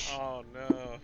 Oh no.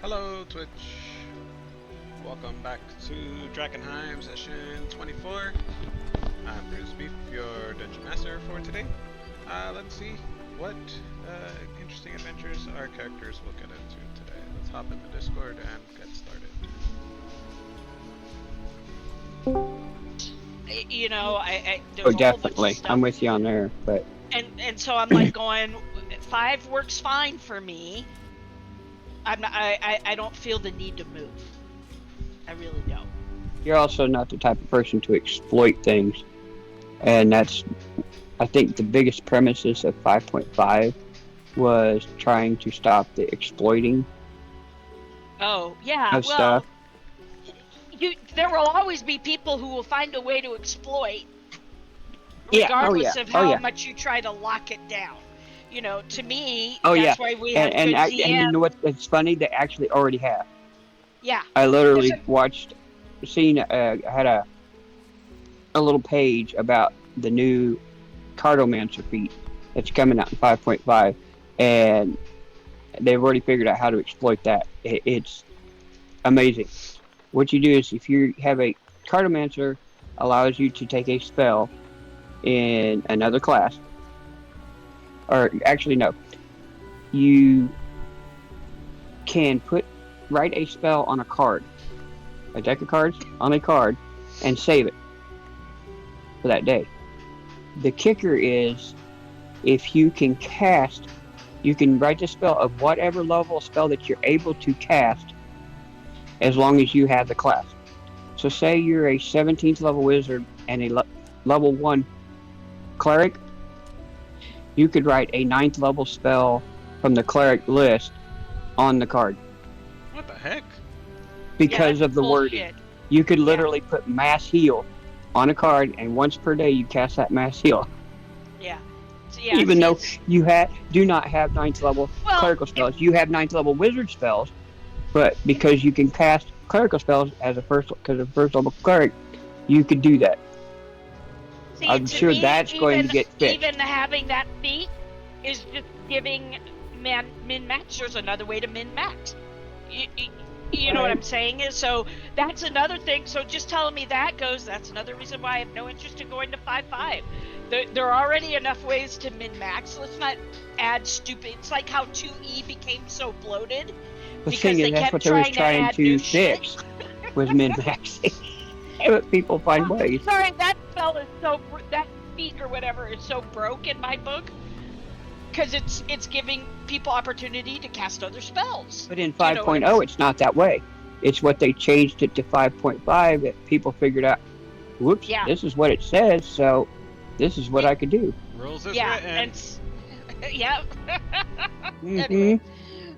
Hello, Twitch. Welcome back to Drakkenheim session 24. I'm Bruce Beef, your Dungeon Master for today. Let's see what interesting adventures our characters will get into today. Let's hop in the Discord and get started. You know, Oh, there's a whole bunch of definitely. stuff, I'm with you on there, but and so I'm like going, 5 works fine for me. I don't feel the need to move. I really don't. you're also not the type of person to exploit things. And that's, I think, the biggest premises of 5.5 was trying to stop the exploiting Oh yeah, of well, stuff. there will always be people who will find a way to exploit, Yeah, oh regardless yeah, of oh how yeah, much you try to lock it down. You know, to me, oh yeah. that's why we And have and good I, and you DM. know what? It's funny. They actually already have. Yeah, I because literally had a little page about the new Cartomancer feat that's coming out in 5.5, and they've already figured out how to exploit that. It's amazing. What you do is if you have a Cartomancer allows you to take a spell in another class, or actually no, you can write a spell on a card, a deck of cards on a card, and save it for that day. The kicker is if you can cast, you can write the spell of whatever level spell that you're able to cast as long as you have the class. So say you're a 17th level wizard and a level 1 cleric, you could write a 9th level spell from the cleric list on the card What the heck? yeah, because that's of the wording. bullshit. You could Yeah. literally put mass heal on a card, and once per day you cast that mass heal. Yeah. So, yeah. Even See, though you do not have 9th level well, clerical spells, you have 9th level wizard spells, but because you can cast clerical spells as because of first level cleric, you could do that. see, I'm to sure me, that's going to get even fixed. having that feat is just giving min maxers another way to min max. You know what Right. I'm saying? Is so that's another thing. So just telling me that goes, that's another reason why I have no interest in going to 5.5. There are already enough ways to min max. Let's not add stupid. It's like how 2E became so bloated The because thing is, they that's kept what they was trying to trying add new to shit. fix was min maxing. But people find ways. Sorry, that spell is that feat or whatever is so broke in my book because it's giving people opportunity to cast other spells. But in Do you know what 5.0, it's not that way. It's what they changed it to 5.5 that people figured out, whoops, Yeah. this is what it says, so this is what I could do. Rules is Yeah, written. and yeah. Mm-hmm. Anyway,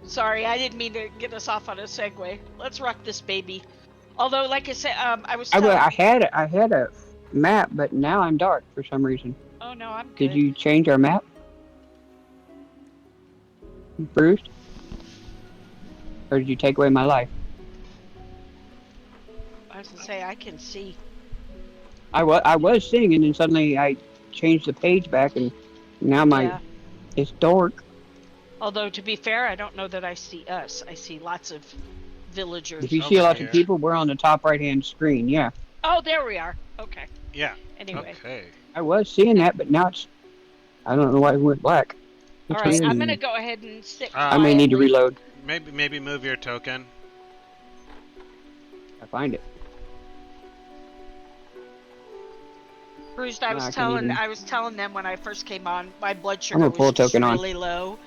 sorry, I didn't mean to get us off on a segue. Let's rock this baby. Although, like I said, I was telling. I had a map, but now I'm dark for some reason. Oh no, I'm good. Did you change our map, Bruce? Or did you take away my life? I was gonna say I can see. I was seeing, and then suddenly I changed the page back, and now Yeah. it's dark. Although to be fair, I don't know that I see us. I see lots of If you villagers see Over lots saying. of here. people, we're on the top right hand screen. Yeah, Oh, there we are. Okay. Yeah. Anyway. Okay. I was seeing that, but now it's. I don't know why it went black. All It's right. weird. I'm gonna go ahead and sit I may need to quietly. reload. Maybe move your token. I find it. Bruce, No, I can't even. I was telling them when I first came on, my blood I'm sugar gonna was pull a just token on. really low.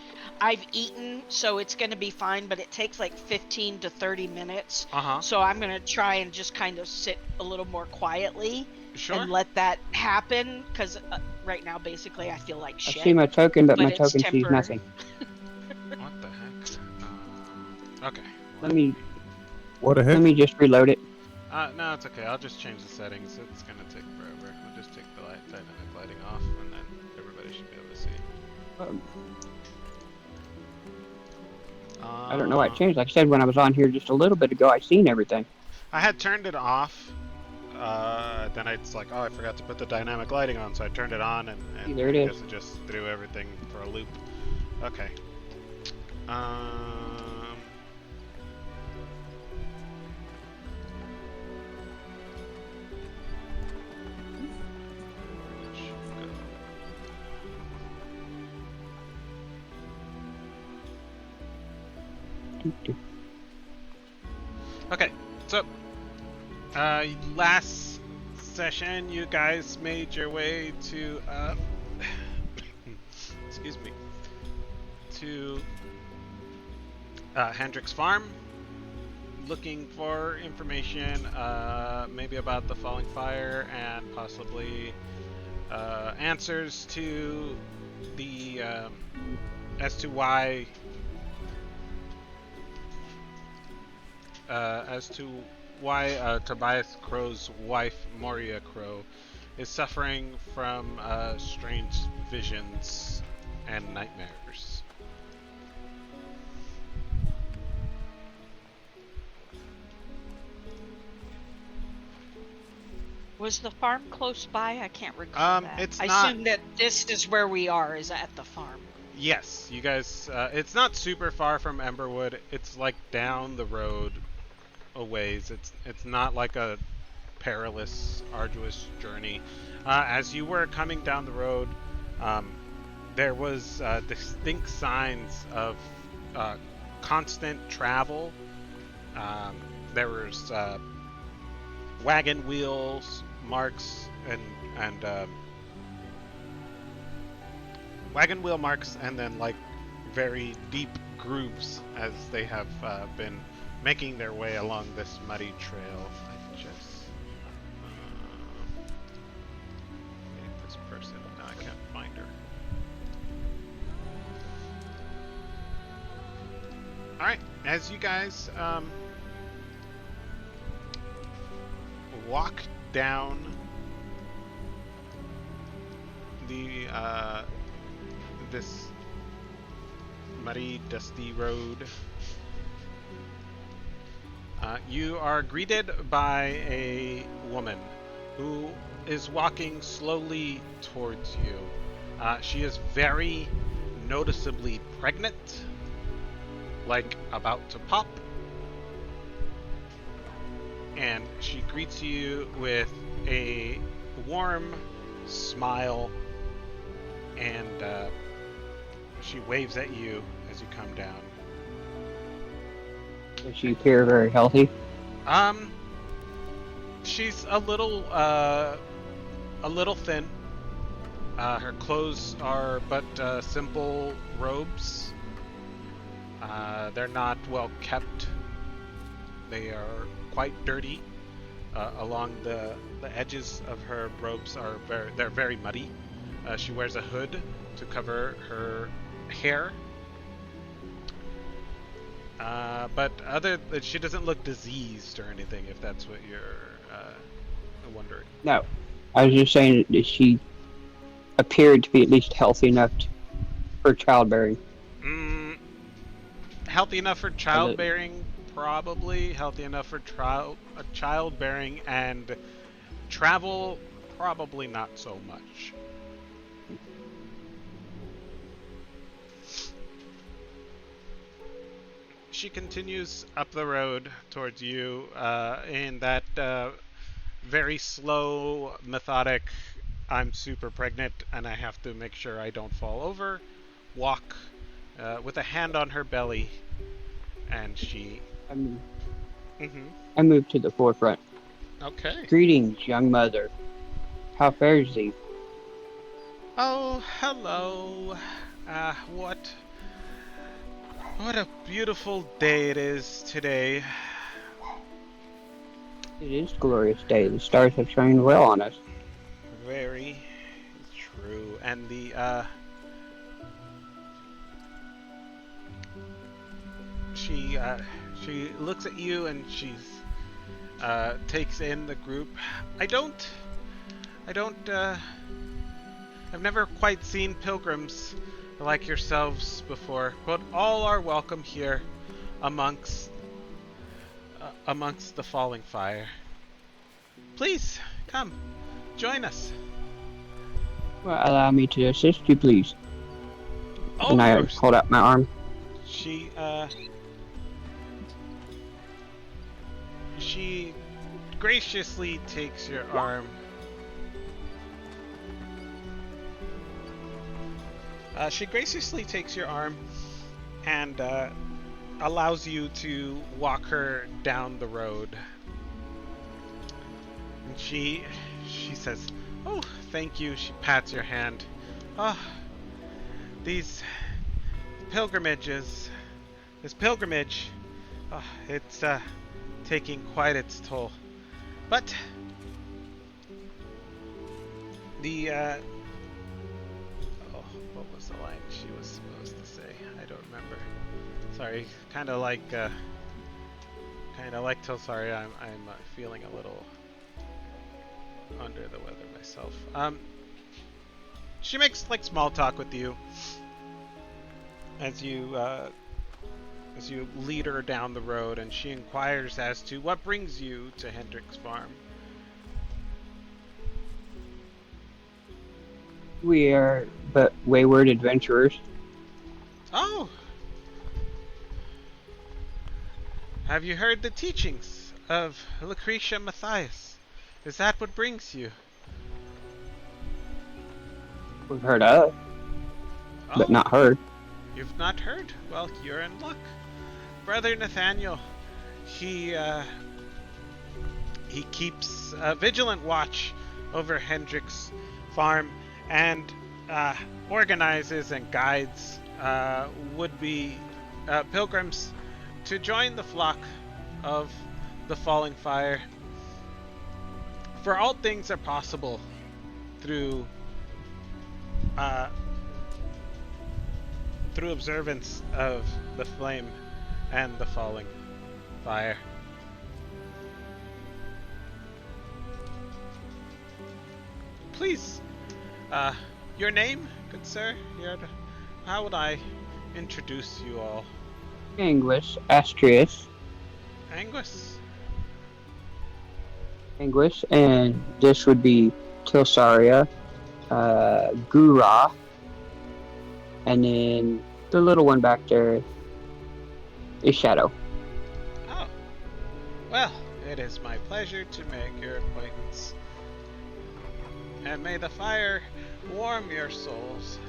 I've eaten, so it's gonna be fine, but it takes like 15 to 30 minutes. Uh-huh. So I'm gonna try and just kind of sit a little more quietly Sure. and let that happen, because right now basically I feel like I shit. see my token, but my But it's token sees temporary. nothing. What the heck? Okay. Let me What the let heck? me just reload it. No, it's okay. I'll just change the settings. It's gonna take forever. We'll just take the dynamic lighting off, and then everybody should be able to see. Um, I don't know why it changed. Like I said, when I was on here just a little bit ago, I seen everything. I had turned it off. Then it's like, oh, I forgot to put the dynamic lighting on, so I turned it on, and There it I is. guess it just threw everything for a loop. Okay. Okay, so last session you guys made your way to excuse me, to Hendrick's farm, looking for information maybe about the falling fire and possibly answers to the as to why Tobias Crow's wife, Moria Crow, is suffering from strange visions and nightmares. Was the farm close by? I can't recall that. It's I not. assume that this is where we are, is at the farm. Yes, you guys. It's not super far from Emberwood. It's like down the road a ways. It's not like a perilous, arduous journey. As you were coming down the road, there was distinct signs of constant travel. There was wagon wheels marks and wagon wheel marks, and then like very deep grooves as they have been making their way along this muddy trail. I just need this person. No, I can't find her. Alright, as you guys walk down the this muddy, dusty road, you are greeted by a woman who is walking slowly towards you. She is very noticeably pregnant, like about to pop, and she greets you with a warm smile, and she waves at you as you come down. Does she appear very healthy? She's a little thin. Her clothes are but simple robes. They're not well kept. They are quite dirty. Along the edges of her robes they're very muddy. She wears a hood to cover her hair. But she doesn't look diseased or anything, if that's what you're wondering. No. I was just saying that she appeared to be at least healthy enough for childbearing. Healthy enough for childbearing, probably. Healthy enough for childbearing and travel probably not so much. She continues up the road towards you in that very slow, methodic, I'm super pregnant and I have to make sure I don't fall over, walk with a hand on her belly, and she... I move, Mm-hmm. I move to the forefront. Okay. Greetings, young mother. How fares thee? Oh, hello. What a beautiful day it is today. It is a glorious day. The stars have shined well on us. Very true. And she looks at you and she's takes in the group. I don't I've never quite seen pilgrims like yourselves before, but all are welcome here amongst the falling fire. Please come, join us. Well, allow me to assist you, please. Oh, And of I course. hold out my arm. She graciously takes your arm. She graciously takes your arm and allows you to walk her down the road. And she says, "Oh, thank you." She pats your hand. Oh, these pilgrimages, this pilgrimage, oh, it's taking quite its toll. But the what was the line she was supposed to say? I don't remember. Sorry, kind of like till sorry, I'm feeling a little under the weather myself. She makes like small talk with you as you lead her down the road, and she inquires as to what brings you to Hendrick's farm. We are but wayward adventurers. Oh! Have you heard the teachings of Lucretia Matthias? Is that what brings you? We've heard of, but Oh, not heard. you've not heard? Well, you're in luck. Brother Nathaniel, he keeps vigilant watch over Hendrick's farm and organizes and guides would-be pilgrims to join the flock of the falling fire. For all things are possible through observance of the flame and the falling fire. Please, your name, good sir? How would I introduce you all? Anguis, Astrius, Angus? Anguis, and this would be Tilsaria, Gura, and then the little one back there is Shadow. Oh. Well, it is my pleasure to make your acquaintance. And may the fire warm your souls.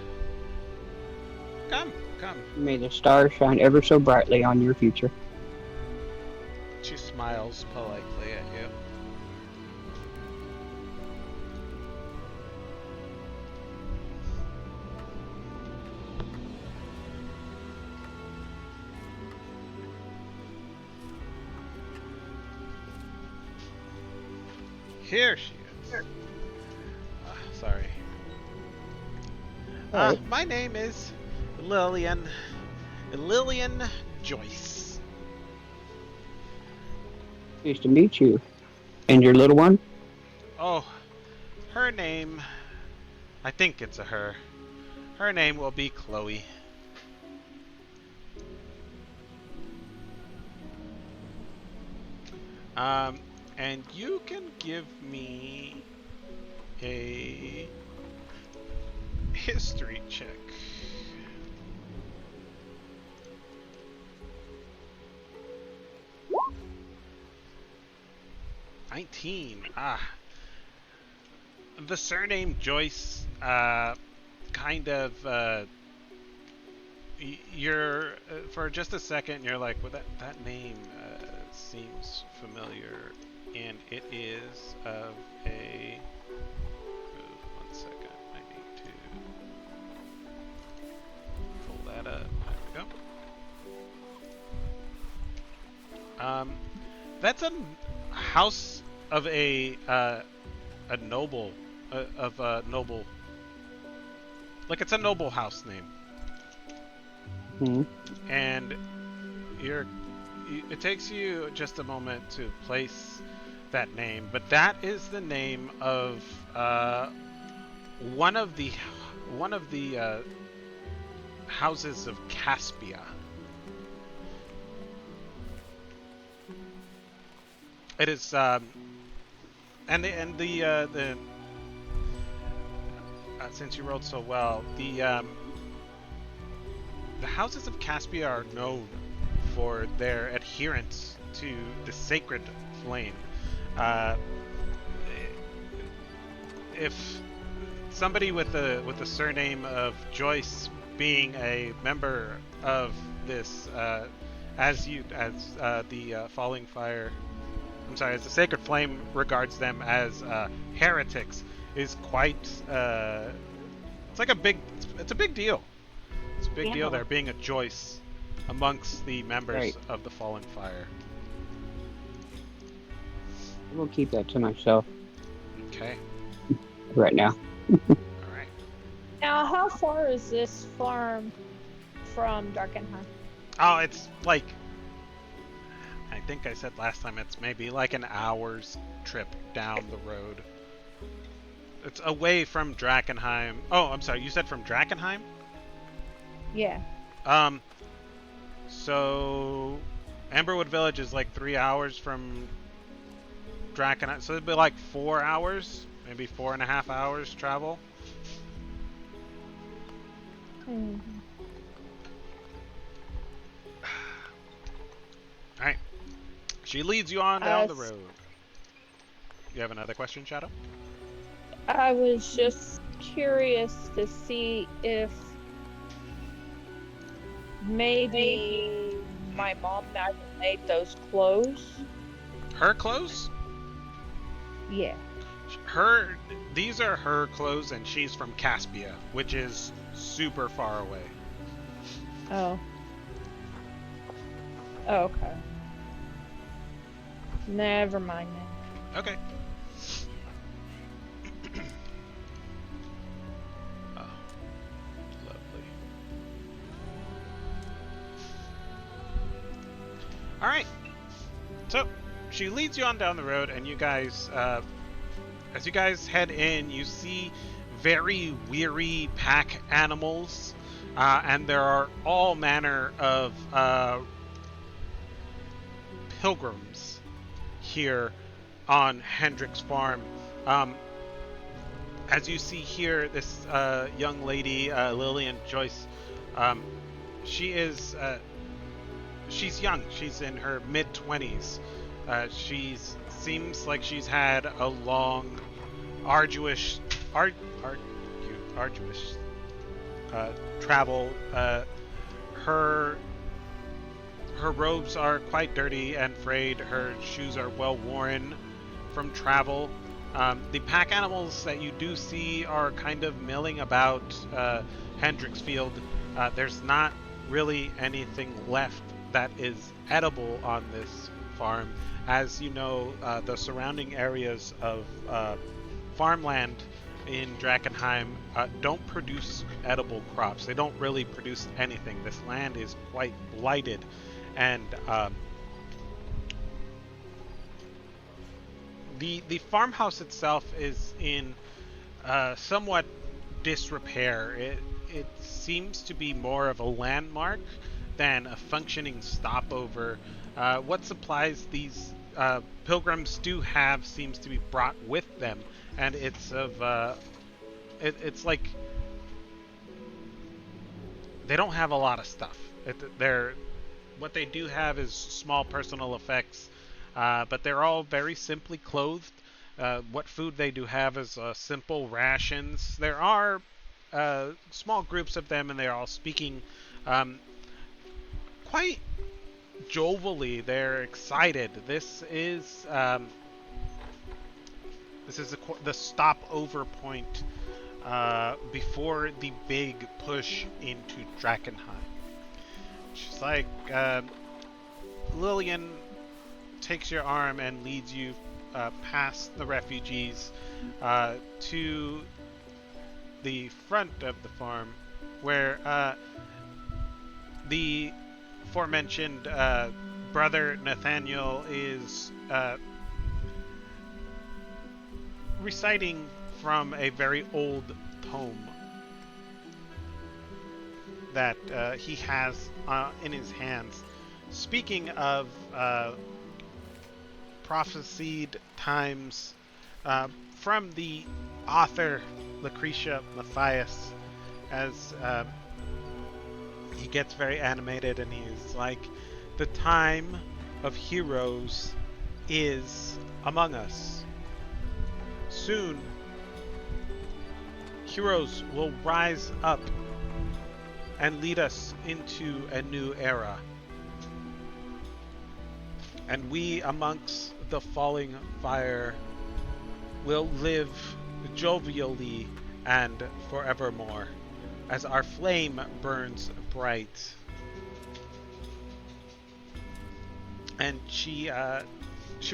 Come, come. May the stars shine ever so brightly on your future. She smiles politely at you. Here she is. Sorry. Alright. My name is Lillian Joyce. Pleased to meet you. And your little one? Oh, her name, I think it's a her. Her name will be Chloe. And you can give me a history check. The surname Joyce, kind of, you're, for just a second, you're like, well, that name seems familiar, and it is of a, one second, I need to pull that up, there we go. That's a house of a noble, of a noble, like it's a noble house name. Hmm. And it takes you just a moment to place that name, but that is the name of one of the houses of Caspia. It is since you rolled so well, the houses of Caspia are known for their adherence to the sacred flame. If somebody with the surname of Joyce being a member of this, as the Falling Fire, I'm sorry, as the Sacred Flame regards them as heretics, is quite. It's like a big deal. It's a big deal there being a Joyce amongst the members of the Fallen Fire. We'll keep that to myself Okay. right now. All right. Now, how far is this farm from Drakkenheim? Oh, it's like, I think I said last time, it's maybe like an hour's trip down the road. It's away from Drakkenheim. Oh, I'm sorry, you said from Drakkenheim? Yeah. So Amberwood Village is like 3 hours from Drakkenheim, so it'd be like 4 hours, maybe 4.5 hours travel. Mm-hmm. All right. She leads you on down the road. You have another question, Shadow? I was just curious to see if maybe my mom never made those clothes. Her clothes? Yeah. These are her clothes, and she's from Caspia, which is super far away. Oh. Okay. Never mind then. Okay. Oh, lovely. All right. So she leads you on down the road, and you guys, as you guys head in, you see very weary pack animals, and there are all manner of pilgrims here on Hendrick's farm. As you see here, this young lady, Lillian Joyce, she's young. She's in her mid-20s. Seems like she's had a long, arduous travel. Her robes are quite dirty and frayed. Her shoes are well worn from travel. The pack animals that you do see are kind of milling about Hendrick's field. There's not really anything left that is edible on this farm. As you know, the surrounding areas of farmland in Drakkenheim don't produce edible crops. They don't really produce anything. This land is quite blighted, and the farmhouse itself is in somewhat disrepair. It seems to be more of a landmark than a functioning stopover. What supplies these pilgrims do have seems to be brought with them, and it's of it's like they don't have a lot of stuff. They're what they do have is small personal effects, but they're all very simply clothed. What food they do have is simple rations. There are small groups of them, and they're all speaking quite jovially. They're excited. This is the stopover point before the big push into Drakkenheim. She's like, Lillian takes your arm and leads you past the refugees to the front of the farm, where the aforementioned brother Nathaniel is reciting from a very old poem that he has in his hands, speaking of prophesied times from the author Lucretia Matthias, as he gets very animated, and he's like, the time of heroes is among us. Soon, heroes will rise up and lead us into a new era. And we amongst the falling fire will live jovially and forevermore as our flame burns bright. And she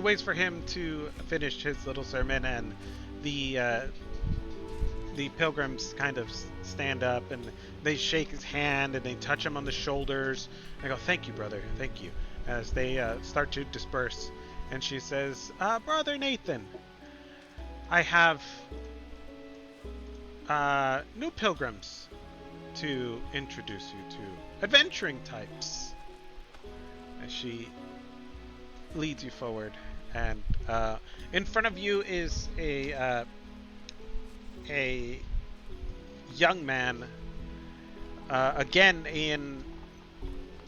waits for him to finish his little sermon, and the pilgrims kind of stand up and they shake his hand and they touch him on the shoulders. They go, "Thank you, brother, thank you," as they start to disperse. And she says, "Brother Nathan, I have new pilgrims to introduce you to, adventuring types." And she leads you forward, and in front of you is a young man, again in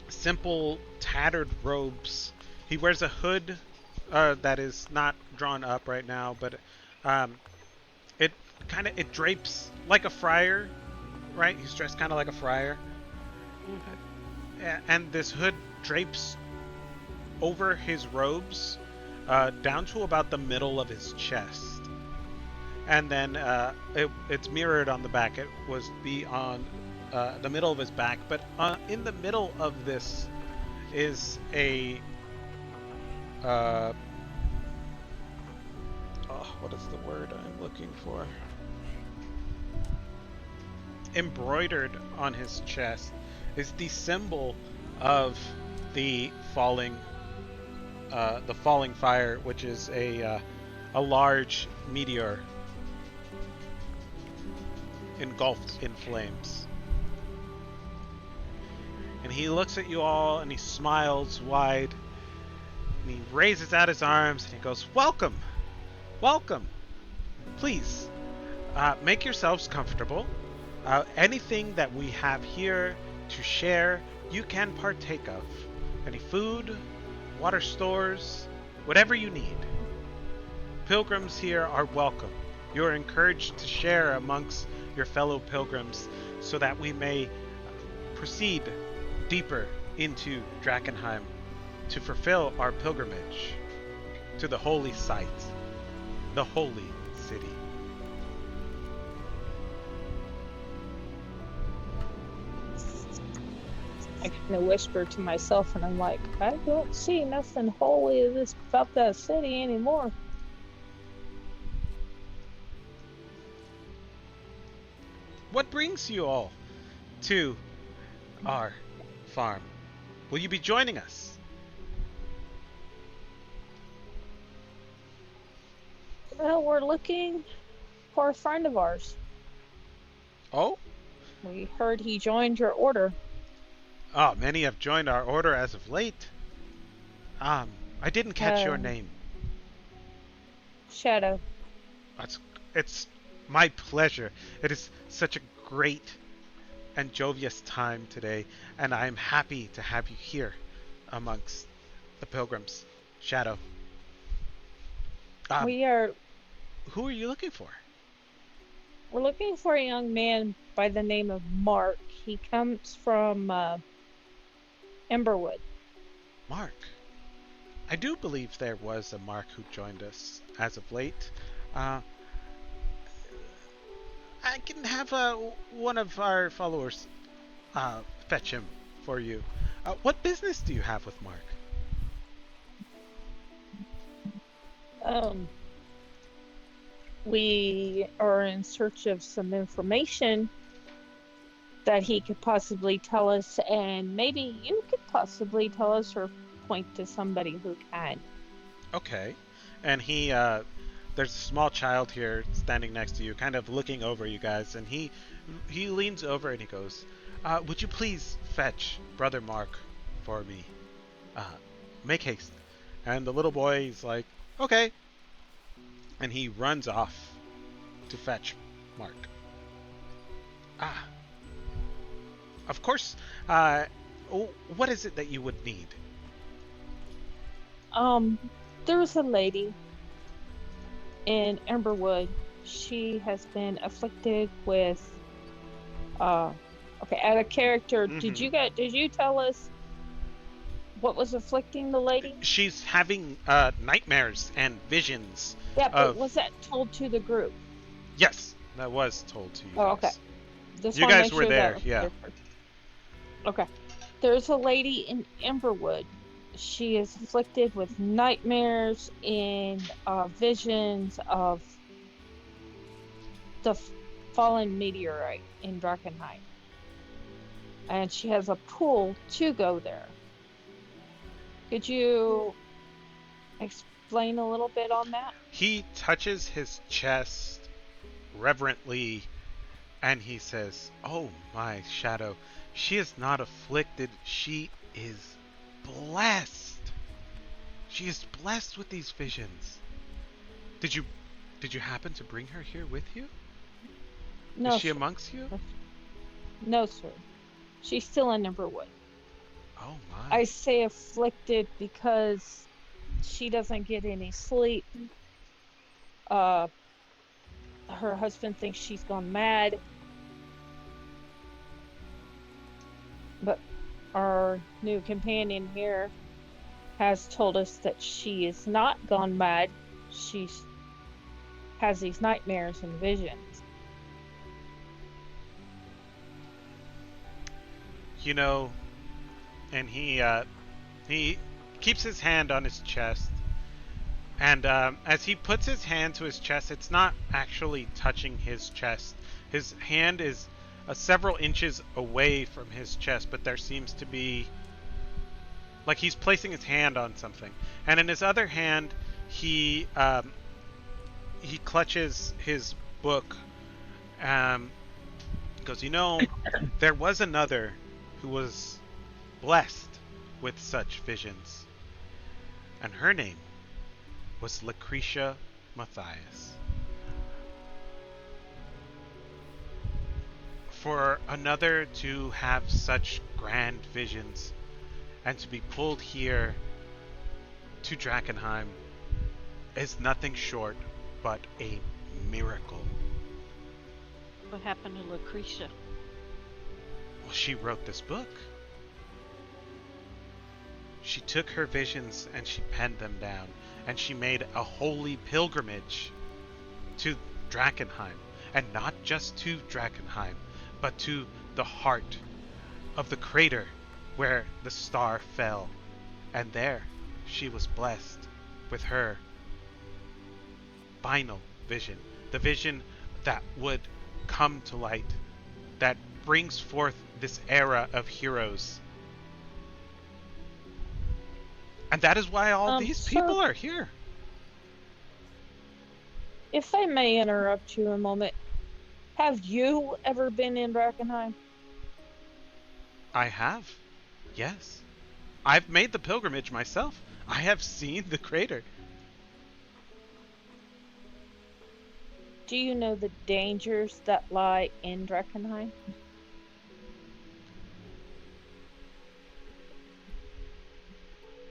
simple tattered robes. He wears a hood that is not drawn up right now, but it drapes like a friar, right? He's dressed kind of like a friar, and this hood drapes over his robes down to about the middle of his chest, and then it's mirrored on the back. It was on the middle of his back, but in the middle of this is a what is the word I'm looking for? Embroidered on his chest is the symbol of the falling fire, which is a large meteor engulfed in flames. And he looks at you all and he smiles wide, and he raises out his arms and he goes, "Welcome, welcome. Please make yourselves comfortable. Anything that we have here to share, you can partake of. Any food, water stores, whatever you need. Pilgrims here are welcome. You are encouraged to share amongst your fellow pilgrims so that we may proceed deeper into Drakkenheim to fulfill our pilgrimage to the holy site, the holy city." I kind of whisper to myself, and I'm like, I don't see nothing holy about that city anymore. What brings you all to our farm? Will you be joining us? Well, we're looking for a friend of ours. Oh? We heard he joined your order. Oh, many have joined our order as of late. I didn't catch your Um, name. Shadow. It's my pleasure. It is such a great and jovious time today, and I am happy to have you here amongst the pilgrims. Shadow, um, We are who are you looking for? we're looking for a young man by the name of Mark. He comes from Emberwood. Mark. I do believe there was a Mark who joined us as of late. Uh, I can have one of our followers fetch him for you. What business do you have with Mark? Um, we are in search of some information that he could possibly tell us, and maybe you could possibly tell us or point to somebody who can. Okay. And there's a small child here standing next to you, kind of looking over you guys, and he leans over and he goes, "Would you please fetch Brother Mark for me? Uh, make haste." And the little boy is like, "Okay," and he runs off to fetch Mark. Ah, of course. What is it that you would need? Um, there was a lady in Emberwood. She has been afflicted with uh okay, out of character, Mm-hmm. did you tell us what was afflicting the lady? She's having nightmares and visions Yeah, but of. was that told to the group? Yes, that was told to you Oh, okay. guys. Just You want to guys make were sure that there, was yeah. clear first. Okay. There's a lady in Emberwood. She is afflicted with nightmares and visions of the fallen meteorite in Drakkenheim. And she has a pull to go there. Could you explain a little bit on that? He touches his chest reverently and he says, "Oh, my Shadow, she is not afflicted. She is blessed. She is blessed with these visions. Did you did you happen to bring her here with you? Is No, she sir. amongst you?" No, sir. She's still in Emberwood. Oh my. I say afflicted because she doesn't get any sleep. Uh, her husband thinks she's gone mad, but our new companion here has told us that she is not gone mad. She's has these nightmares and visions. You know, and he keeps his hand on his chest. And as he puts his hand to his chest, it's not actually touching his chest. His hand is several inches away from his chest, but there seems to be like he's placing his hand on something. And in his other hand, he clutches his book. Um, goes, there was another who was blessed with such visions, and her name was Lucretia Matthias. For another to have such grand visions and to be pulled here to Drakkenheim is nothing short but a miracle. What happened to Lucretia? Well, she wrote this book. She took her visions and she penned them down, and she made a holy pilgrimage to Drakkenheim, and not just to Drakkenheim, but to the heart of the crater where the star fell, and there she was blessed with her final vision, the vision that would come to light, that brings forth this era of heroes. And that is why all these Sir, people are here. if I may interrupt you a moment, have you ever been in Drakkenheim? I have. Yes. I've made the pilgrimage myself. I have seen the crater. Do you know the dangers that lie in Drakkenheim?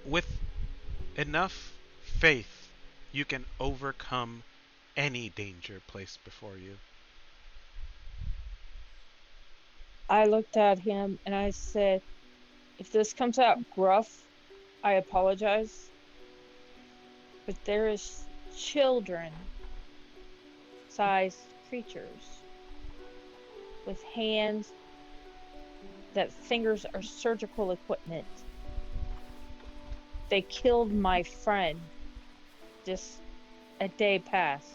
With enough faith, you can overcome any danger placed before you. I looked at him and I said, if this comes out gruff, I apologize. But there is children-sized creatures with hands that fingers are surgical equipment. They killed my friend just a day past.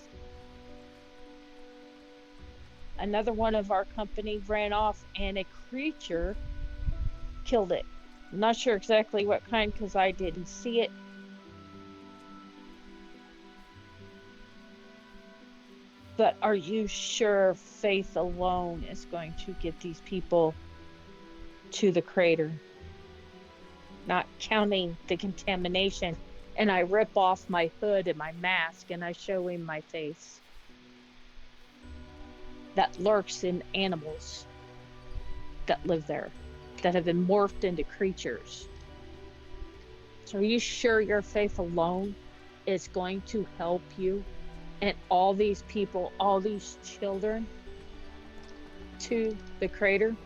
Another one of our company ran off and a creature killed it. I'm not sure exactly what kind because I didn't see it. But are you sure faith alone is going to get these people to the crater? Not counting the contamination. And I rip off my hood and my mask and I show him my face that lurks in animals that live there, that have been morphed into creatures. So are you sure your faith alone is going to help you and all these people, all these children to the crater?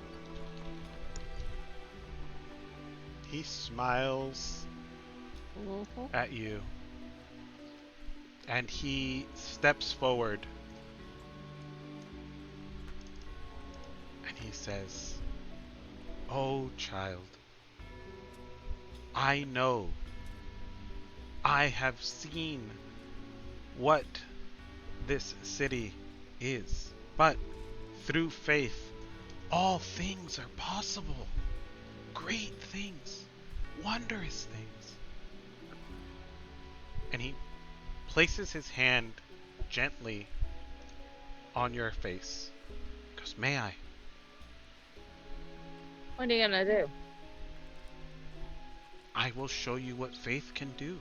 He smiles at you, and he steps forward, and he says, "Oh, child, I know. I have seen what this city is, but through faith, all things are possible. Great things, wondrous things." And he places his hand gently on your face. He goes, "May I?" What are you gonna do? I will show you what faith can do.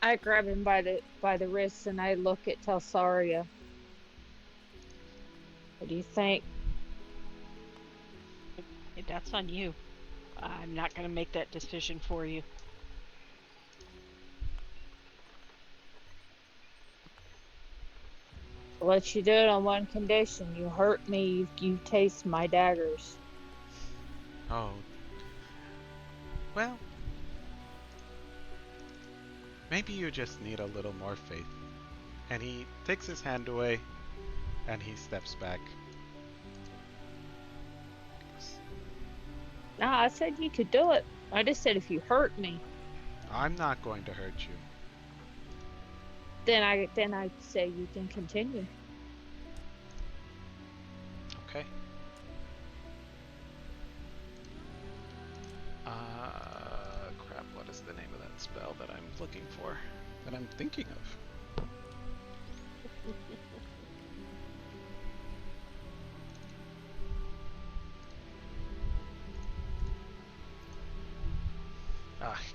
I grab him by the wrists and I look at Telsaria. What do you think? That's on you. I'm not going to make that decision for you. I'll let you do it on one condition. You hurt me, you taste my daggers. Oh. Well, maybe you just need a little more faith. And he takes his hand away, and he steps back. Nah, I said you could do it. I just said if you hurt me, I'm not going to hurt you. then I'd say you can continue. Okay. Crap, what is the name of that spell that I'm looking for? That I'm thinking of?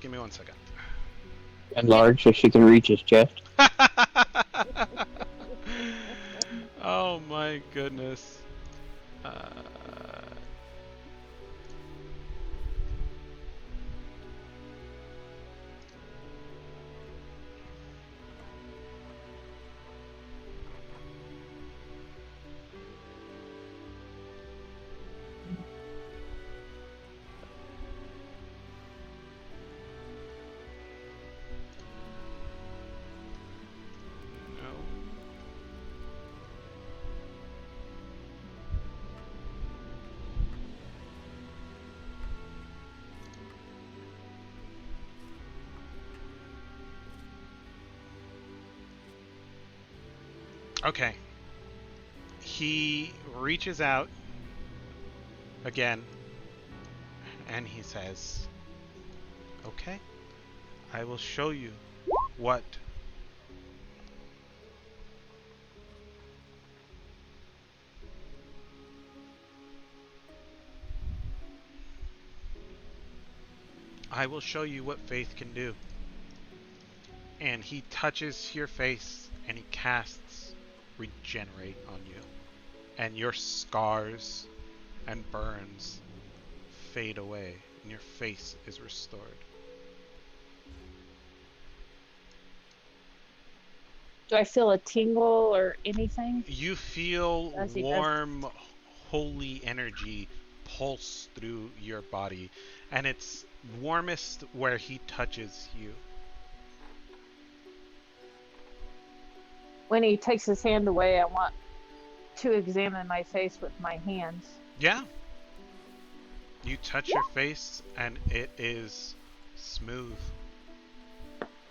Give me 1 second. Enlarge so she can reach his chest. Oh my goodness. No. Okay. He reaches out again and he says, "Okay, I will show you what I will show you what faith can do. And he touches your face and he casts regenerate on you. And your scars and burns fade away and your face is restored. Do I feel a tingle or anything? You feel As he does? warm, holy energy pulse through your body, and it's warmest where he touches you. When he takes his hand away, I want to examine my face with my hands. Yeah. You touch your face, and it is smooth.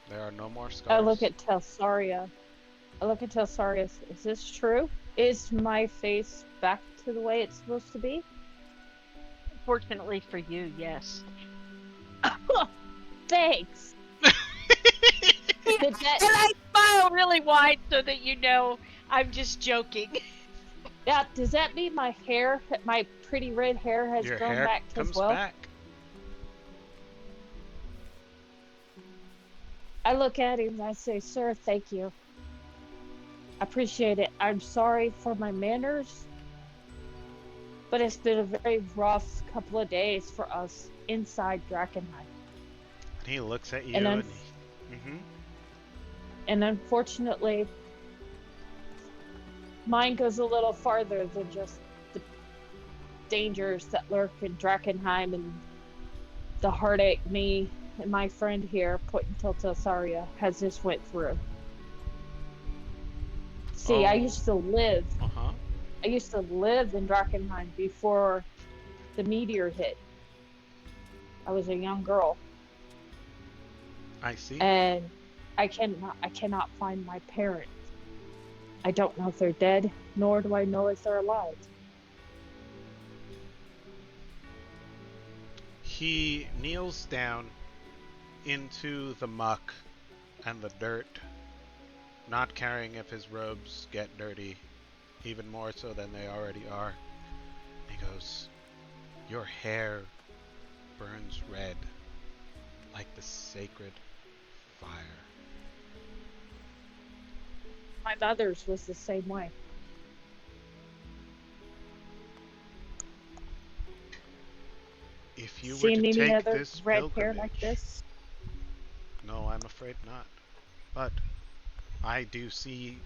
There are no more scars. I look at Telsaria. Is this true? Is my face back to the way it's supposed to be? Fortunately for you, yes. Thanks. And I smile really wide so that you know I'm just joking. Yeah, does that mean my hair, my pretty red hair, has Your grown hair back comes as well? back. I look at him and I say, "Sir, thank you. I appreciate it. I'm sorry for my manners, but it's been a very rough couple of days for us inside Drakkenheim. And he looks at you And and I'm- And unfortunately, mine goes a little farther than just the dangers that lurk in Drakkenheim and the heartache me and my friend here, pointing till Telsaria, has just went through. See, I Oh. used to live Uh-huh. I used to live in Drakkenheim before the meteor hit. I was a young girl, I see. and I cannot find my parents. I don't know if they're dead, nor do I know if they're alive. He kneels down into the muck and the dirt, not caring if his robes get dirty, even more so than they already are. He goes, "Your hair burns red like the sacred fire." My mother's was the same way. If you were Seen to any take other this red hair pilgrimage, like this? no, I'm afraid not. But I do see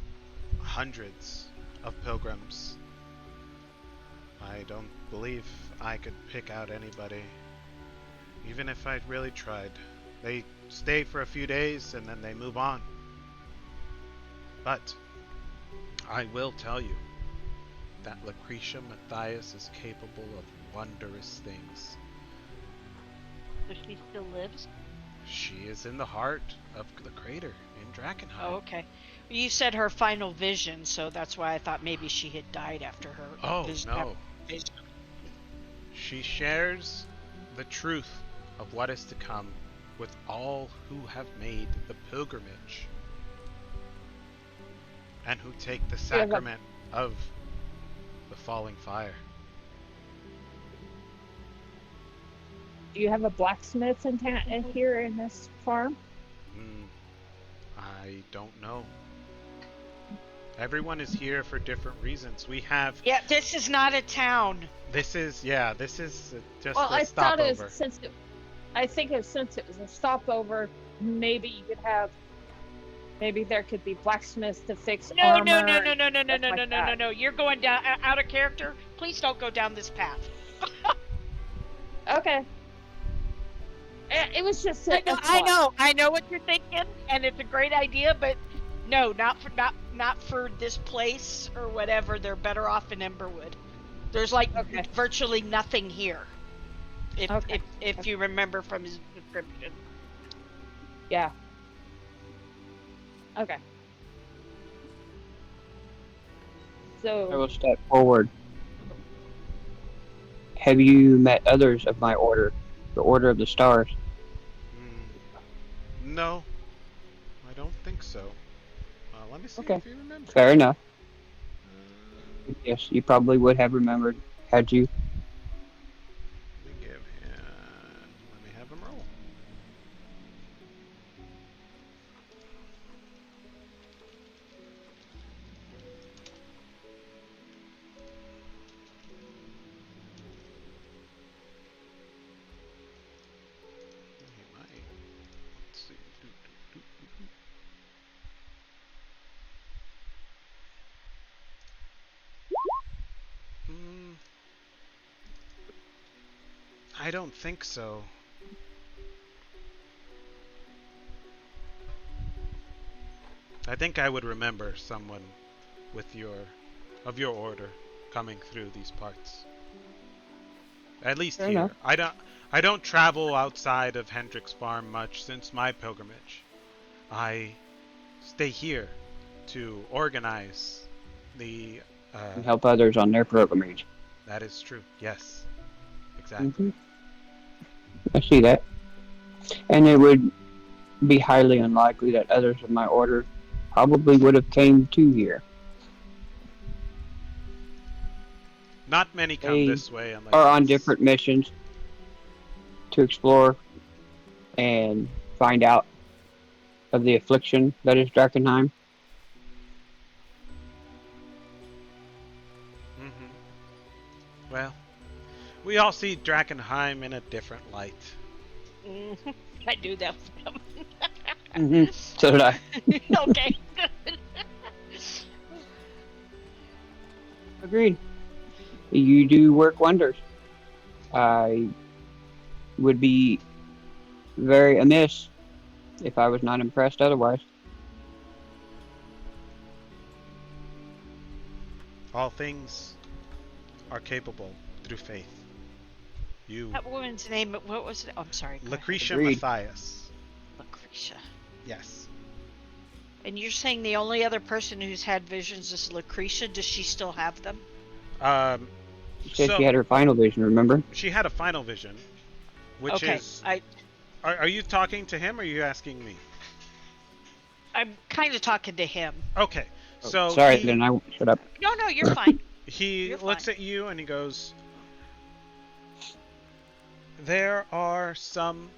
hundreds of pilgrims. I don't believe I could pick out anybody, even if I really tried. They stay for a few days and then they move on. But I will tell you that Lucretia Matthias is capable of wondrous things. So she still lives? She is in the heart of the crater in Drakkenheim. Oh, okay. You said her final vision, so that's why I thought maybe she had died after her Oh, vision. no. She shares the truth of what is to come with all who have made the pilgrimage and who take the Yeah, but- sacrament of the falling fire. Do you have a blacksmith in here in this farm? I don't know. Everyone is here for different reasons. We have Yeah, this is not a town. this is just Well, a I thought stopover. since it was a stopover, maybe you could have, maybe there could be blacksmiths to fix No, armor. no, no, no, and no, no, no, no, stuff no, like no, no, that. no. You're going down out of character. Please don't go down this path. Okay. It was just a I know what you're thinking, and it's a great idea, but no, not for this place or whatever. They're better off in Emberwood. There's like Okay. virtually nothing here. Okay. If you remember from his description. Yeah. Okay. I So will step forward. Have you met others of my order, the Order of the Stars? No, I don't think so. Let me see Okay. if you remember. Fair enough. Uh, Yes, you probably would have remembered had you. Let me have him roll. I don't think so. I think I would remember someone with your order coming through these parts. At least Fair here. enough. I don't travel outside of Hendrick's farm much since my pilgrimage. I stay here to organize the And help others on their pilgrimage. that is true. Yes. Exactly. Hmm. I see that. And it would be highly unlikely that others of my order probably would have came to here. Not many come They this way unless are on it's different missions to explore and find out of the affliction that is Drakkenheim. Mhm. Well, we all see Drakkenheim in a different light. Mhm. I do that for them. So did I. Okay, good. Agreed. You do work wonders. I would be very amiss if I was not impressed otherwise. All things are capable through faith. You, That woman's name, what was it? Oh, I'm sorry. Go ahead. Lucretia Agreed. Matthias. Lucretia. Yes. And you're saying the only other person who's had visions is Lucretia? Does she still have them? Um, She said she so had her final vision, remember? she had a final vision, which Okay, is. Are you talking to him or are you asking me? I'm kind of talking to him. Okay. Oh, So sorry, then I won't shut up. No, you're fine. he You're looks fine. at you and he goes, there are some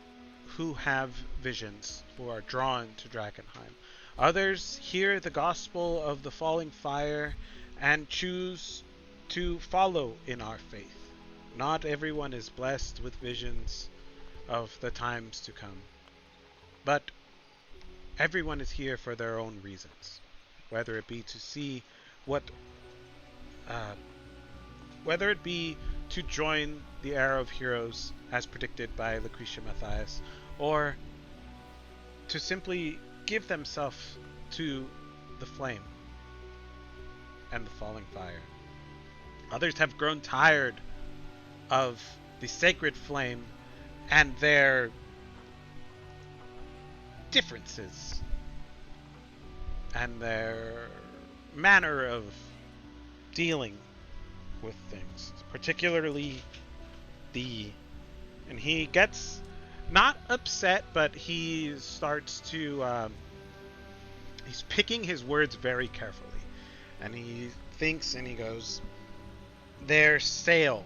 who have visions who are drawn to Drakkenheim. Others hear the gospel of the falling fire and choose to follow in our faith. Not everyone is blessed with visions of the times to come, but everyone is here for their own reasons, whether it be to see what, uh, whether it be to join the era of heroes as predicted by Lucretia Matthias, or to simply give themselves to the flame and the falling fire. Others have grown tired of the sacred flame and their differences and their manner of dealing with things, particularly the. And he gets not upset, but he starts to. He's picking his words very carefully. And he thinks and he goes, their sail.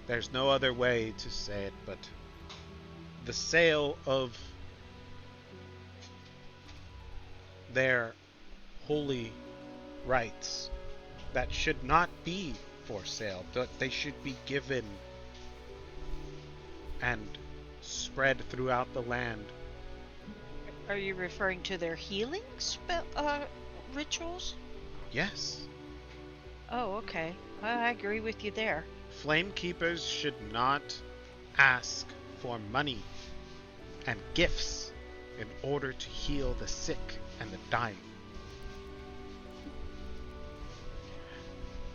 There's no other way to say it, but the sail of their holy rights that should not be for sale, that they should be given and spread throughout the land. Are you referring to their healing rituals? Yes, Oh, okay. I agree with you there. flame keepers should not ask for money and gifts in order to heal the sick and the dying.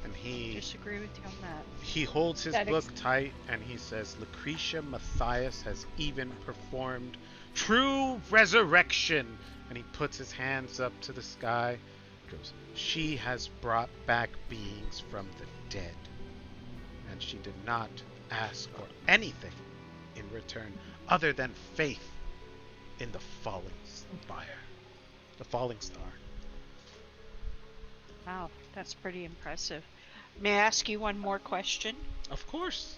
And Disagree with you on that. he holds his That book tight and he says, Lucretia Matthias has even performed true resurrection. And he puts his hands up to the sky. Goes, she has brought back beings from the dead. And she did not ask for anything in return other than faith in the falling fire. The falling star. Wow, that's pretty impressive. May I ask you one more question? Of course.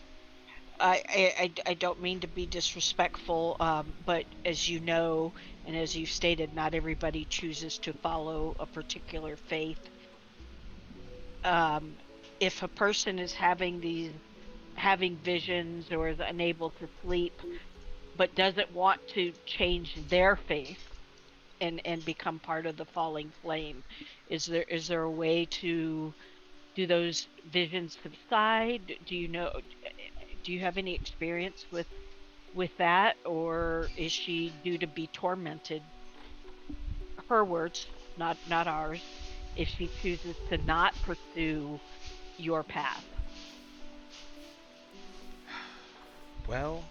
I don't mean to be disrespectful, but as you know, and as you've stated, not everybody chooses to follow a particular faith. If a person is having visions or is unable to sleep, but doesn't want to change their faith and become part of the falling flame, is there a way to do those visions subside? Do you know? Do you have any experience with that, or is she due to be tormented? Her words, not ours. If she chooses to not pursue your path. Well,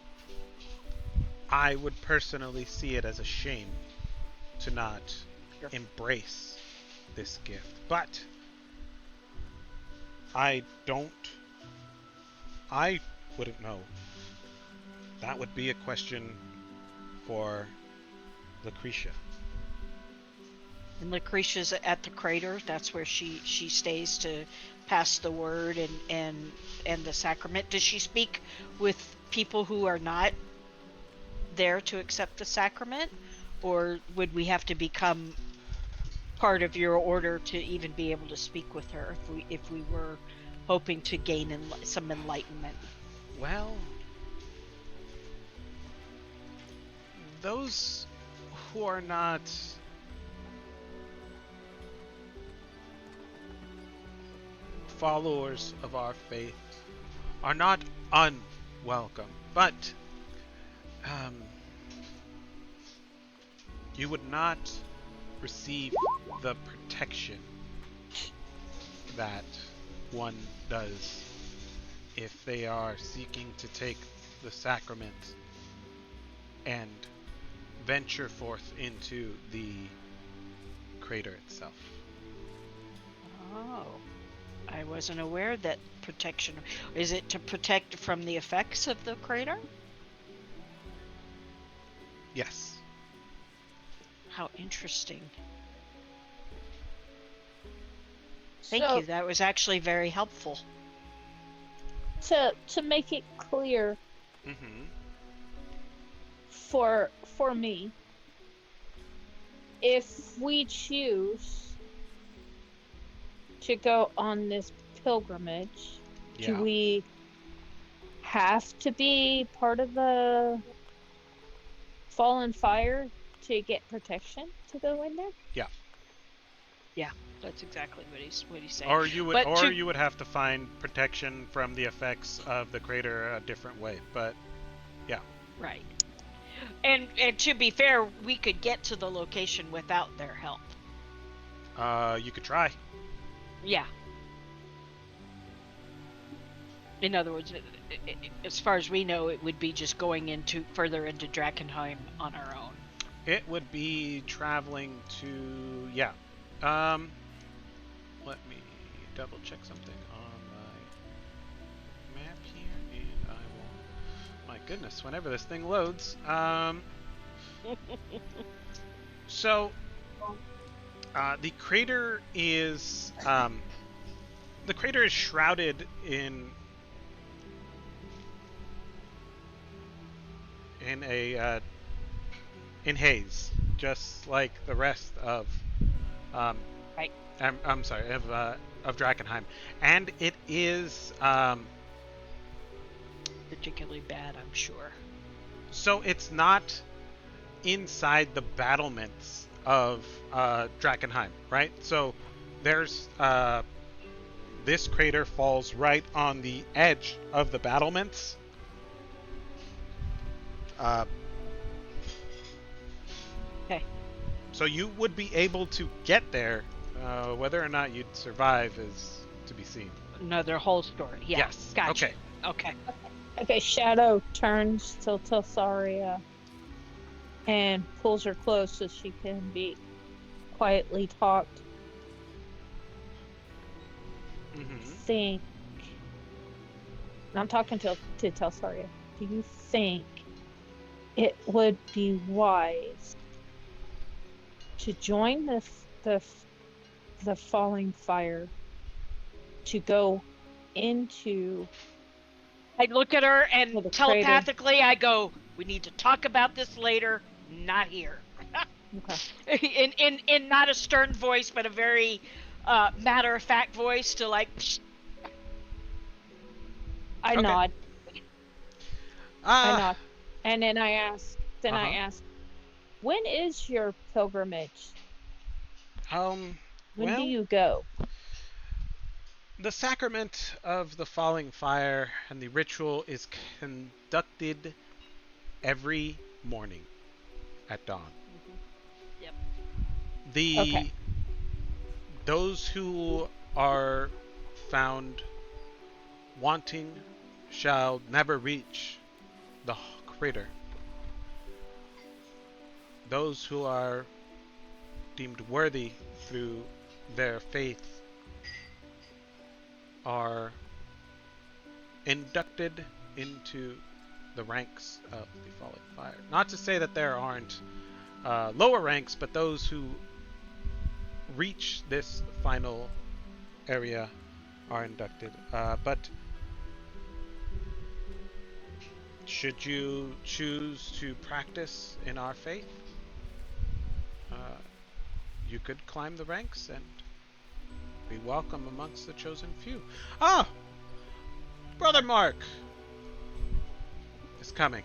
I would personally see it as a shame to not Sure. embrace this gift. But I don't. I wouldn't know. That would be a question for Lucretia. And Lucretia's at the crater. That's where she stays to pass the word and the sacrament. Does she speak with people who are not there to accept the sacrament, or would we have to become part of your order to even be able to speak with her if we were hoping to gain some enlightenment? Well, those who are not followers of our faith are not unwelcome, but um, you would not receive the protection that one does if they are seeking to take the sacrament and venture forth into the crater itself. Oh, I wasn't aware that protection. Is it to protect from the effects of the crater? Yes. How interesting. Thank So you. That was actually very helpful. to make it clear Mm-hmm. for me, if we choose to go on this pilgrimage, do Yeah. we have to be part of the fallen fire to get protection to go in there? Yeah. Yeah, that's exactly what he's saying. Or you would, But or to you would have to find protection from the effects of the crater a different way. But yeah. right. And to be fair, we could get to the location without their help. You could try. Yeah. In other words, as far as we know, it would be just going further into Drakkenheim on our own. It would be traveling to let me double check something on my map here, and I will. My goodness, whenever this thing loads. So the crater is shrouded in a in haze, just like the rest of Right. I'm sorry, of Drakkenheim, and it is Particularly bad, I'm sure. so it's not inside the battlements of Drakkenheim, right? So there's this crater falls right on the edge of the battlements. Okay. So you would be able to get there. Whether or not you'd survive is to be seen. Another whole story. Yeah. Yes. Gotcha. Okay. Okay. Okay, Shadow turns to Telsaria and pulls her close so she can be quietly talked. Mm-hmm. Think. And I'm talking to Telsaria. Do you think it would be wise to join the falling fire to go into I look at her and the crater? telepathically I go, "We need to talk about this later, not here." Okay. in not a stern voice, but a very matter-of-fact voice to like. Psh. I Okay. nod. I Ah, nod. And then I ask, when is your pilgrimage? When do well, you go? The sacrament of the falling fire and the ritual is conducted every morning at dawn. Yep. The those who are found wanting shall never reach the crater. Those who are deemed worthy through their faith are inducted into the ranks of the falling fire. Not to say that there aren't lower ranks, but those who reach this final area are inducted. But should you choose to practice in our faith, you could climb the ranks and be welcome amongst the chosen few. Ah! Brother Mark is coming.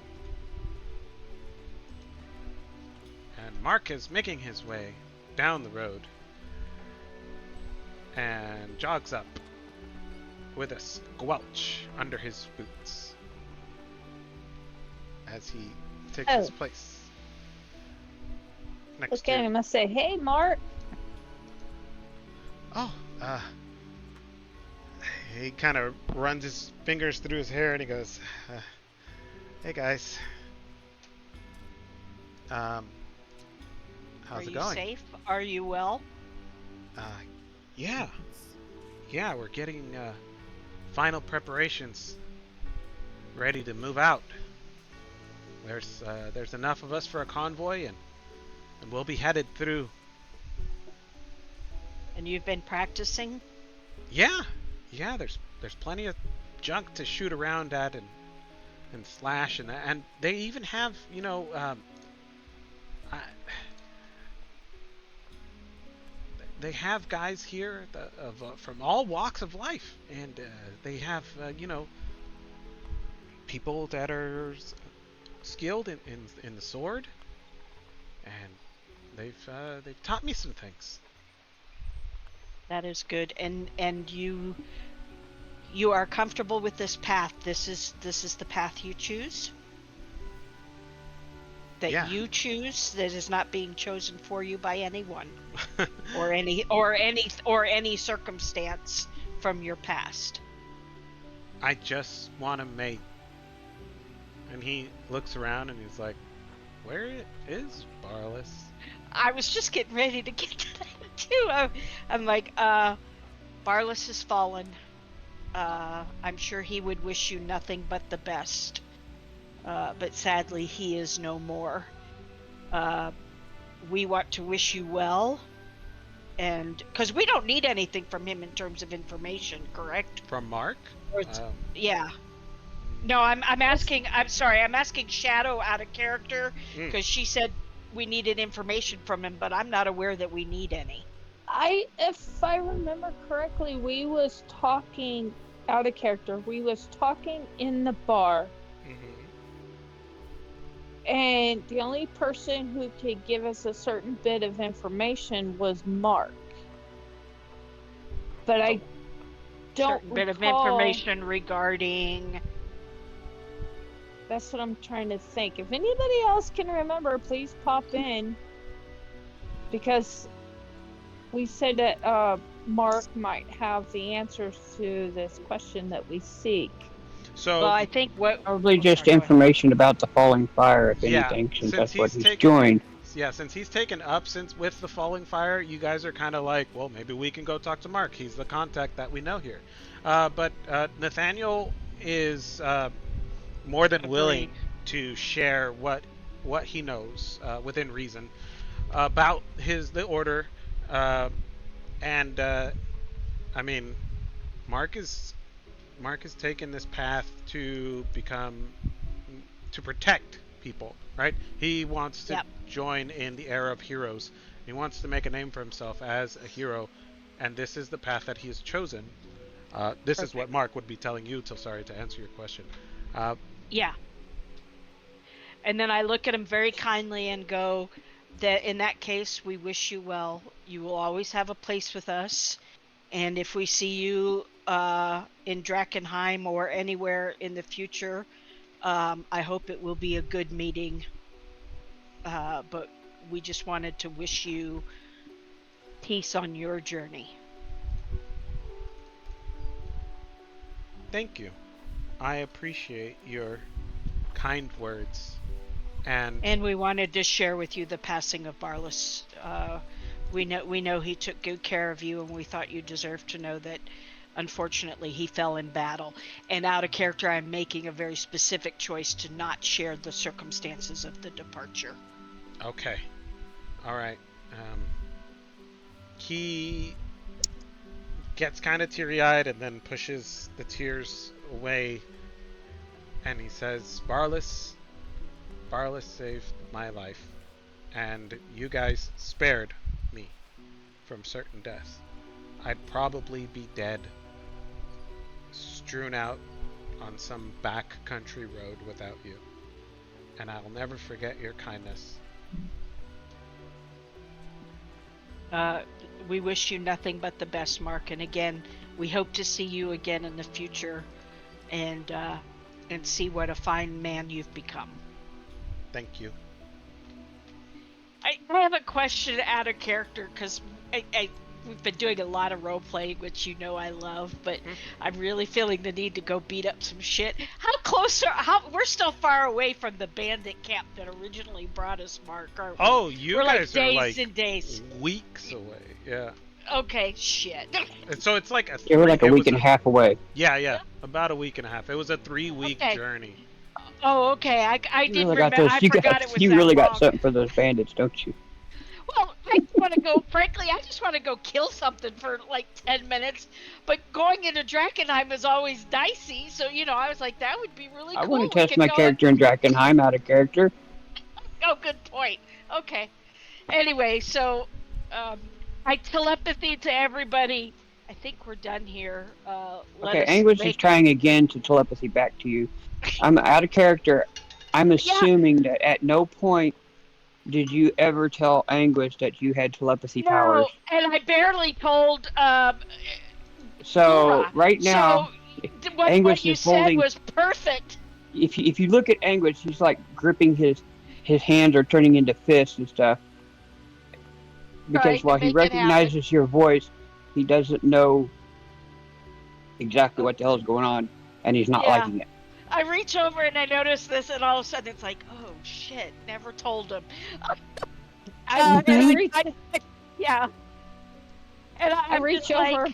And Mark is making his way down the road and jogs up with a squelch under his boots as he takes his place next Look at to... him and say, "Hey, Mark." Oh, he kind of runs his fingers through his hair and he goes, "Hey guys, how's Are it you going?" safe? Are you well? Yeah, we're getting final preparations ready to move out. There's enough of us for a convoy, and we'll be headed through. And you've been practicing? Yeah. There's plenty of junk to shoot around at and slash and they even have they have guys here from all walks of life, and they have people that are skilled in the sword, and they've taught me some things. That is good. And you are comfortable with this path. This is the path you choose? That Yeah. you choose, that is not being chosen for you by anyone or any circumstance from your past. I just want to make... And he looks around and he's like, "Where is Barless?" I was just getting ready to get to that too. I'm like, Barless has fallen. I'm sure he would wish you nothing but the best. But sadly, he is no more. We want to wish you well, and because we don't need anything from him in terms of information, correct? From Mark? Yeah. No, I'm asking. I'm sorry. I'm asking Shadow out of character because she said we needed information from him, but I'm not aware that we need any. If I remember correctly, we was talking out of character. We was talking in the bar. And the only person who could give us a certain bit of information was Mark. But I don't certain bit of recall... information regarding... That's what I'm trying to think. If anybody else can remember, please pop in. Because we said that Mark might have the answers to this question that we seek. So, well, I think what... Probably just information about the falling fire, if anything, since that's what he's joined. Yeah, since he's taken up with the falling fire, you guys are kind of like, well, maybe we can go talk to Mark. He's the contact that we know here. But Nathaniel is more than willing to share what he knows within reason about the order, and I mean, Mark has taken this path to protect people, right? He wants to join in the era of heroes. He wants to make a name for himself as a hero, and this is the path that he has chosen. This is what Mark would be telling you, sorry, to answer your question. Yeah. And then I look at him very kindly and go, that in that case, we wish you well. You will always have a place with us. And if we see you in Drakkenheim or anywhere in the future. I hope it will be a good meeting. But we just wanted to wish you peace on your journey. Thank you. I appreciate your kind words. And we wanted to share with you the passing of Barlas. We know he took good care of you, and we thought you deserved to know that. Unfortunately, he fell in battle. And out of character, I'm making a very specific choice to not share the circumstances of the departure. Okay. All right. He gets kind of teary-eyed and then pushes the tears away, and he says, Barlas saved my life, and you guys spared me from certain death. I'd probably be dead, strewn out on some back country road without you, and I'll never forget your kindness. We wish you nothing but the best, Mark. And again, we hope to see you again in the future, and see what a fine man you've become. Thank you. I have a question out of character, because we've been doing a lot of role playing, which you know I love, but I'm really feeling the need to go beat up some shit. How close we're still far away from the bandit camp that originally brought us, Mark, aren't we? Oh, you we're guys like are days like and days. weeks away. Yeah. Okay, shit. And so it's like Yeah, we're like a week and a half away. Yeah, about a week and a half. It was a 3-week Okay. journey. Oh, okay. I You didn't really remember. got those. I You forgot it was you that really long. got something for those bandits, don't you? Well, I want to go. Frankly, I just want to go kill something for like 10 minutes. But going into Drakkenheim is always dicey. So I was like, that would be really cool. I want to We test could my go character in Drakkenheim out of character. Oh, good point. Okay. Anyway, so I telepathy to everybody. I think we're done here. Okay, Anguish is trying again to telepathy back to you. I'm out of character. I'm assuming that at no point did you ever tell Anguish that you had telepathy powers. And I barely told So Dura. right now, So Anguish what you is said holding. was perfect. If you look at Anguish, he's like gripping his hands are turning into fists and stuff. Because while he recognizes your voice, he doesn't know exactly what the hell is going on, and he's not liking it. I reach over and I notice this, and all of a sudden it's like, oh shit, never told him. I reach over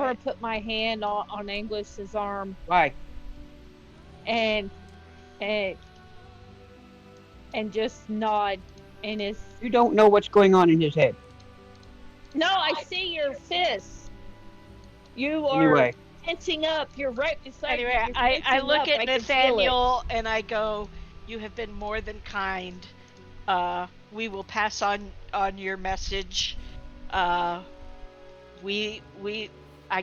and put my hand on Anguish's arm. Why? And just nod in his. You don't know what's going on in his head. No, I see your fists. You are tensing up. You're right beside me. Anyway, I look at Nathaniel and I go, you have been more than kind. We will pass on your message. I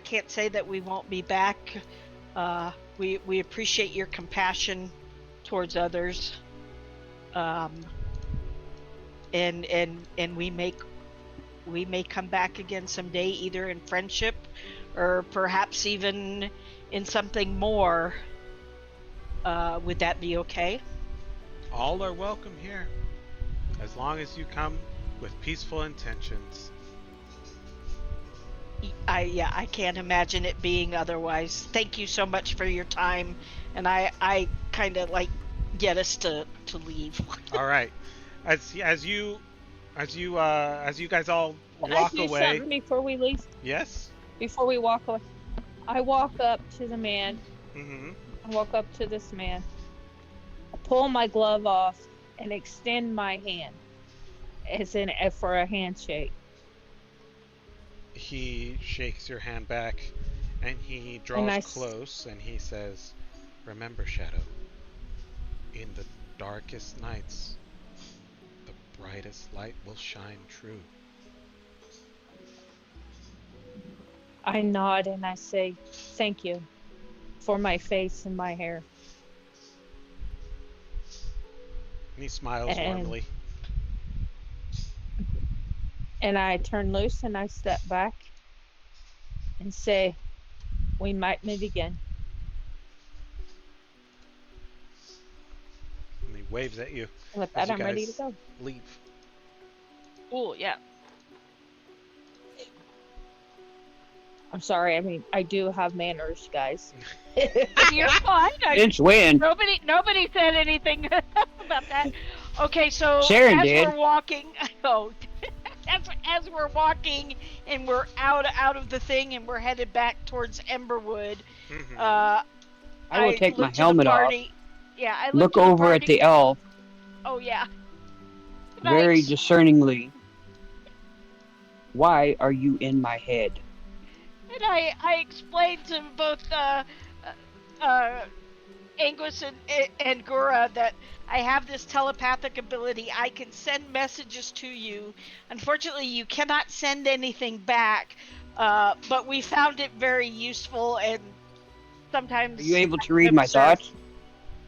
can't say that we won't be back. We appreciate your compassion towards others. And we may come back again someday, either in friendship or perhaps even in something more. Would that be okay? All are welcome here, as long as you come with peaceful intentions. I can't imagine it being otherwise. Thank you so much for your time, and I kind of like get us to leave. All right, as you guys all Can walk I do away. something before we leave? Yes. Before we walk away, I walk up to the man. Mm-hmm. I walk up to this man. I pull my glove off and extend my hand, as in for a handshake. He shakes your hand back, and he draws close, and he says, "Remember, Shadow, in the darkest nights, the brightest light will shine true." I nod and I say, thank you for my face and my hair. And he smiles warmly. And I turn loose and I step back and say, we might meet again. And he waves at you And with as that, you I'm ready to guys go. leave. Cool, yeah. I'm sorry. I mean, I do have manners, guys. You're fine. Since when? Nobody said anything about that. Okay, so Sharon as did. we're walking, oh, as we're walking and we're out of the thing and we're headed back towards Emberwood, Mm-hmm. I will I take my look to the helmet off, party. Yeah, I look look to the over at party. the elf Oh yeah. And very discerningly. Why are you in my head? I explained to both Angus and Gura that I have this telepathic ability. I can send messages to you. Unfortunately, you cannot send anything back, but we found it very useful and Are you sometimes able to read of my service. thoughts?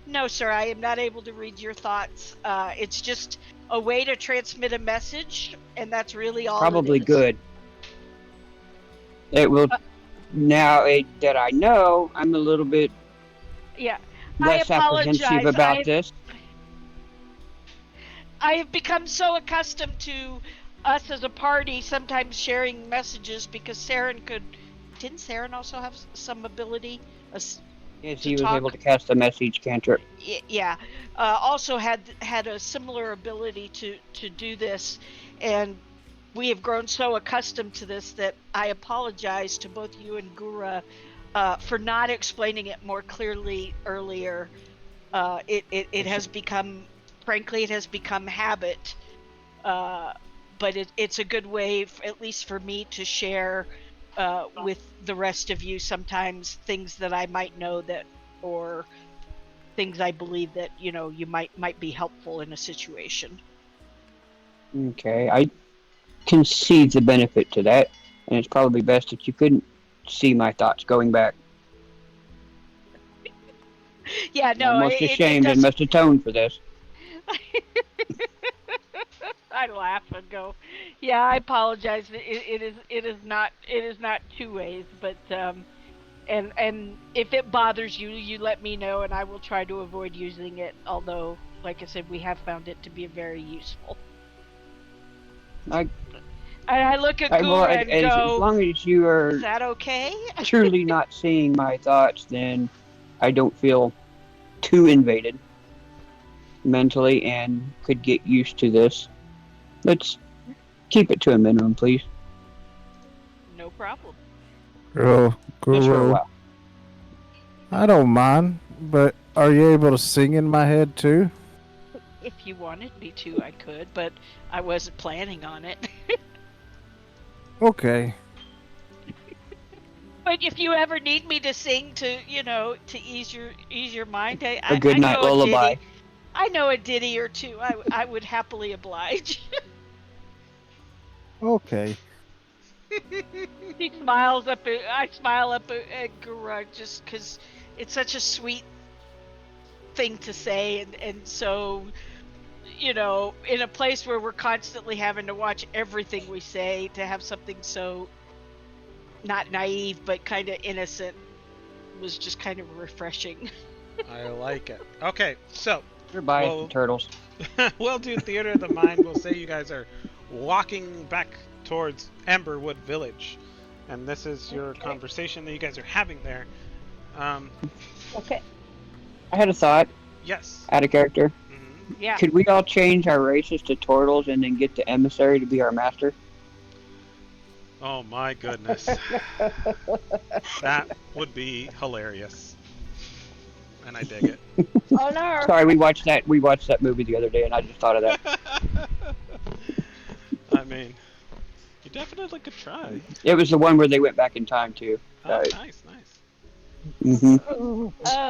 No, sir, I am not able to read your thoughts. It's just a way to transmit a message, and that's really all Probably it is. good. It will. Now that I know, I'm a little bit Yeah, I less apprehensive apologize. about this. I have become so accustomed to us as a party sometimes sharing messages because Saren could. Didn't Saren also have some ability Yes, to he was able talk? to cast a message cantrip. Yeah. Also had a similar ability to do this, and we have grown so accustomed to this that I apologize to both you and Gura for not explaining it more clearly earlier. It has become, frankly, it has become habit. But it's a good way, at least for me, to share with the rest of you sometimes things that I might know that, or things I believe that you might be helpful in a situation. Okay, I can see the benefit to that, and it's probably best that you couldn't see my thoughts going back. Yeah, I'm no, almost it ashamed and does. must atone for this. I laugh and go, yeah, I apologize. It is not two ways, but and if it bothers you, you let me know, and I will try to avoid using it. Although, like I said, we have found it to be very useful. I, And I look at well, Gura and as go, long as you "Is are that okay?" truly not seeing my thoughts, then I don't feel too invaded mentally and could get used to this. Let's keep it to a minimum, please, No problem. Girl, just for a Guru, while. I don't mind, but are you able to sing in my head too? If you wanted me to, I could, but I wasn't planning on it. Okay. But if you ever need me to sing to, to ease your mind, A good I night know a lullaby. ditty. I know a ditty or two. I would happily oblige. Okay. He smiles up. I smile up at Guru just because it's such a sweet thing to say, and so in a place where we're constantly having to watch everything we say, to have something so not naive but kind of innocent was just kind of refreshing. I like it. Okay, so Goodbye, well, turtles. we'll do theater of the mind. We'll say you guys are walking back towards Amberwood Village, and this is your Okay. conversation that you guys are having there. Um, Okay. I had a thought, yes. out of character. Hmm. Yeah. Could we all change our races to turtles and then get the emissary to be our master? Oh my goodness, that would be hilarious, and I dig it. Oh no. Sorry, we watched that. We watched that movie the other day, and I just thought of that. I mean, you definitely could try. It was the one where they went back in time too. Oh, Right. nice, nice.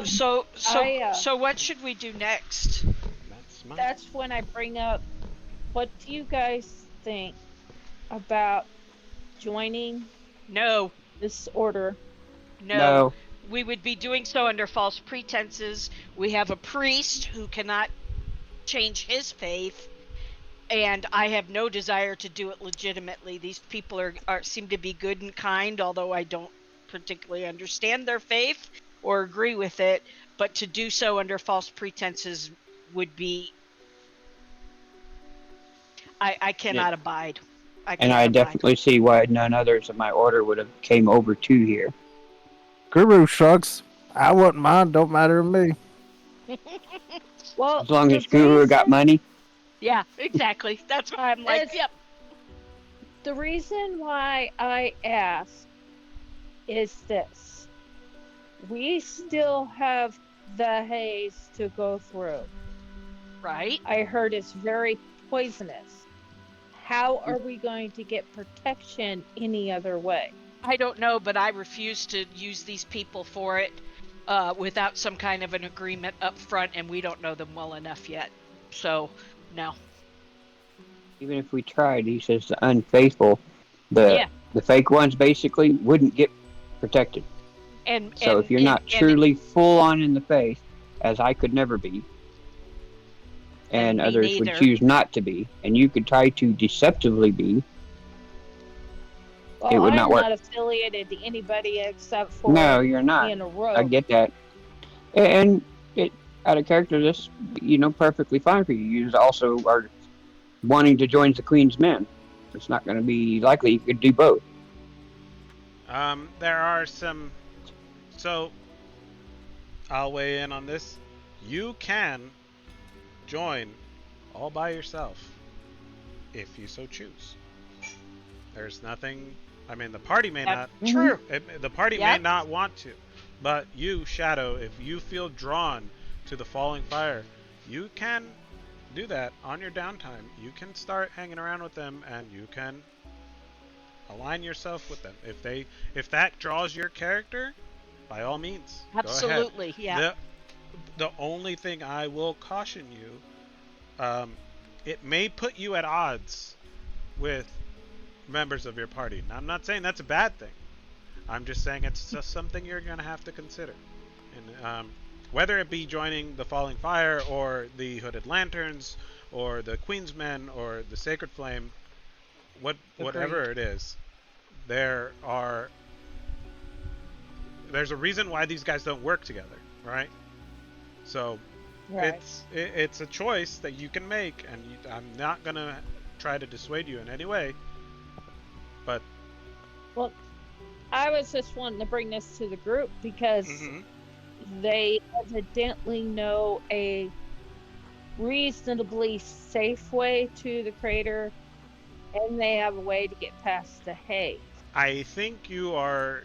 So I, so what should we do next? That's my. that's when I bring up, what do you guys think about joining No, this order? no. No. We would be doing so under false pretenses. We have a priest who cannot change his faith, and I have no desire to do it legitimately. These people seem to be good and kind, although I don't particularly understand their faith or agree with it. But to do so under false pretenses would be, I cannot abide. I And cannot I abide. definitely see why none others of my order would have came over to here. Guru shrugs. I wouldn't mind. Don't matter to me. Well, As long the as Guru got reason money. Yeah, exactly. That's why I'm like, is yep. the reason why I ask is this. We still have the haze to go through. Right. I heard it's very poisonous. How are we going to get protection any other way? I don't know, but I refuse to use these people for it without some kind of an agreement up front, and we don't know them well enough yet. So, no. Even if we tried, he says the unfaithful, the Yeah, the fake ones basically wouldn't get protected. and So if and you're and not and truly full on in the faith, as I could never be, and and me others would neither. choose not to be, and you could try to deceptively be, it Well, would not I'm work. not affiliated to anybody except No, for you're not. being a I rogue. get that, and it out of character, this perfectly fine for you. You also are wanting to join the Queen's men. It's not going to be likely you could do both. There are some. So I'll weigh in on this. You can join all by yourself if you so choose. There's nothing. I mean, the party may That's not. true. The party may Yep. not want to, but you, Shadow, if you feel drawn to the falling fire, you can do that on your downtime. You can start hanging around with them, and you can align yourself with them. If that draws your character, by all means, go ahead. Absolutely. Yeah. The only thing I will caution you, it may put you at odds with members of your party. Now, I'm not saying that's a bad thing. I'm just saying it's just something you're going to have to consider. And whether it be joining the Falling Fire or the Hooded Lanterns or the Queen's Men or the Sacred Flame, whatever Agreed. it is, there's a reason why these guys don't work together, right? So Right. it's a choice that you can make, and I'm not gonna try to dissuade you in any way. But Well, I was just wanting to bring this to the group because they evidently know a reasonably safe way to the crater, and they have a way to get past the haze. I think you are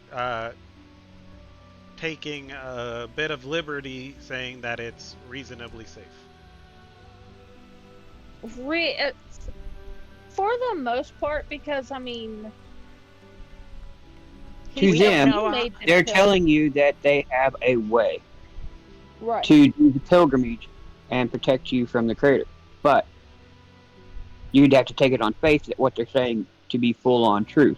taking a bit of liberty saying that it's reasonably safe. For the most part, because I mean, To We don't them, know. made the they're pill- telling you that they have a way right. to do the pilgrimage and protect you from the crater. But you'd have to take it on faith that what they're saying to be full on truth.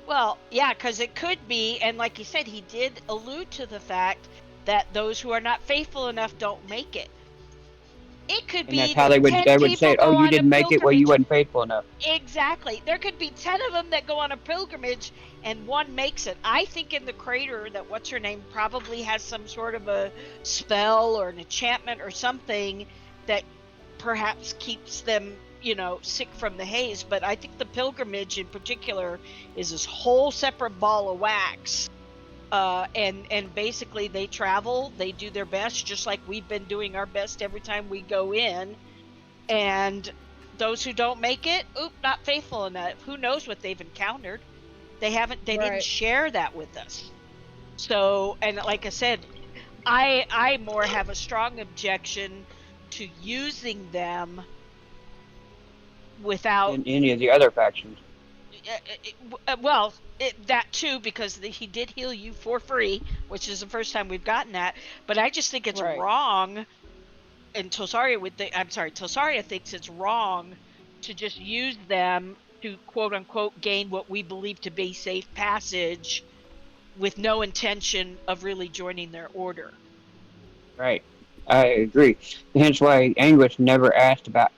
Well, yeah, because it could be, and like you said, he did allude to the fact that those who are not faithful enough don't make it. It could And be that's how that 10 they would say people it. Oh, go you on a didn't make it. Well, you pilgrimage. wasn't faithful enough. Exactly. There could be 10 of them that go on a pilgrimage and one makes it. I think in the crater that what's her name probably has some sort of a spell or an enchantment or something that perhaps keeps them, sick from the haze. But I think the pilgrimage in particular is this whole separate ball of wax. And basically they travel, they do their best, just like we've been doing our best every time we go in. And those who don't make it, not faithful enough. Who knows what they've encountered? They didn't Right. share that with us. So, and like I said, I more have a strong objection to using them without In any of the other factions. that too, because he did heal you for free, which is the first time we've gotten that. But I just think it's Right. wrong, and Tosaria thinks it's wrong to just use them to quote unquote gain what we believe to be safe passage with no intention of really joining their order. Right. I agree. Hence why Anguish never asked about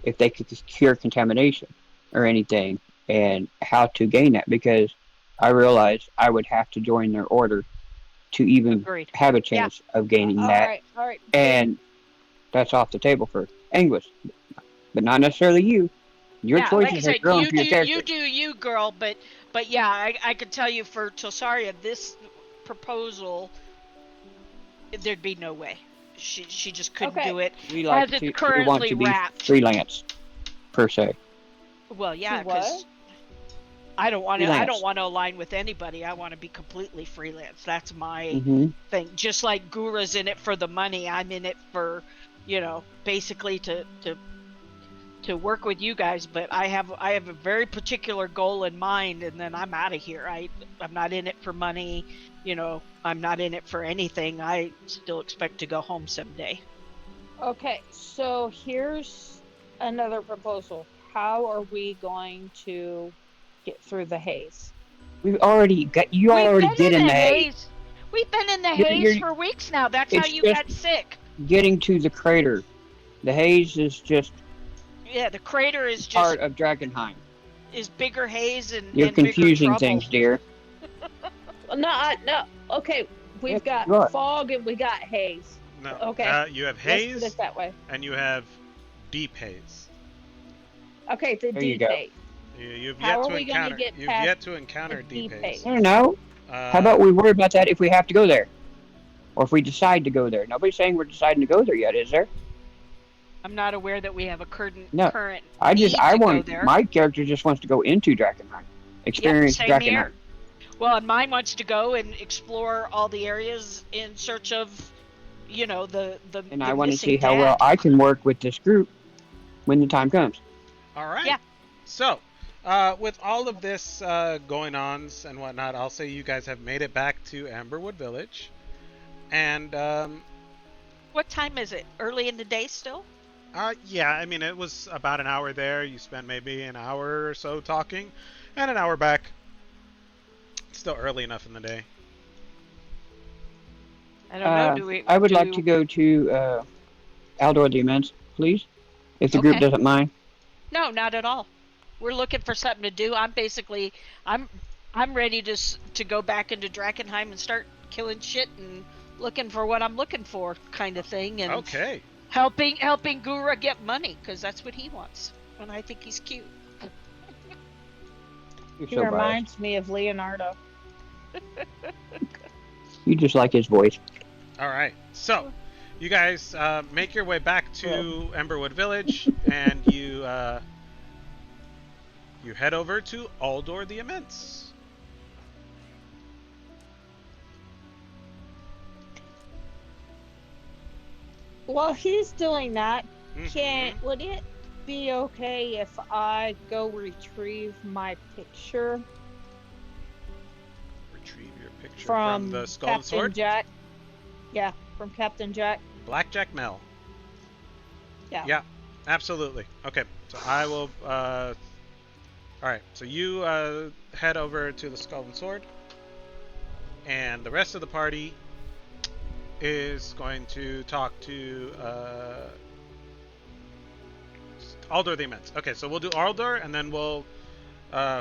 if they could cure contamination or anything, and how to gain that, because I realized I would have to join their order to even Agreed. have a Yeah. chance of gaining All that, right, all right. and that's off the table for Anguis, but not necessarily you. Your Yeah, like I choices are said, your own for your you character. do you, girl. But yeah, I could tell you for Tilsaria, this proposal, there'd be no way. She just couldn't Okay. do it We as like it's to want currently to be wrapped. freelance per se. Well, To yeah, what? because I don't want to. I don't Freelance. want to align with anybody. I want to be completely freelance. That's my Hmm. thing. Just like Gura's in it for the money, I'm in it for, basically to work with you guys. But I have a very particular goal in mind, and then I'm out of here. I'm not in it for money. I'm not in it for anything. I still expect to go home someday. Okay, so here's another proposal. How are we going to get through the haze? We've already got you We've already been get in in the the hay. haze. We've been in the haze You're for weeks now. That's how it's you just got sick. getting to the crater. The haze is just Yeah, the crater is just part of Drakkenheim. is bigger haze and, You're and bigger confusing trouble. things, dear. No, no. Okay, Yes, we've got you are. fog and we got haze. No. Okay, You have let's put haze it that way. and you have deep haze. Okay, the There you deep go. haze. You've How yet are to we gonna encounter. get You've past yet to encounter the deep deep haze. I don't know. How about we worry about that if we have to go there, or if we decide to go there? Nobody's saying we're deciding to go there yet, is there? I'm not aware that we have a current No. need I to go want there. my character just wants to go into Drakkenheim, experience Same Drakkenheim. here. Well, and mine wants to go and explore all the areas in search of, the And the I want to missing see how well dad. I can work with this group when the time comes. All right. Yeah. So, with all of this going on and whatnot, I'll say you guys have made it back to Amberwood Village, and What time is it? Early in the day still? yeah, I mean it was about an hour there. You spent maybe an hour or so talking, and an hour back. It's still early enough in the day. I don't know. Do we? I would like to go to Aldor the Immense, please, if the group Okay. doesn't mind. No, not at all. We're looking for something to do. I'm ready to go back into Drakkenheim and start killing shit and looking for what I'm looking for, kind of thing, and Okay. helping Gura get money because that's what he wants, and I think he's cute. You're He so biased. reminds me of Leonardo. You just like his voice. All right. So, you guys make your way back to Emberwood Village, and you head over to Aldor the Immense. While he's doing that, Mhm. would it be okay if I go retrieve my picture Retrieve your picture from the Skull and Captain Sword. Jack? Yeah, from Captain Jack. Blackjack Mel. Yeah. Yeah, absolutely. Okay, so I will. All right, so you head over to the Skull and Sword, and the rest of the party is going to talk to Aldor the Immense. Okay, so we'll do Aldor, and then we'll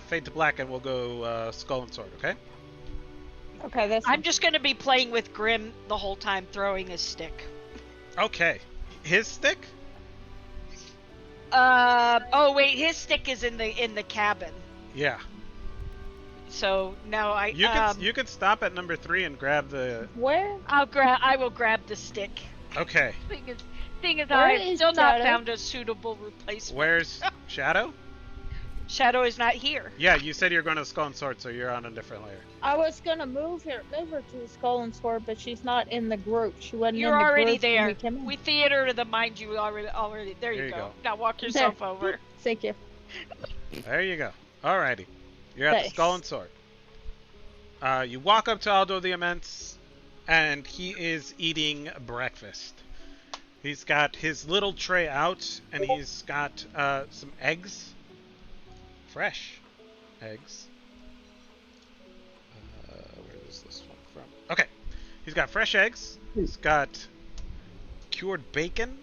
fade to black, and we'll go Skull and Sword. Okay. Okay, that's I'm just gonna be playing with Grim the whole time, throwing his stick. Okay. His stick? Oh wait, his stick is in the cabin. Yeah. So now You could stop at number 3 and grab the. where? I will grab the stick. Okay. Thing is Where I've is still not Shadow? found a suitable replacement. Where's Shadow? Shadow is not here. Yeah, you said you're going to Skull and Sword, so you're on a different layer. I was gonna move her to the Skull and Sword, but she's not in the group. She wasn't You're in the already group when there. we came in. We theater the mind you already. There you go. Now walk yourself There. over. Thank you. There you go. Alrighty. You're at the Thanks. Skull and Sword. You walk up to Aldo the Immense, and he is eating breakfast. He's got his little tray out, and he's got some eggs. Fresh eggs. Where is this one from? Okay. He's got fresh eggs. He's got cured bacon.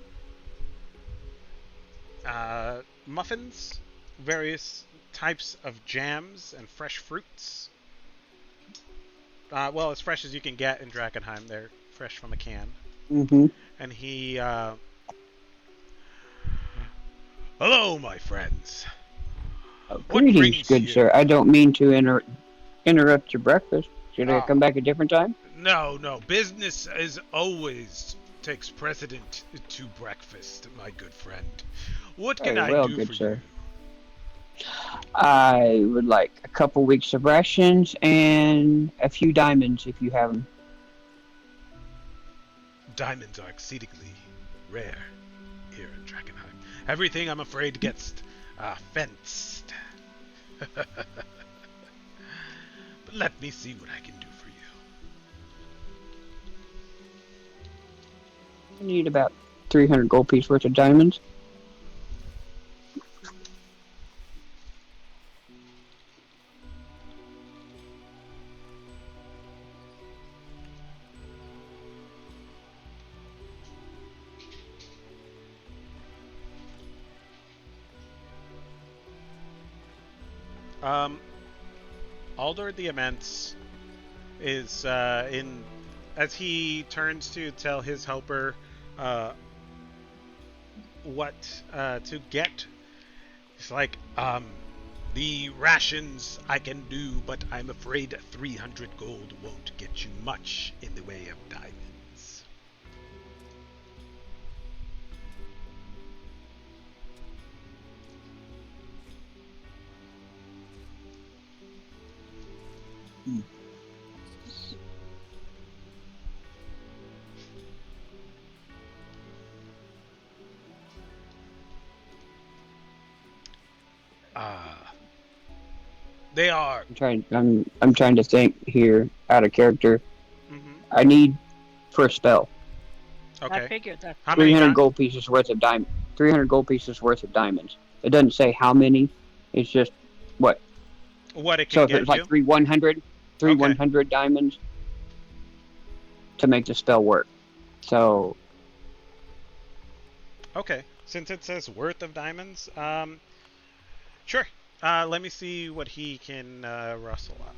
muffins, various types of jams, and fresh fruits. Well, as fresh as you can get in Drakkenheim. They're fresh from a can. Mm-hmm. And he, hello, my friends. What Greetings, brings good you? sir. I don't mean to interrupt your breakfast. Should I Ah, come back a different time? no. Business as always takes precedent to breakfast, my good friend. What can Very I well, do good for you? sir. I would like a couple weeks of rations and a few diamonds if you have them. Diamonds are exceedingly rare here in Drakkenheim. Everything, I'm afraid, gets fenced. But let me see what I can do for you. I need about 300 gold piece worth of diamonds. Um, Aldor the Immense is in as he turns to tell his helper uh, what to get. It's like, the rations I can do, but I'm afraid 300 gold won't get you much in the way of diamonds. They are. I'm trying to think here out of character. Mm-hmm. I need for a spell I Okay. figured that. How many 300 times? gold pieces worth of diamond. 300 gold pieces worth of diamonds. It doesn't say how many. It's just what. What it So can if it get was like you? 3 Okay. 100 diamonds to make the spell work. So Okay. Since it says worth of diamonds, sure. Let me see what he can rustle up.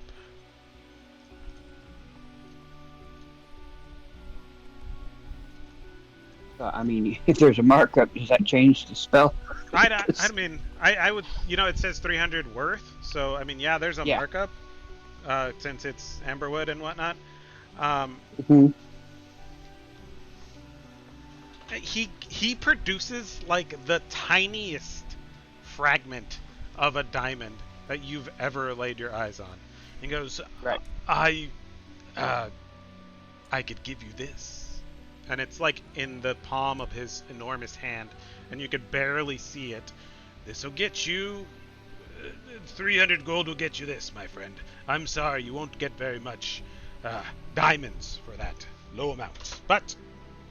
I mean, if there's a markup, does that change the spell? I mean, I would, it says 300 worth, so I mean, yeah, there's a Yeah. markup, since it's amberwood and whatnot. Mhm. He produces like the tiniest fragment of a diamond that you've ever laid your eyes on. He goes, Right. I, uh, I could give you this, and it's like in the palm of his enormous hand, and you could barely see it. This will get you 300 gold will get you this, my friend. I'm sorry, you won't get very much diamonds for that low amount. But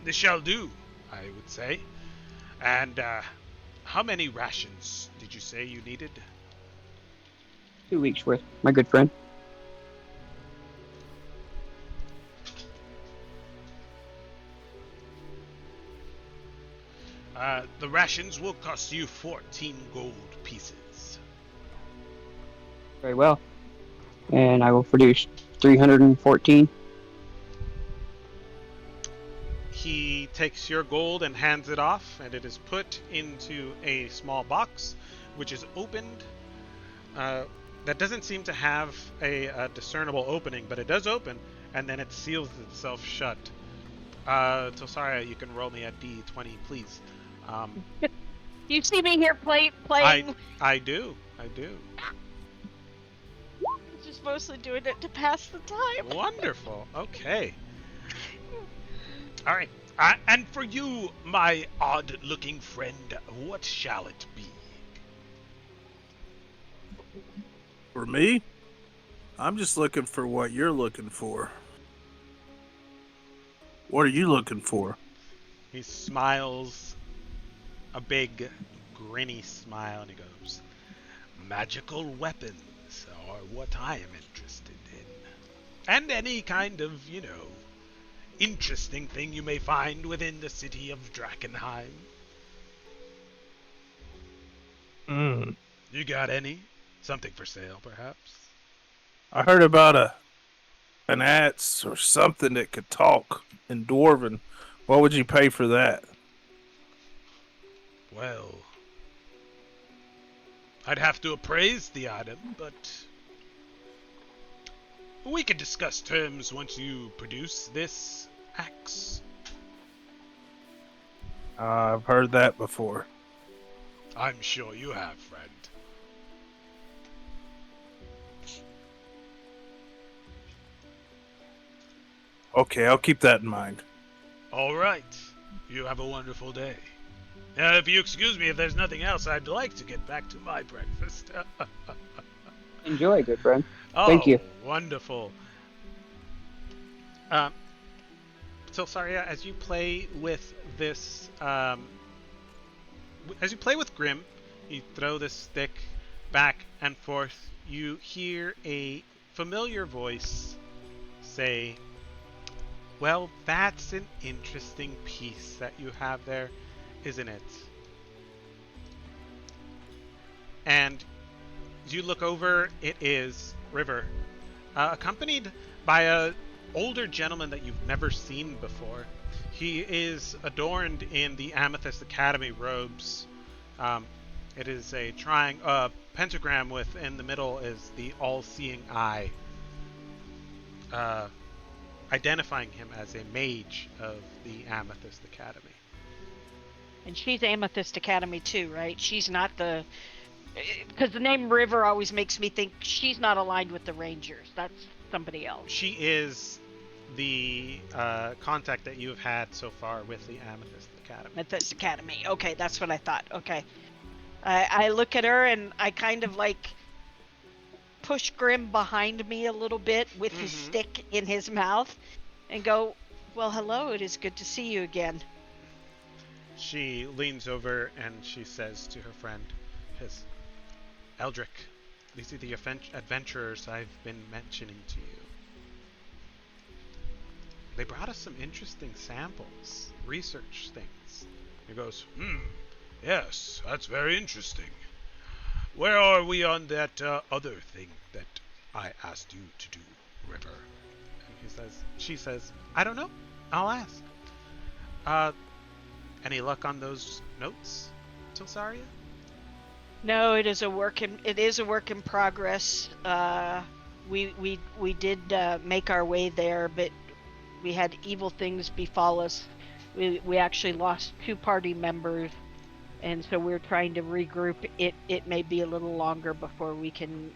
this shall do, I would say. And how many rations did you say you needed? 2 weeks worth, my good friend. The rations will cost you 14 gold pieces. Very well. And I will produce 314. He takes your gold and hands it off, and it is put into a small box, which is opened. That doesn't seem to have a discernible opening, but it does open, and then it seals itself shut. Tosaria, you can roll me a d20, please. You see me here playing. I do. Just mostly doing it to pass the time. Wonderful. Okay. All right. And for you, my odd-looking friend, what shall it be? For me, I'm just looking for what you're looking for. What are you looking for? He smiles a big, grinny smile, and he goes, magical weapons are what I am interested in. And any kind of, interesting thing you may find within the city of Drakkenheim. Mm. You got any? Something for sale, perhaps? I heard about an axe or something that could talk in Dwarven. What would you pay for that? Well, I'd have to appraise the item, but we could discuss terms once you produce this axe. I've heard that before. I'm sure you have, friend. Okay, I'll keep that in mind. All right. You have a wonderful day. If you excuse me, if there's nothing else, I'd like to get back to my breakfast. Enjoy, good friend. Oh, Thank you. wonderful. Um, so, Saria, as you play with this, as you play with Grim, you throw this stick back and forth. You hear a familiar voice say, "Well, that's an interesting piece that you have there, isn't it?" And as you look over, it is River, accompanied by a older gentleman that you've never seen before. He is adorned in the Amethyst Academy robes. It is a pentagram with in the middle is the all-seeing eye, identifying him as a mage of the Amethyst Academy. And she's Amethyst Academy too, right? She's not the... Because the name River always makes me think she's not aligned with the Rangers. That's somebody else. She is the contact that you have had so far with the Amethyst Academy. Amethyst Academy. Okay, that's what I thought. Okay. I look at her and I kind of like push Grim behind me a little bit with his stick in his mouth and go, "Well, hello, it is good to see you again." She leans over and she says to her friend, "Eldrick, these are the adventurers I've been mentioning to you. They brought us some interesting samples, research things." He goes, "Yes, that's very interesting. Where are we on that other thing that I asked you to do, River?" And she says, "I don't know. I'll ask. Any luck on those notes, Tilsaria?" No, it is a work in progress. We did make our way there, but we had evil things befall us. We actually lost 2 party members, and so we're trying to regroup. It may be a little longer before we can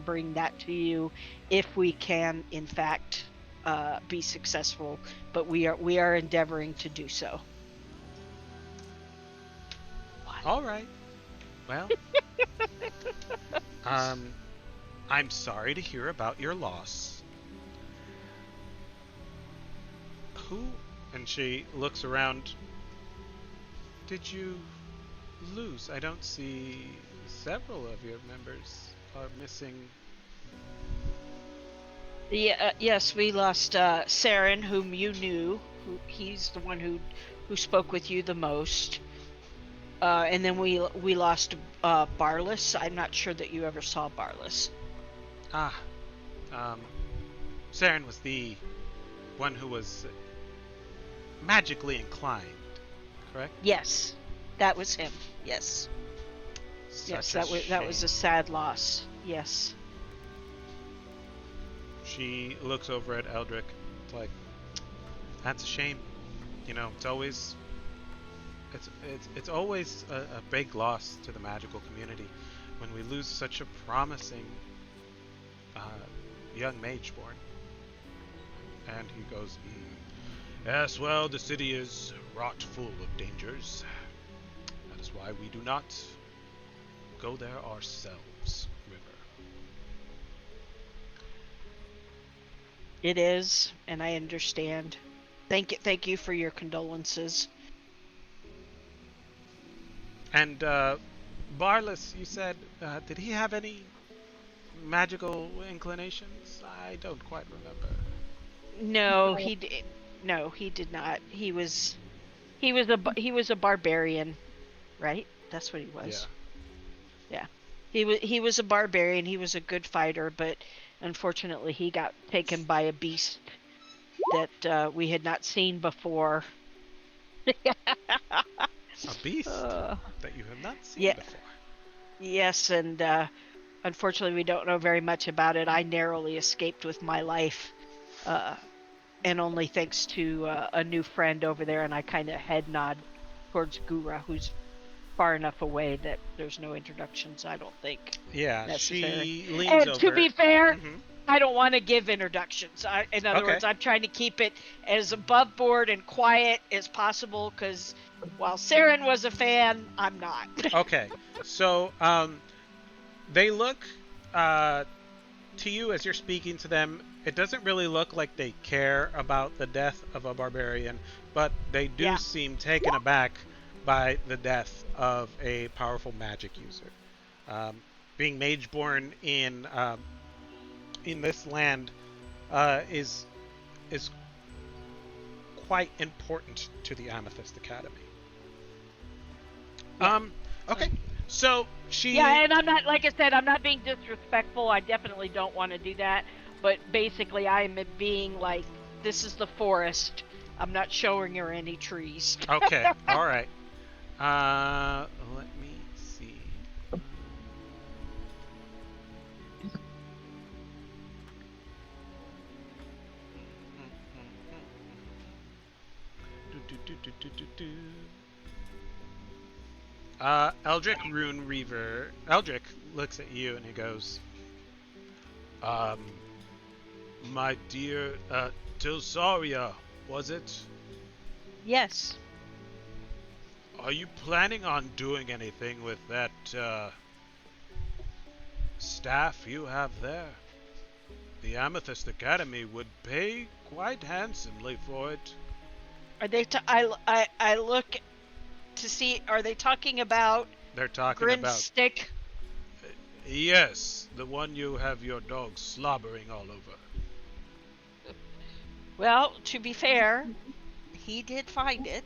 bring that to you, if we can in fact be successful. But we are endeavoring to do so. All right. Well, I'm sorry to hear about your loss. Who? And she looks around. Did you lose? I don't see several of your members are missing. Yes, we lost Saren, whom you knew. He's the one who spoke with you the most. And then we lost Barless. I'm not sure that you ever saw Barless. Saren was the one who was magically inclined, correct? Yes, that was him. Yes. Yes, that was a sad loss. Yes. She looks over at Eldrick. It's like, that's a shame. You know, it's always a big loss to the magical community when we lose such a promising young mageborn. And he goes, "Yes, well, the city is wrought full of dangers. That is why we do not go there ourselves, River." It is, and I understand. Thank you for your condolences. And Barless, you said, did he have any magical inclinations? I don't quite remember. No, he did. No, he did not. He was a barbarian, right? That's what he was. Yeah. Yeah. He was a barbarian. He was a good fighter, but unfortunately he got taken by a beast that we had not seen before. A beast uh, that you have not seen yeah. before. Yes, and unfortunately we don't know very much about it. I narrowly escaped with my life, uh, and only thanks to a new friend over there. And I kind of head nod towards Gura, who's far enough away that there's no introductions, I don't think, Yeah, necessary. she leans And to over. be fair, Mm-hmm. I don't want to give introductions. In other Okay. words, I'm trying to keep it as above board and quiet as possible because while Saren was a fan, I'm not. Okay. So, they look to you as you're speaking to them. It doesn't really look like they care about the death of a barbarian, but they do Yeah. seem taken aback by the death of a powerful magic user. Um, Being mageborn in this land is quite important to the Amethyst Academy. Yeah. Okay. So she. Yeah, and I'm not, like I said, I'm not being disrespectful. I definitely don't want to do that. But basically, I'm being like, this is the forest. I'm not showing her any trees. Okay. All right. Let me see. Eldrick Rune Reaver. Eldrick looks at you and he goes, um, my dear, Tilsaria, was it? Yes. Are you planning on doing anything with that, staff you have there? The Amethyst Academy would pay quite handsomely for it. Are they? I look to see. Are they talking about They're talking Grim's about. stick? Yes, the one you have your dog slobbering all over. Well, to be fair, he did find it.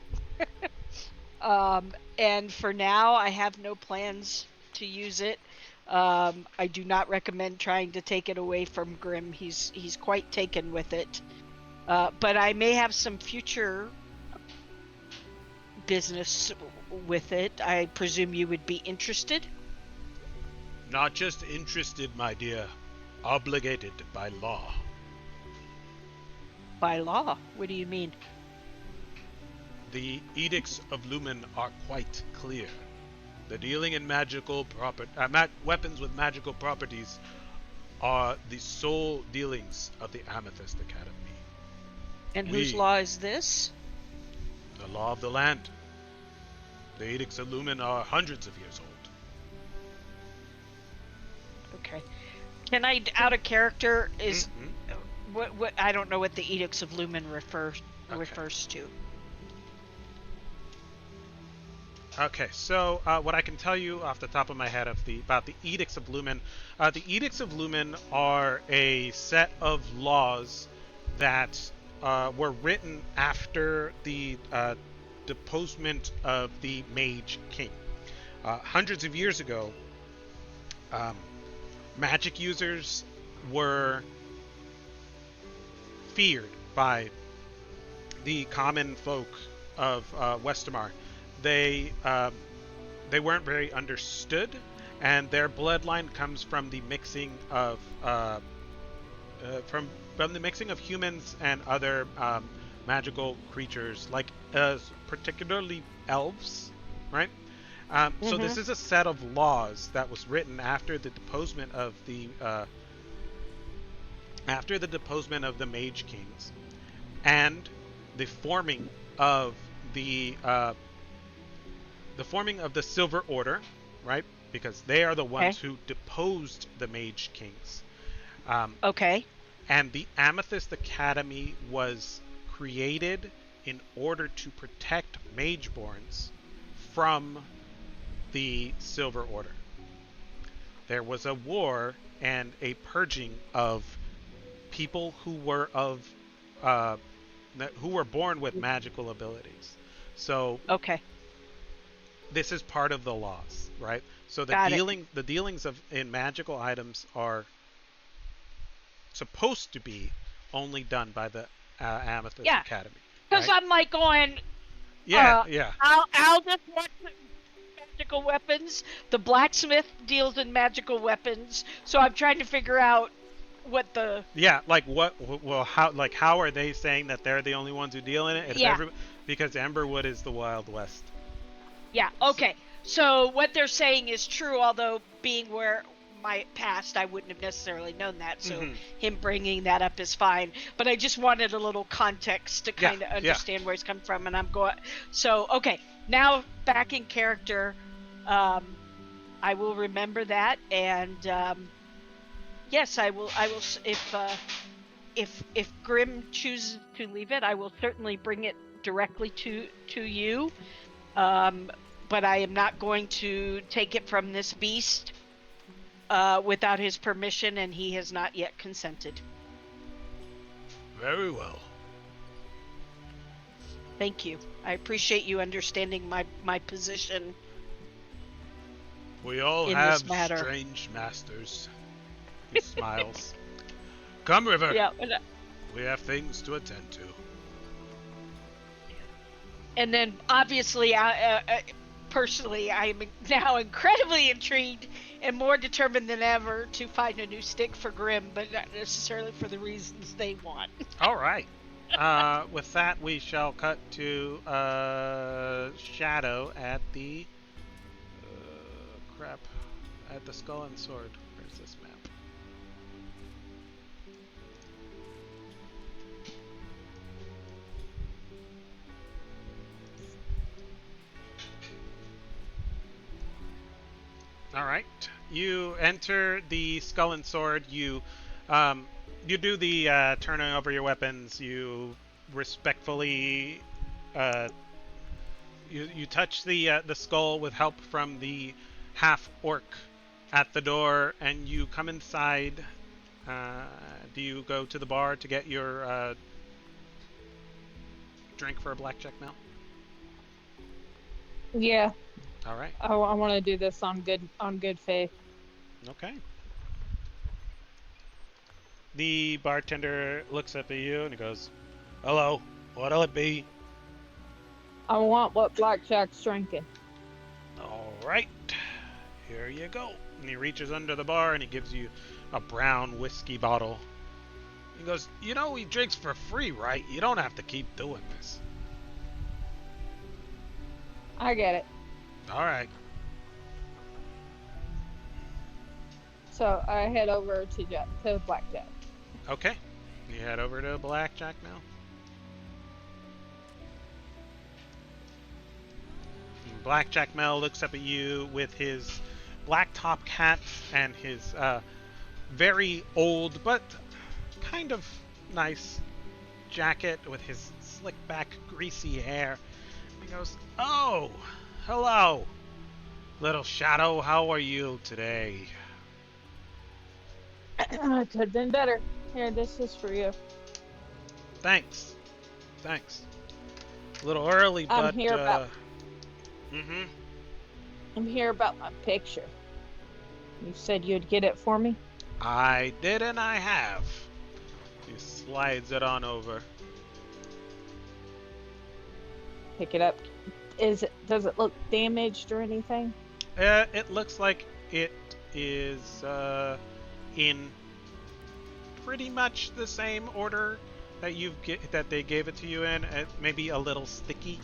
And for now, I have no plans to use it. I do not recommend trying to take it away from Grim. He's quite taken with it. But I may have some future business with it. I presume you would be interested. Not just interested, my dear. Obligated by law. By law. What do you mean? The edicts of Lumen are quite clear. The dealing in weapons with magical properties are the sole dealings of the Amethyst Academy. And whose law is this? The law of the land. The edicts of Lumen are hundreds of years old. Okay. Can I, out of character, is Mm-hmm. what I don't know what the Edicts of Lumen refers to. Okay, so what I can tell you off the top of my head about the Edicts of Lumen, the Edicts of Lumen are a set of laws that were written after the deposement of the Mage King. Hundreds of years ago, magic users were feared by the common folk of Westamar. They weren't very understood, and their bloodline comes from the mixing of from the mixing of humans and other magical creatures, like particularly elves, right? So this is a set of laws that was written after the deposement of the Mage Kings, and the forming of the Silver Order, right? Because they are the ones who deposed the Mage Kings. Okay. And the Amethyst Academy was created in order to protect Mageborns from the Silver Order. There was a war and a purging of people who were born with magical abilities. So Okay. this is part of the laws, right? So Got it. the dealings of in magical items are supposed to be only done by the Amethyst Yeah. Academy, Because right? I'm like going, Yeah, yeah. I'll just watch the magical weapons. The blacksmith deals in magical weapons, so I'm trying to figure out what the Yeah, like what? Well, how are they saying that they're the only ones who deal in it? If yeah. because Emberwood is the Wild West. Yeah, So, okay. So what they're saying is true, although being where my past, I wouldn't have necessarily known that. So mhm. him bringing that up is fine. But I just wanted a little context to Yeah, kind of yeah. understand where he's coming from. And I'm going. So okay, now back in character. I will remember that, and yes, I will. If Grim chooses to leave it, I will certainly bring it directly to you. Um, but I am not going to take it from this beast without his permission, and he has not yet consented. Very well. Thank you. I appreciate you understanding my position. We all In have this matter. strange masters. He smiles. Come, River. Yeah, We have things to attend to. and then obviously, personally, I am now incredibly intrigued and more determined than ever to find a new stick for Grim, but not necessarily for the reasons they want. All right. With that, we shall cut to Shadow at the crap at the Skull and Sword. Where's this map? All right. You enter the Skull and Sword. You do the turning over your weapons. You respectfully you touch the skull with help from the half orc at the door, and you come inside. Do you go to the bar to get your drink for a blackjack now? Yeah, All right. I want to do this on good faith. Okay. The bartender looks up at you and he goes, "Hello, what'll it be?" I want what Blackjack's drinking. All right, here you go. And he reaches under the bar and he gives you a brown whiskey bottle. He goes, "You know he drinks for free, right? You don't have to keep doing this." I get it. All right. So I head over to Blackjack. Okay. You head over to blackjack now. And Blackjack Mel looks up at you with his black top hat and his very old but kind of nice jacket with his slick back greasy hair. He goes, "Oh, hello, little Shadow. How are you today?" Could have been better. Here, this is for you. Thanks. A little early, I'm but here about- mm-hmm. I'm here about my picture. You said you'd get it for me? I did, and I have. He slides it on over. Pick it up. Does it look damaged or anything? It looks like it is in pretty much the same order that that they gave it to you in. Maybe a little sticky.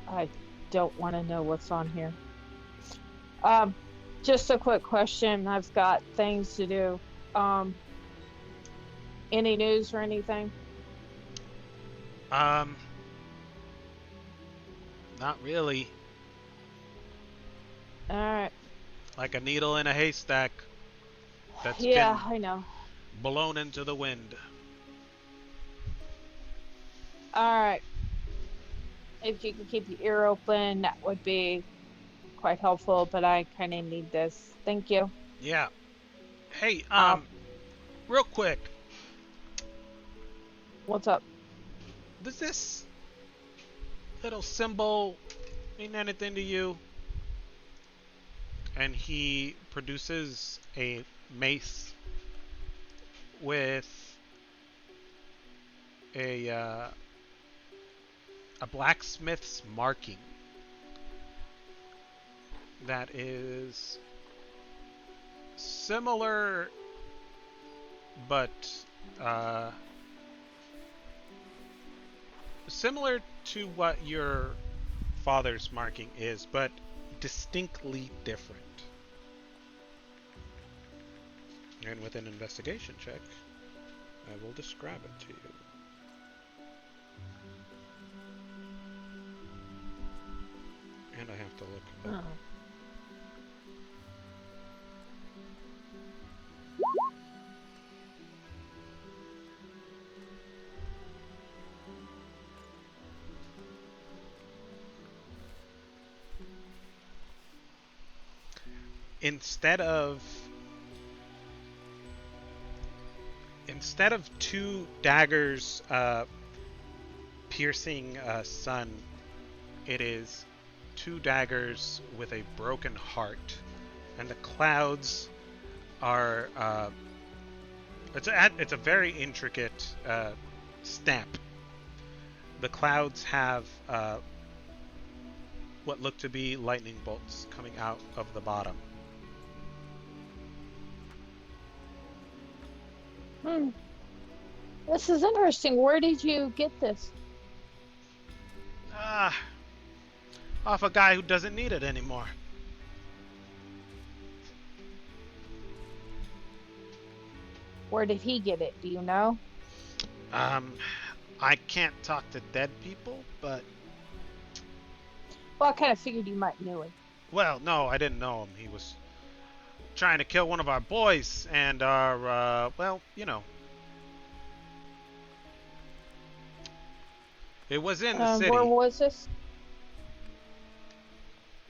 I don't want to know what's on here. Just a quick question. I've got things to do. Any news or anything? Not really. All right. Like a needle in a haystack that's Yeah, been I know. blown into the wind. All right. If you could keep your ear open, that would be quite helpful, but I kind of need this. Thank you. Yeah. Hey, Um, real quick, What's up? does this little symbol mean anything to you? And he produces a mace with a blacksmith's marking that is similar, but similar to what your father's marking is, but distinctly different. And with an investigation check, I will describe it to you. And I have to look up. Oh. Instead of two daggers piercing a sun, it is two daggers with a broken heart, and the clouds are it's a very intricate stamp. The clouds have what look to be lightning bolts coming out of the bottom. This is interesting. Where did you get this? Off a guy who doesn't need it anymore. Where did he get it? Do you know? I can't talk to dead people, but Well, I kind of figured you might know him. well, no, I didn't know him. He was trying to kill one of our boys, and our well, you know, it was in the city. Where was this?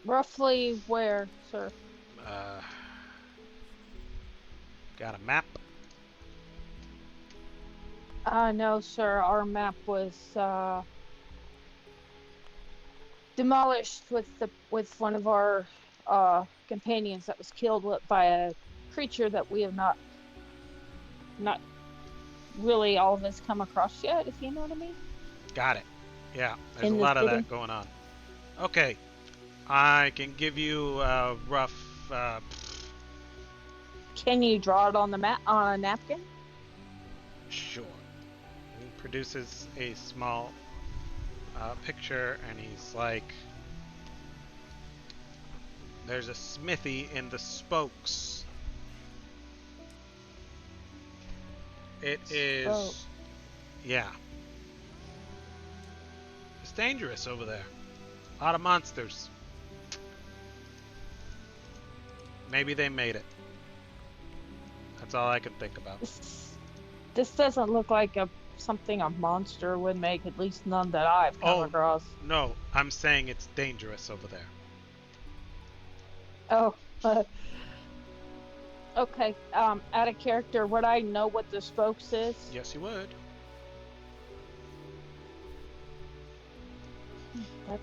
Roughly where, sir? Got a map? No, sir. Our map was demolished with one of our companions that was killed by a creature that we have not really all of us come across yet, if you know what I mean. Got it. Yeah, there's In a the lot of city. that going on. Okay, I can give you a rough. Can you draw it on the map on a napkin? Sure. He produces a small picture, and he's like, "There's a smithy in the spokes. It is, Spoke. yeah. It's dangerous over there. A lot of monsters. Maybe they made it. That's all I can think about." This doesn't look like something a monster would make. At least none that I've come Oh. across. No, I'm saying it's dangerous over there. Oh, okay. Out of character, would I know what the spokes is? Yes, you would. That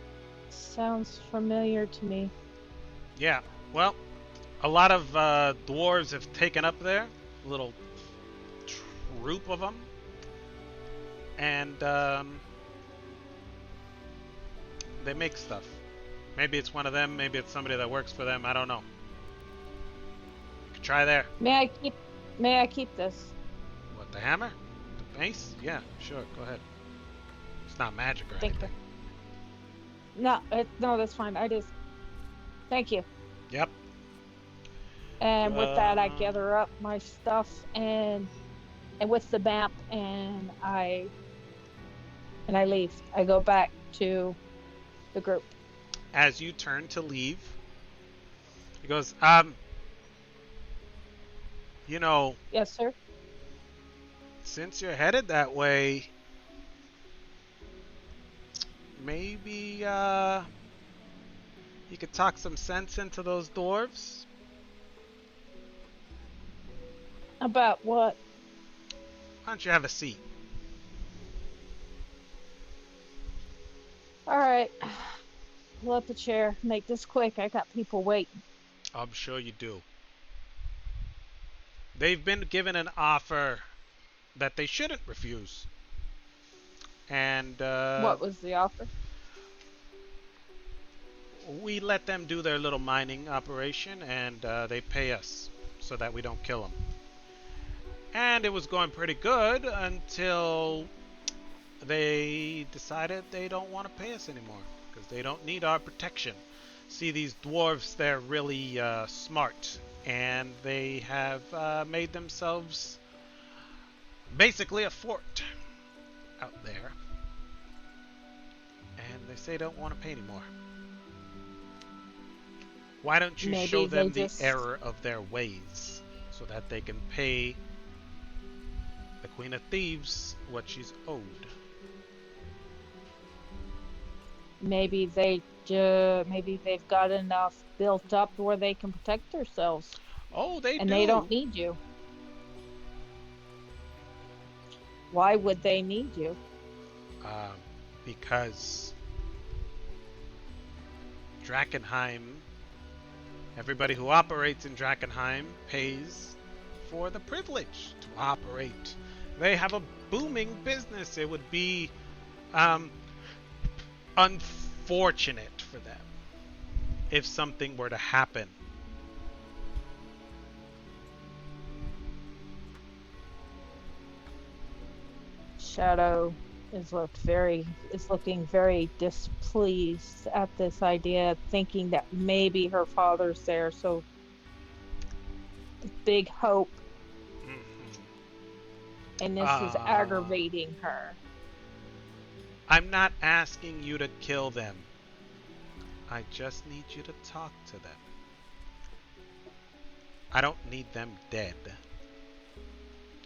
sounds familiar to me. Yeah. Well, a lot of dwarves have taken up there. A little troop of them. And they make stuff. Maybe it's one of them. Maybe it's somebody that works for them. I don't know. You could try there. May I keep this? What, the hammer? The mace? Yeah, sure. Go ahead. It's not magic or Thank anything. you. No, that's fine. Thank you. Yep. And with that, I gather up my stuff and with the map, and I leave. I go back to the group. As you turn to leave, he goes, you know, Yes, sir. since you're headed that way, maybe you could talk some sense into those dwarves. About what? Why don't you have a seat? All right. right. Pull up a chair. Make this quick. I got people waiting. I'm sure you do. They've been given an offer that they shouldn't refuse. And What was the offer? we let them do their little mining operation, and they pay us so that we don't kill them. And it was going pretty good until they decided they don't want to pay us anymore because they don't need our protection. See, these dwarves, they're really smart, and they have made themselves basically a fort out there. And they say they don't want to pay anymore. Why don't you Maybe show them they the just- error of their ways so that they can pay the Queen of Thieves what she's owed? Maybe maybe they've got enough built up where they can protect themselves, Oh, they and do. they don't need you. Why would they need you? Because Drakkenheim, everybody who operates in Drakkenheim pays for the privilege to operate. They have a booming business. It would be unfortunate for them if something were to happen. Shadow is looking very displeased at this idea, thinking that maybe her father's there, so big hope, and this is aggravating her. I'm not asking you to kill them. I just need you to talk to them. I don't need them dead.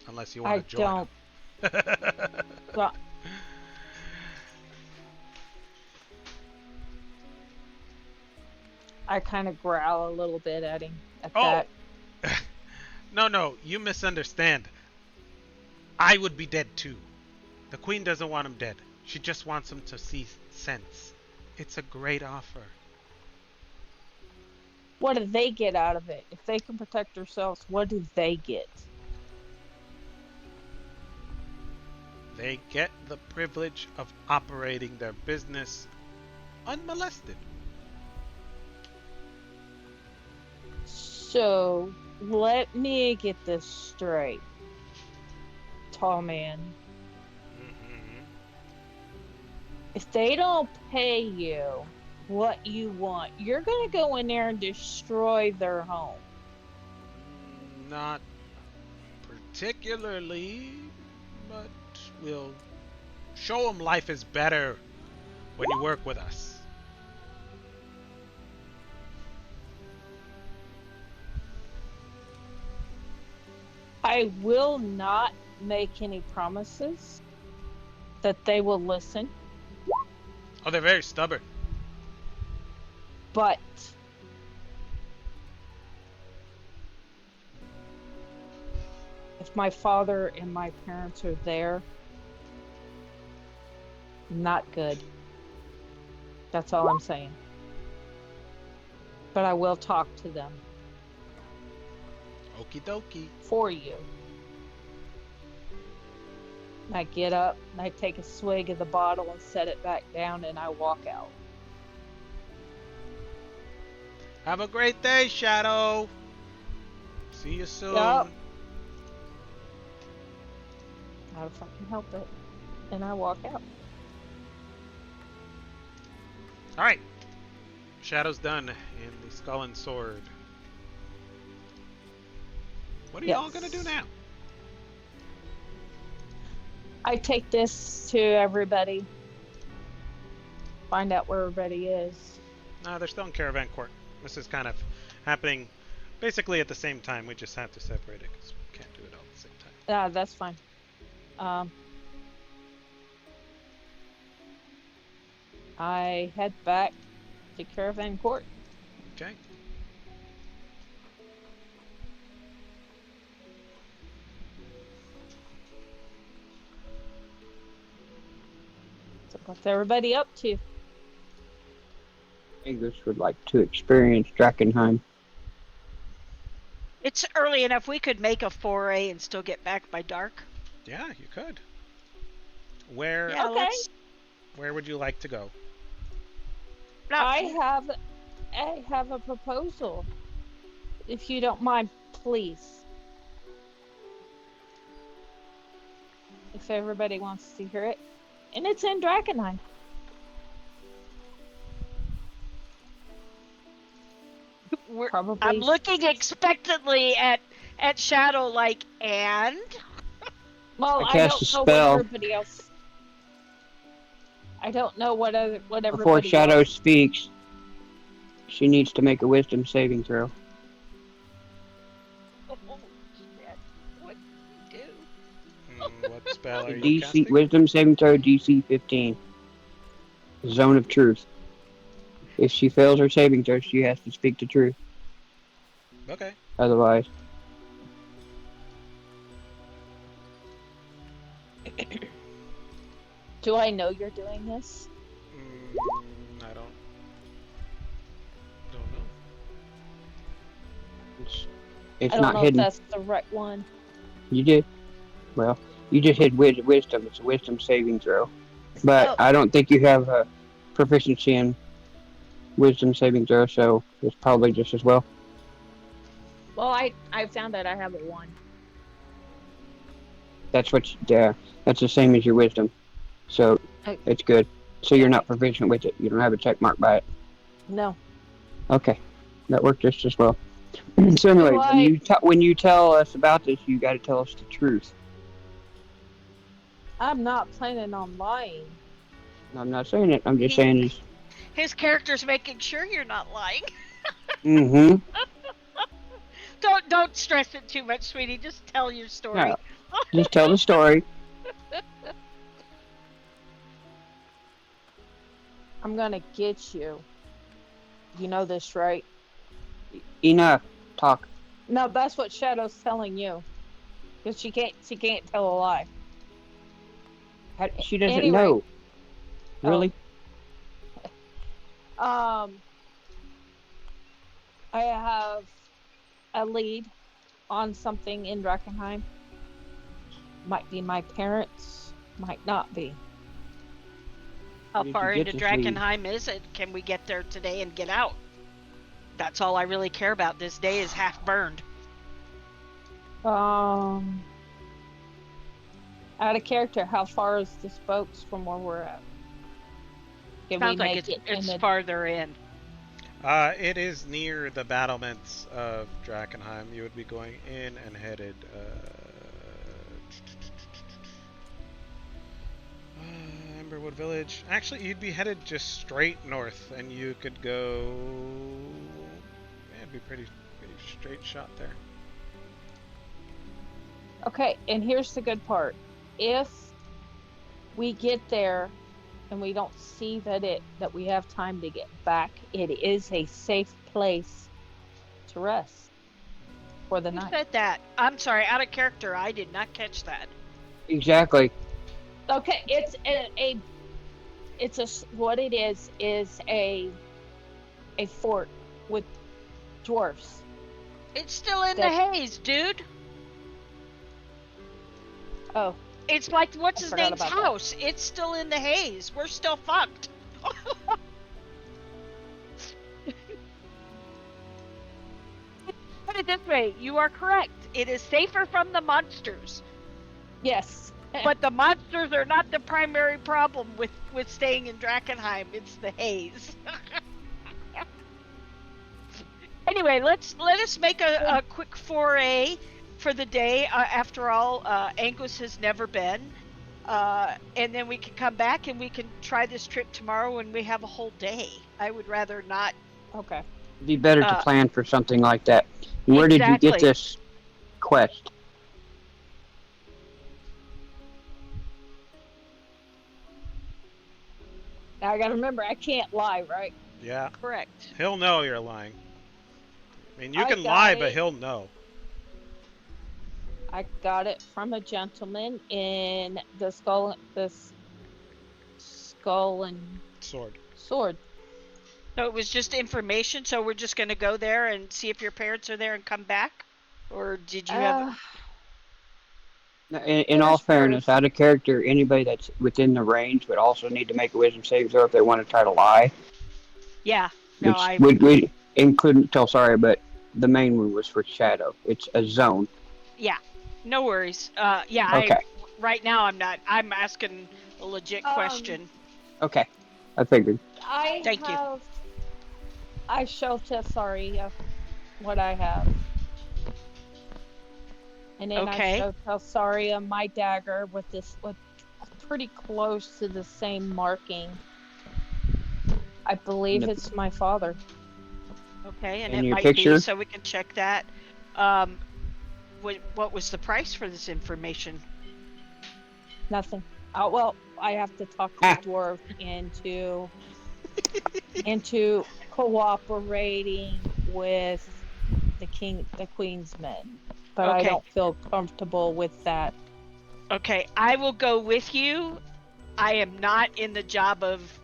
Unless you want to join them. Well, I kind of growl a little bit at him at that. No, you misunderstand. I would be dead too. The Queen doesn't want him dead. She just wants him to see sense. It's a great offer. What do they get out of it? If they can protect themselves, what do they get? They get the privilege of operating their business unmolested. So, let me get this straight, tall man. If they don't pay you what you want, you're going to go in there and destroy their home. Not particularly, but we'll show them life is better when you work with us. I will not make any promises that they will listen, Oh, they're very stubborn. but if my father and my parents are there, not good. That's all I'm saying. But I will talk to them Okie dokie. for you. And I get up and I take a swig of the bottle and set it back down and I walk out. Have a great day, Shadow. See you soon. Yup. How if I can help it. And I walk out. Alright. Shadow's done in the Skull and Sword. What are y'all gonna do now? I take this to everybody. Find out where everybody is. They're still in Caravan Court. This is kind of happening basically at the same time. We just have to separate it because we can't do it all at the same time. That's fine. I head back to Caravan Court. Okay. So what's everybody up to? Angus would like to experience Drakkenheim. It's early enough. We could make a foray and still get back by dark. Yeah, you could. Where Yeah, Okay. where would you like to go? I have a proposal. If you don't mind, please. If everybody wants to hear it. And it's in Drakkenheim. Probably. I'm looking expectantly at Shadow, like, and Well, I I cast don't a know what spell. everybody else. I don't know what Before everybody Shadow else. speaks, she needs to make a wisdom saving throw. oh shit, what do you do? What spell are The you DC casting? wisdom saving throw DC 15. Zone of truth. If she fails her saving throw, she has to speak the truth. Okay. Otherwise, Do I know you're doing this? I don't know. it's I don't not know hidden. if that's the right one. You did. Well, you just hit wisdom. It's a wisdom saving throw. But Oh. I don't think you have a proficiency in wisdom saving throw, so it's probably just as well. Well, I found that I have a 1. That's that's the same as your wisdom. So I- it's good. So you're not proficient with it. You don't have a check mark by it. No. Okay. That worked just as well. So anyway, when you tell us about this, you got to tell us the truth. I'm not planning on lying. I'm not saying it. I'm just saying this. His character's making sure you're not lying. Mm-hmm. Don't stress it too much, sweetie. Just tell your story. No. Just tell the story. I'm gonna get you. You know this, right? Enough. Talk. No, that's what Shadow's telling you. Because she can't tell a lie. She doesn't Anyway. know. Really? I have a lead on something in Drakkenheim. Might be my parents, might not be. How Did you far get into this lead? Drakkenheim is it? Can we get there today and get out? That's all I really care about. This day is half burned. Out of character, how far is the spokes from where we're at? Can we Sounds like make it's it farther in. It is near the battlements of Drakkenheim. You would be going in and headed Emberwood Village. Actually, you'd be headed just straight north, and you could go. Yeah, it'd be pretty straight shot there. Okay, and here's the good part. If we get there and we don't see that we have time to get back, it is a safe place to rest for the Who night. said that? I'm sorry, out of character. I did not catch that. Exactly. Okay, what it is a fort with dwarfs. It's still in the haze, dude. Oh, It's like what's I his forgot name's about that. house. It's still in the haze. We're still fucked. Put it this way, you are correct. It is safer from the monsters. yes. But the monsters are not the primary problem with staying in Drakkenheim. It's the haze. Anyway, let us make a quick foray for the day. After all, Angus has never been. And then we can come back and we can try this trip tomorrow when we have a whole day. I would rather not. Okay. It'd be better to plan for something like that. Where did you get Exactly. this quest? Now I gotta remember, I can't lie, right? Yeah, Correct. he'll know you're lying. I mean, you I can got lie, it. but he'll know. I got it from a gentleman in the skull and Sword. sword. So it was just information. So we're just gonna go there and see if your parents are there and come back, or did you have? In all There's fairness, proof. out of character, anybody that's within the range would also need to make a wisdom saving throw if they want to try to lie. Yeah. No, Which I. we include tell sorry, but the main one was for Shadow. It's a zone. Yeah. No worries. Yeah. Okay. Right now I'm not. I'm asking a legit Um, question. Okay. I figured. Thank you. I show Tessaria what I have. And then I Okay. show Tessaria my dagger with pretty close to the same marking. I believe it's my father. Okay, and In it your might be, picture? so we can check that. What was the price for this information? Nothing. Oh well, I have to talk the dwarf into cooperating with the queen's men, but I Okay. don't feel comfortable with that. Okay, I will go with you. I am not in the job of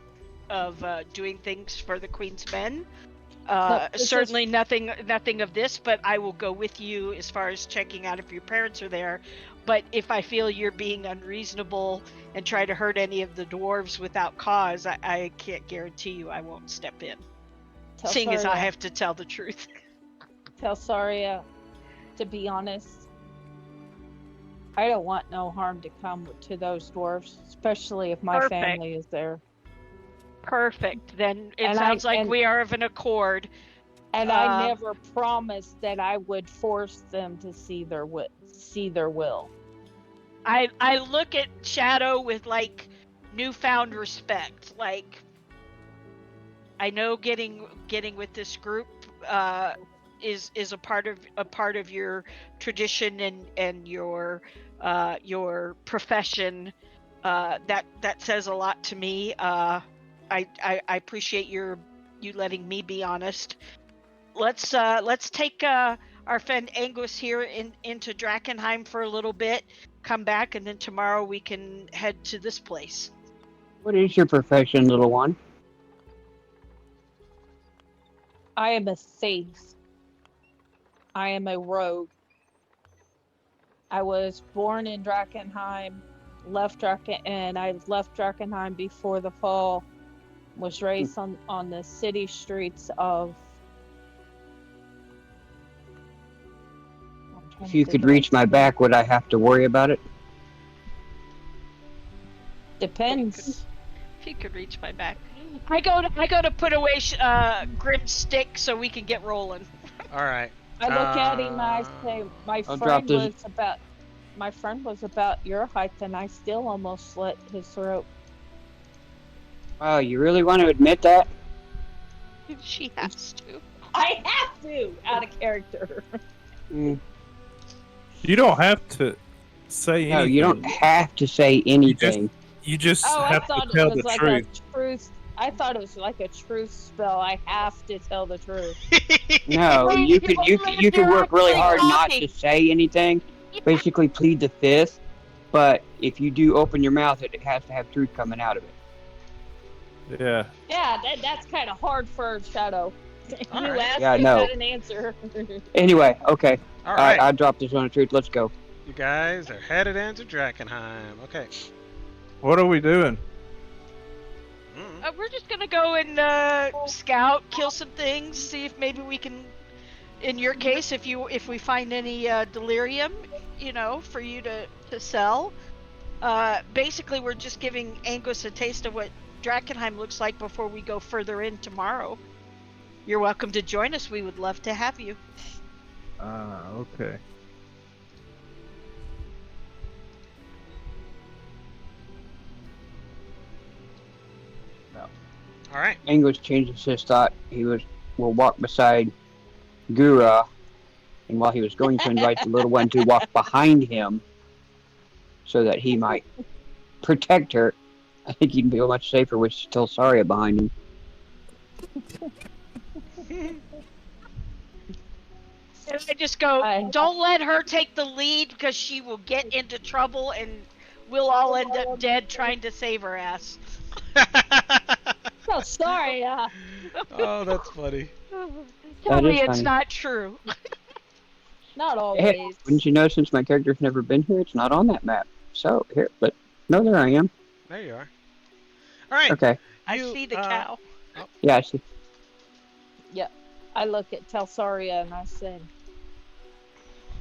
doing things for the Queen's men. No, this is Certainly nothing of this, but I will go with you as far as checking out if your parents are there. But if I feel you're being unreasonable and try to hurt any of the dwarves without cause, I can't guarantee you I won't step in. Seeing as I have to tell the truth. Telsaria, to be honest, I don't want no harm to come to those dwarves, especially if my Perfect. family is there. Perfect. Then it And sounds like we are of an accord. And I never promised that I would force them to see their will. I look at Shadow with like newfound respect. Like, I know getting with this group is a part of your tradition and your profession. That says a lot to me. I appreciate you letting me be honest. Let's take our friend Angus here into Drakkenheim for a little bit, come back, and then tomorrow we can head to this place. What is your profession, little one? I am a thief. I am a rogue. I was born in Drakkenheim, and I left Drakkenheim before the fall. Was raised on the city streets of. If you could reach my back, would I have to worry about it? Depends. If you could reach my back. I go to put away Grim's stick so we can get rolling. All right. I look at him and I say, my friend was about your height, and I still almost slit his throat. Wow, you really want to admit that? She has to. I have to, out of character. Mm. You don't have to say anything. No, you don't have to say anything. You just Oh, have to tell the truth. I thought it was like a truth spell. I have to tell the truth. No, you could work really hard not to say anything. Basically, plead the fifth. But if you do open your mouth, it has to have truth coming out of it. Yeah. Yeah, that's kind of hard for Shadow. All You right. asked, Yeah, you no. got an answer. Anyway, okay. All right. I dropped this one of truth. Let's go. You guys are headed into Drakkenheim. Okay. What are we doing? We're just gonna go and scout, kill some things, see if maybe we can. In your case, if we find any delirium, for you to sell. Basically, we're just giving Angus a taste of what Drakkenheim looks like before we go further in tomorrow. You're welcome to join us. We would love to have you. Okay. All right. Angus changes his thought. Will walk beside Gura, and while he was going to invite the little one to walk behind him so that he might protect her, I think he'd feel much safer with still Saria behind him. And I just go, don't let her take the lead because she will get into trouble and we'll all end up dead trying to save her ass. Oh, sorry. Oh, that's funny. Tell That me is it's funny. not true. Not Hey, always. wouldn't you know, since my character's never been here, it's not on that map. So, here, but, no, there I am. There you are. All right. Okay. I You, see the cow. Yeah, I see. Yep. I look at Telsaria and I said,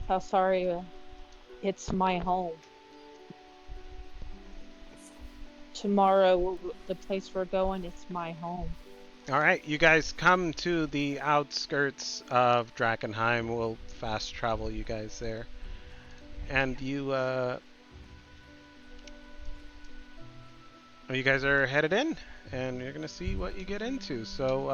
Telsaria, it's my home. Tomorrow, the place we're going, it's my home. All right, you guys come to the outskirts of Drakkenheim. We'll fast travel you guys there, and you guys are headed in, and you're gonna see what you get into. So,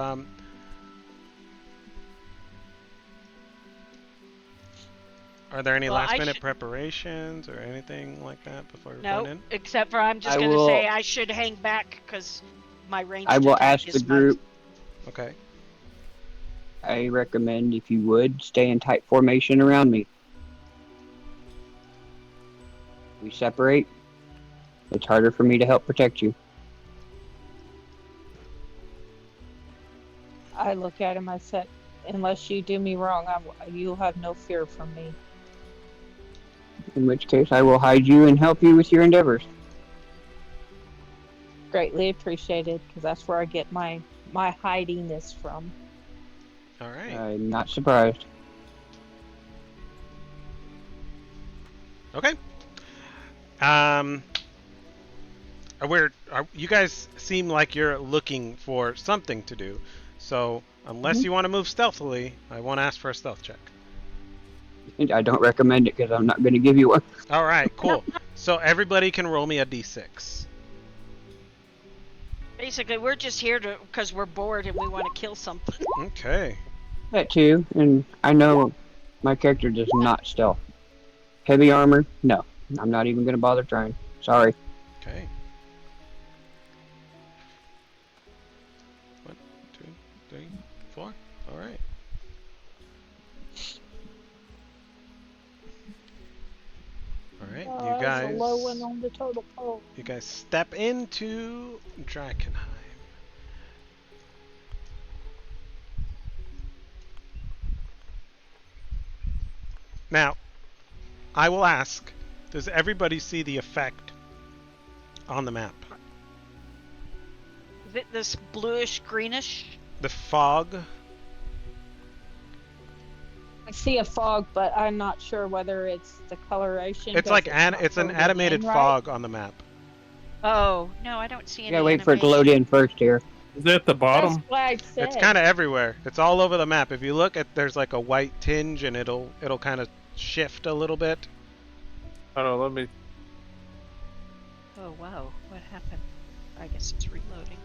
are there any Well, last-minute preparations or anything like that before we're No, going in? except for I'm just I going to will- say I should hang back because my ranged I will attack ask is the group. Okay. I recommend, if you would, stay in tight formation around me. We separate. It's harder for me to help protect you. I look at him, I said, unless you do me wrong, you'll have no fear from me. In which case, I will hide you and help you with your endeavors. Greatly appreciated, because that's where I get my hidiness from. All right. I'm not surprised. Okay. You guys seem like you're looking for something to do. So, unless you want to move stealthily, I won't ask for a stealth check. And I don't recommend it because I'm not going to give you one. All right, cool. So everybody can roll me a d6. Basically, we're just here because we're bored and we want to kill something. Okay. That too, and I know my character does not stealth. Heavy armor? No. I'm not even going to bother trying. Sorry. Okay. 1, 2, 3, 4. All right. All right, you That's a guys. low one on the total poll. You guys step into Drakkenheim. Now, I will ask, does everybody see the effect on the map? Is it this bluish greenish? The fog? I see a fog, but I'm not sure whether it's the coloration. It's 'cause like not it's an filled animated in right. fog on the map. Oh, no, I don't see any. You gotta wait for it to load in first here. Is it at the That's bottom? what I said. It's kind of everywhere. It's all over the map. If you look at, there's like a white tinge, and it'll kind of shift a little bit. Hold on, let me. Oh, wow. What happened? I guess it's reloading.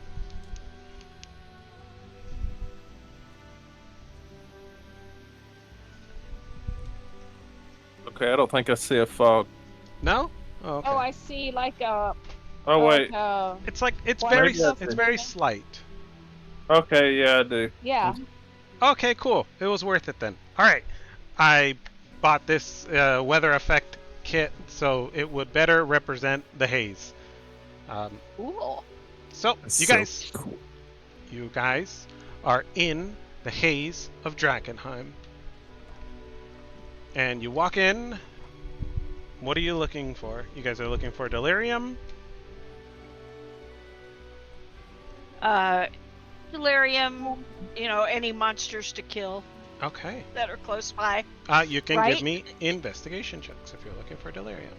Okay, I don't think I see a fog. No? Oh, okay. Oh, I see like a. Oh wait. It's like it's Why very is that it's for- very slight. Okay, yeah, I do. Yeah. Okay, cool. It was worth it then. All right, I bought this weather effect kit so it would better represent the haze. Cool. So That's you so guys, cool. you guys are in the haze of Drakkenheim, and you walk in. What are you looking for? You guys are looking for delirium. Delirium, any monsters to kill Okay. that are close by. You can Right? give me investigation checks if you're looking for delirium.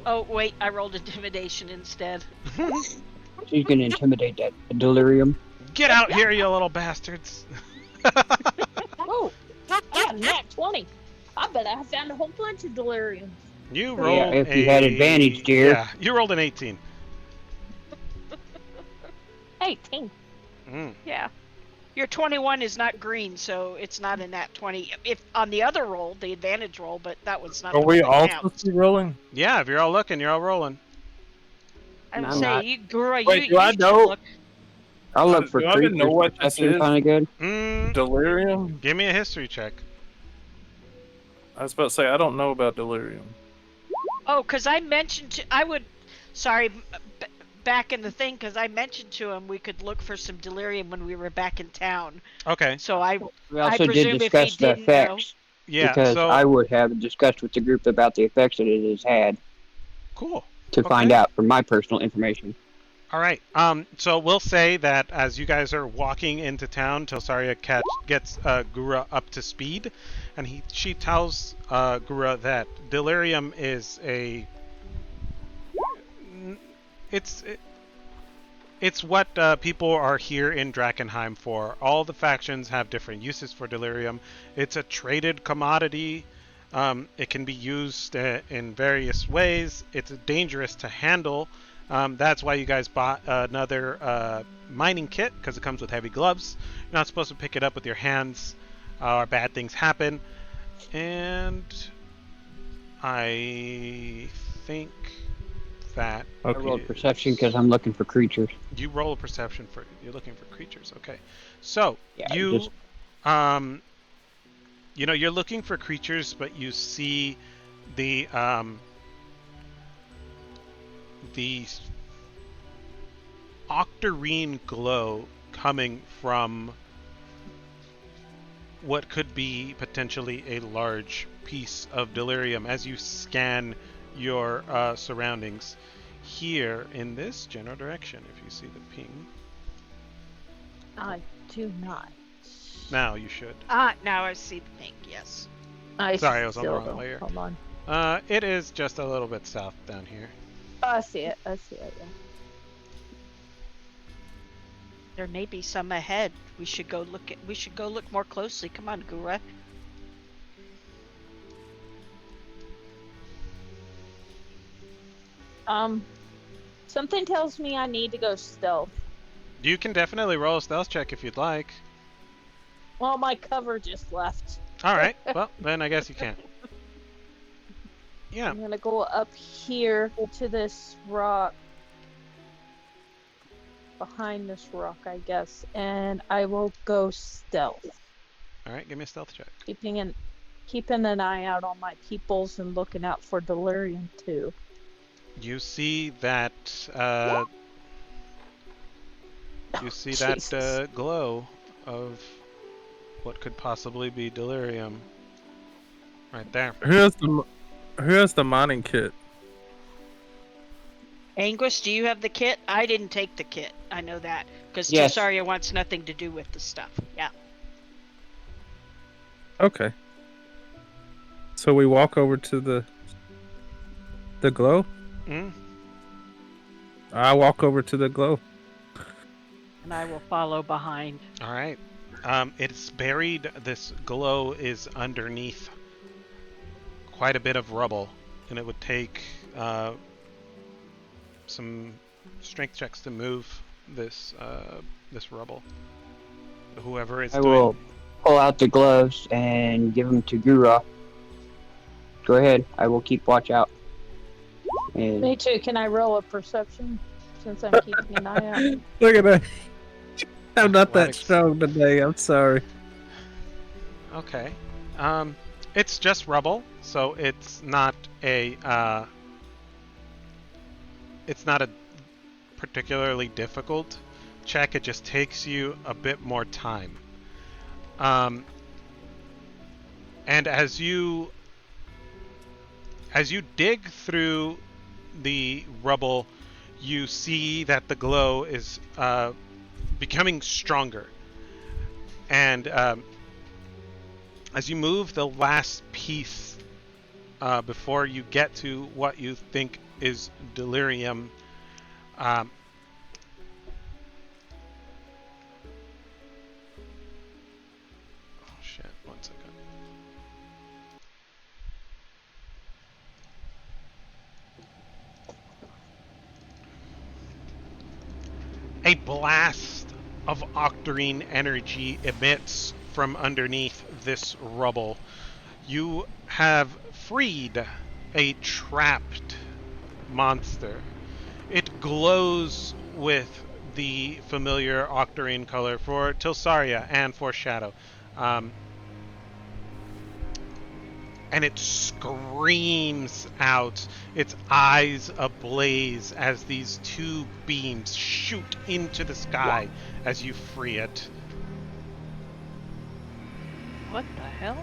Oh, wait, I rolled intimidation instead. She's going to intimidate that delirium. Get out here, you little bastards! Oh, yeah, nat 20. I bet I found a whole bunch of delirium. You Yeah, rolled if you had advantage, dear. Yeah, you rolled an 18. 18. Mm. Yeah. Your 21 is not green, so it's not a nat 20. If on the other roll, the advantage roll, but that one's not Are the we one all that supposed counts. to be rolling? Yeah, if you're all looking, you're all rolling. I would I'm say, not. you, girl, Wait, you, do I you should know- look. I'll look for Do I even creatures. know what this Perception is? kind of good. Mm, Delirium? give me a history check. I was about to say, I don't know about delirium. Oh, because I mentioned, sorry, back in the thing because I mentioned to him we could look for some delirium when we were back in town. Okay. So I We also did presume if he discuss the didn't know. effects Yeah. because So I would have discussed with the group about the effects that it has had cool. to find Okay. out from my personal information. All right. So we'll say that as you guys are walking into town, Tilsaria gets Gura up to speed, and she tells Gura that delirium is it's it's what people are here in Drakkenheim for. All the factions have different uses for delirium. It's a traded commodity. It can be used in various ways. It's dangerous to handle. That's why you guys bought another mining kit, because it comes with heavy gloves. You're not supposed to pick it up with your hands, or bad things happen. And I think that I rolled perception because I'm looking for creatures. you roll a perception for you're looking for creatures. Okay, so Yeah, you just- you're looking for creatures, but you see the octarine glow coming from what could be potentially a large piece of delirium as you scan your surroundings. Here in this general direction, if you see the ping. I do not. Now you should. Now I see the pink. Yes. Sorry, I was on the still wrong don't. layer. Hold on. It is just a little bit south down here. Oh, I see it. Yeah. There may be some ahead. We should go look more closely. Come on, Gura. Something tells me I need to go stealth. You can definitely roll a stealth check if you'd like. Well, my cover just left. Alright, well, then I guess you can't. Yeah, I'm gonna go up here to this rock. Behind this rock, I guess. And I will go stealth. alright, give me a stealth check. Keeping an eye out on my peoples and looking out for delirium too. You see that, Jesus. glow of what could possibly be delirium. Right there. Who has the mining kit? Anguish, do you have the kit? I didn't take the kit. I know that because Yes. Tilsaria wants nothing to do with the stuff. Yeah. Okay. So we walk over to the glow. Mm? I walk over to the glow. And I will follow behind. Alright. It's buried, this glow is underneath quite a bit of rubble, and it would take some strength checks to move this rubble. Whoever is I doing... will pull out the gloves and give them to Gura. Go ahead. I will keep watch out. And Me too. Can I roll a perception since I'm keeping an eye out? Look at that. I'm not that Athletics. strong today. I'm sorry. Okay. It's just rubble, so it's not a particularly difficult check. It just takes you a bit more time. And as you dig through the rubble, you see that the glow is becoming stronger. And as you move the last piece before you get to what you think is delirium, oh shit, 1 second. A blast of octarine energy emits from underneath this rubble. You have freed a trapped monster. It glows with the familiar octarine color for Tilsaria and for Shadow. and it screams out, its eyes ablaze as these two beams shoot into the sky as you free it. What the hell?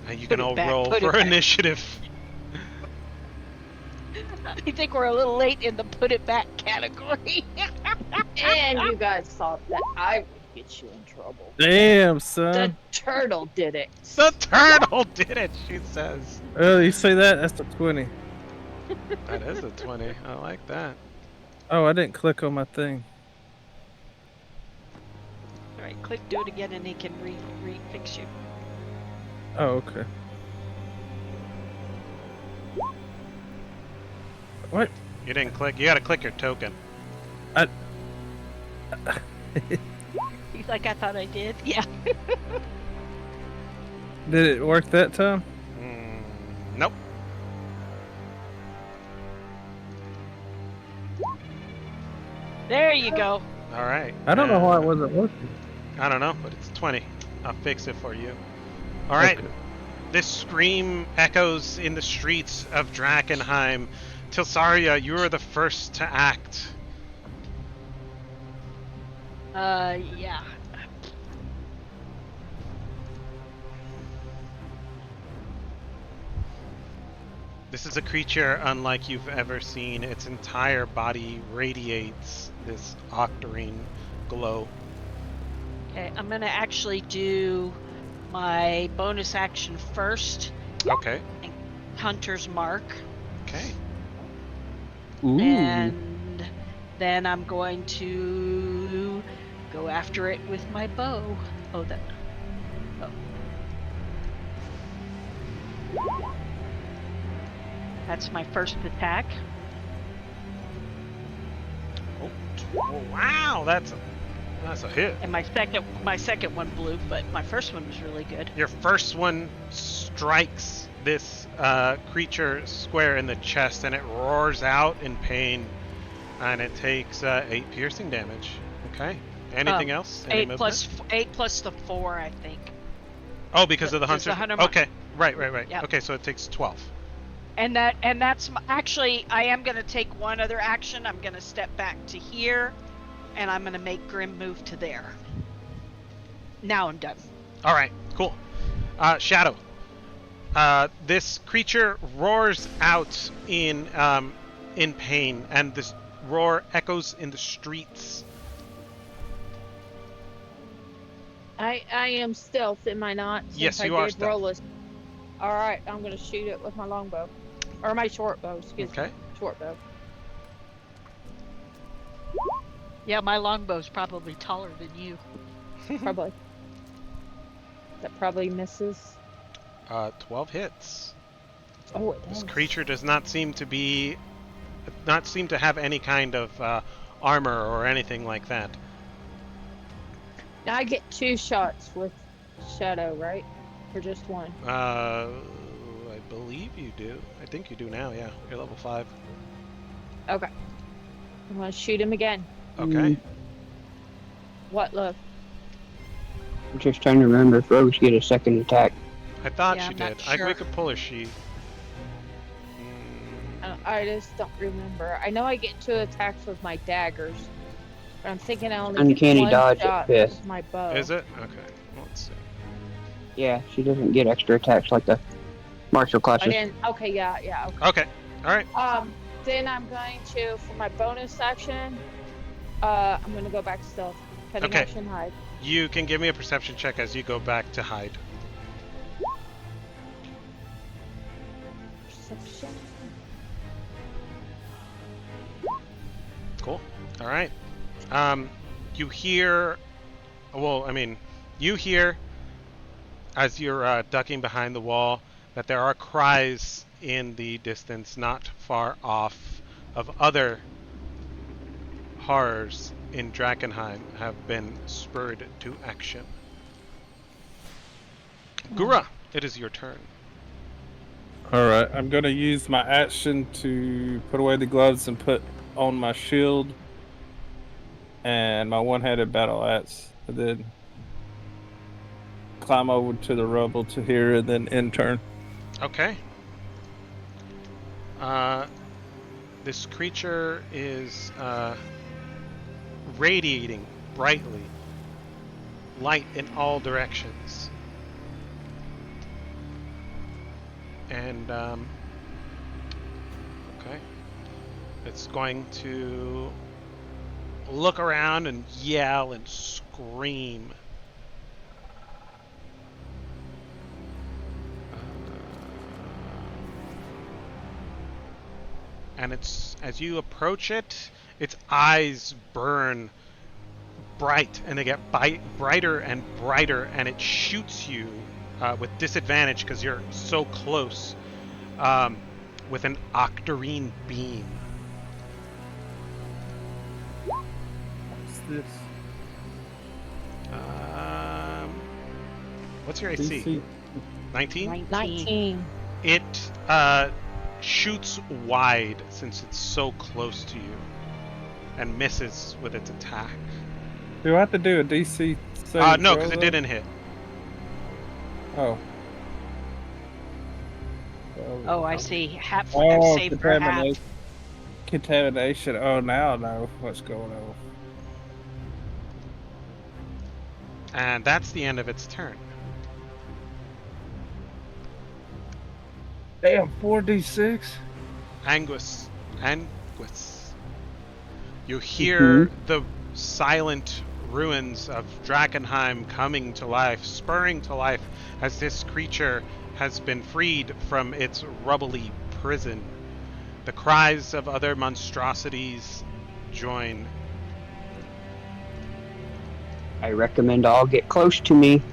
And you Put can it all back, roll put it for back. initiative. I think we're a little late in the put it back category. And you guys thought that I would get you in trouble. Damn, The son. turtle did it. The turtle did it, she says. Oh, you say that? That's a 20. That is a 20. I like that. Oh, I didn't click on my thing. All right, click do it again and he can fix you. Oh, okay. What? You didn't click. You gotta click your token. He's like, I thought I did. Yeah. Did it work that time? Nope. There you go. All right. I don't know why it wasn't working. I don't know, but it's 20. I'll fix it for you. All right. Okay. This scream echoes in the streets of Drakkenheim. Tilsaria, you are the first to act. Yeah. This is a creature unlike you've ever seen. Its entire body radiates this octarine glow. Okay, I'm gonna actually do my bonus action first. Okay. Hunter's Mark. Okay. Ooh. And then I'm going to go after it with my bow. Oh, that. Oh. That's my first attack. Oh, wow, that's a hit. And my second one blew, but my first one was really good. Your first one strikes this creature square in the chest, and it roars out in pain, and it takes 8 piercing damage. Okay. Anything else? Any 8 movement? plus the 4, I think. Oh, because of the There's hunter. the hunter mark. Okay. Right. Yep. Okay, so it takes 12. And that's actually, I am gonna take one other action. I'm gonna step back to here, and I'm gonna make Grim move to there. Now I'm done. All right. Cool. Shadow. This creature roars out in pain, and this roar echoes in the streets. I am stealth, am I not? Since Yes, you I are did stealth. roll a... All right, I'm gonna shoot it with my longbow, or my short bow. Excuse Okay. me, short bow. Yeah, my longbow's probably taller than you. Probably. That probably misses. 12 hits. Oh, it This does. creature does not seem to have any kind of armor or anything like that. Now I get 2 shots with Shadow, right? Or just one? I believe you do. I think you do now. Yeah, you're level 5. Okay. I'm gonna shoot him again. Okay. What, love? I'm just trying to remember if rogues get a second attack. I thought Yeah, she I'm not did. sure. We could pull her sheet. I just don't remember. I know I get 2 attacks with my daggers, but I'm thinking I only Uncanny get 1 dodge at shot fifth. with my bow. Is it? Okay. Let's see. Yeah, she doesn't get extra attacks like the martial I classes. didn't. Okay, yeah. Okay. Okay. All right. Then I'm going to, for my bonus action, I'm gonna go back to stealth. Cutting Okay. action, hide. You can give me a perception check as you go back to hide. Perception. Cool. All right. You hear. Well, I mean, you hear as you're ducking behind the wall that there are cries in the distance, not far off, of other horrors in Drakkenheim have been spurred to action. Gura, it is your turn. Alright, I'm gonna use my action to put away the gloves and put on my shield and my one-handed battle axe, and then climb over to the rubble to here and then end turn. Okay. This creature is radiating brightly, light in all directions. And, okay. It's going to look around and yell and scream. And it's, as you approach it, its eyes burn bright, and they get brighter and brighter, and it shoots you with disadvantage because you're so close, with an octarine beam. What's this? What's your AC? DC. 19? 19. It shoots wide since it's so close to you, and misses with its attack. Do I have to do a DC saving No, throw, because it though? didn't hit. Oh. Oh, I see. Half Oh, save for half. contamination. Contamination. Oh, now I know what's going on. And that's the end of its turn. Damn, 4d6? Anguis. You hear Mhm. the silent ruins of Drakkenheim coming to life, spurring to life as this creature has been freed from its rubbly prison. The cries of other monstrosities join. I recommend all get close to me,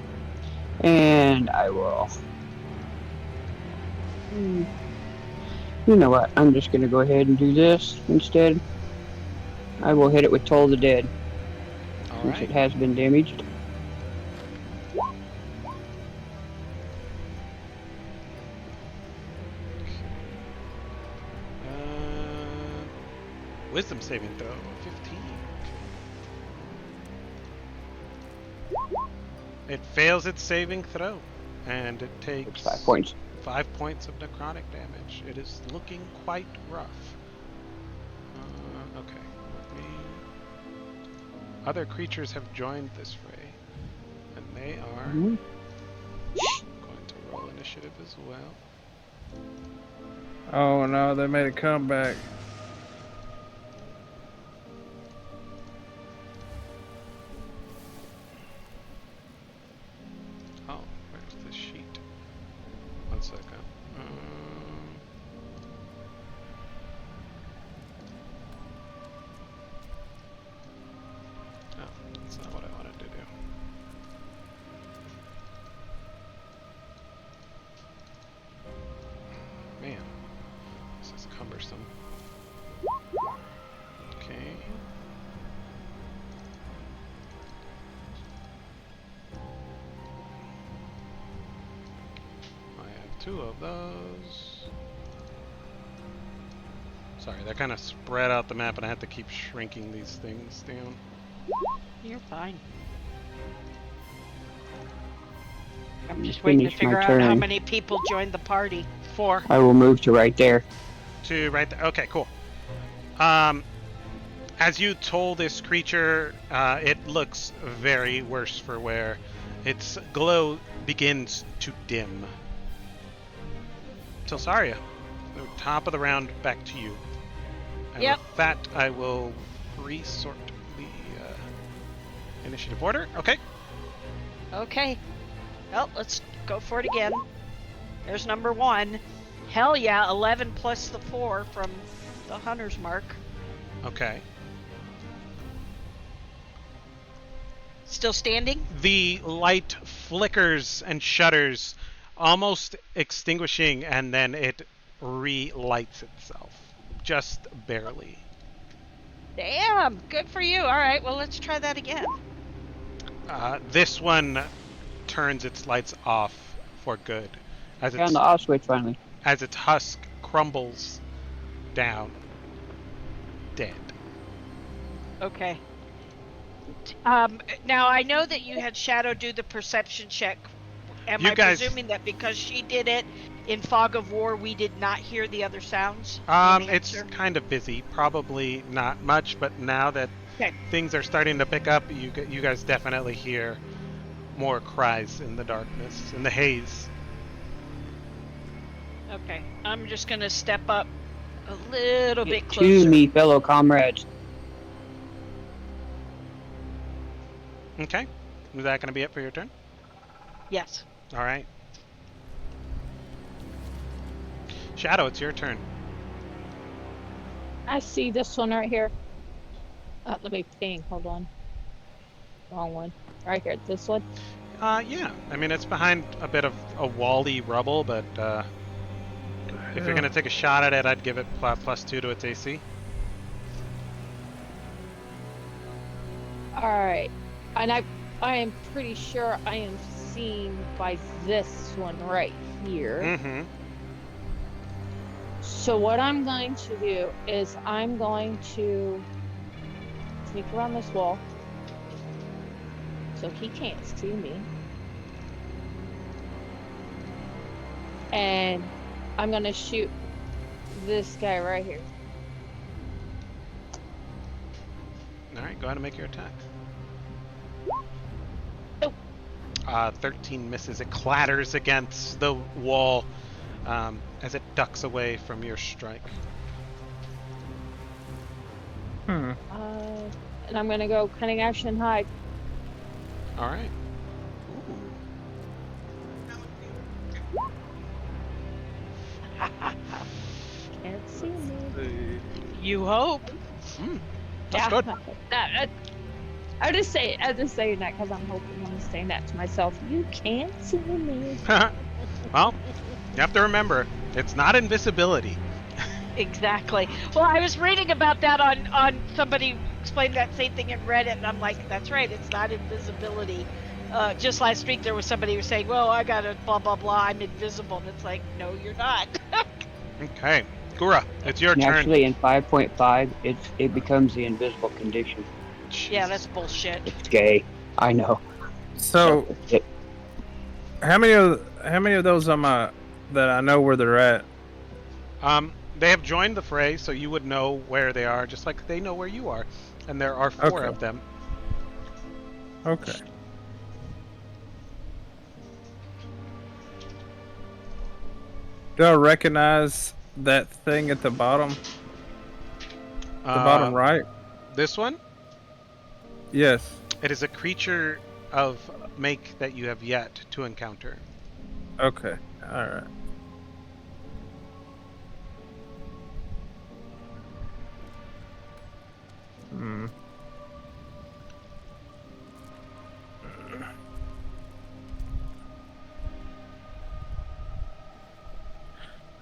and I will. You know what? I'm just gonna go ahead and do this instead. I will hit it with Toll the Dead, All since it right. has been damaged. Wisdom saving throw, 15. It fails its saving throw, and it takes It's 5 points. 5 points of necrotic damage. It is looking quite rough. Okay. Let me... Other creatures have joined this fray, and they are Mhm. going to roll initiative as well. Oh no, they made a comeback. Oh, where's the sheet? 1 second. Oh, that's not what I wanted to do. Man, this is cumbersome. Okay. I have 2 of those. Sorry, they're kind of spread out the map, and I have to keep shrinking these things down. You're fine. I'm just Finish waiting to my figure out how turn. many people joined the party. 4 I will move to right there. to right there. Okay, cool. As you toll this creature, it looks very worse for wear. Its glow begins to dim. Tilsaria, the top of the round, back to you. And Yep. with that, I will resort the initiative order. Okay. Okay. Well, let's go for it again. There's number 1. Hell yeah, 11 plus the 4 from the hunter's mark. Okay. Still standing? The light flickers and shudders, almost extinguishing, and then it relights itself. Just barely. Damn, good for you. All right, well, let's try that again. This one turns its lights off for good as Found the off switch finally. as its husk crumbles down, dead. Okay. Now, I know that you had Shadow do the perception check am You I guys- presuming that because she did it in Fog of War, we did not hear the other sounds? in It's answer? kind of busy. Probably not much, but now that Okay. things are starting to pick up, you guys definitely hear more cries in the darkness, in the haze. Okay. I'm just gonna step up a little bit Get closer. to me, fellow comrades. Okay. Is that going to be it for your turn? Yes. All right. Shadow, it's your turn. I see this one right here. Let me ping. Hold on. Wrong one. Right here. This one. Yeah. I mean, it's behind a bit of a wally rubble, but if you're going to take a shot at it, I'd give it +2 to its AC. All right. And I am pretty sure I am seen by this one right here. Mm-hmm. So what I'm going to do is I'm going to sneak around this wall so he can't see me. And I'm going to shoot this guy right here. All right, go ahead and make your attack. Oh. 13 misses. It clatters against the wall as it ducks away from your strike. Hmm. And I'm going to go cunning action hide. All right. Can't see me. You hope. That's good. I'm just saying that because I'm hoping I'm saying that to myself. You can't see me. Well, you have to remember, it's not invisibility. Exactly. Well, I was reading about that on somebody explained that same thing in Reddit, and I'm like, that's right, it's not invisibility. Just last week there was somebody who was saying, well, I got a blah blah blah, I'm invisible, and it's like, no, you're not. Okay. Gura, it's your And turn. actually, in 5.5, it becomes the invisible condition. Yeah, that's bullshit. It's gay. I know. So, It, how many of those am I that I know where they're at? They have joined the fray, so you would know where they are, just like they know where you are. And there are 4 Okay. of them. Okay. Do I recognize that thing at the bottom? The bottom right? This one? Yes. It is a creature of make that you have yet to encounter. Okay. All right. Hmm.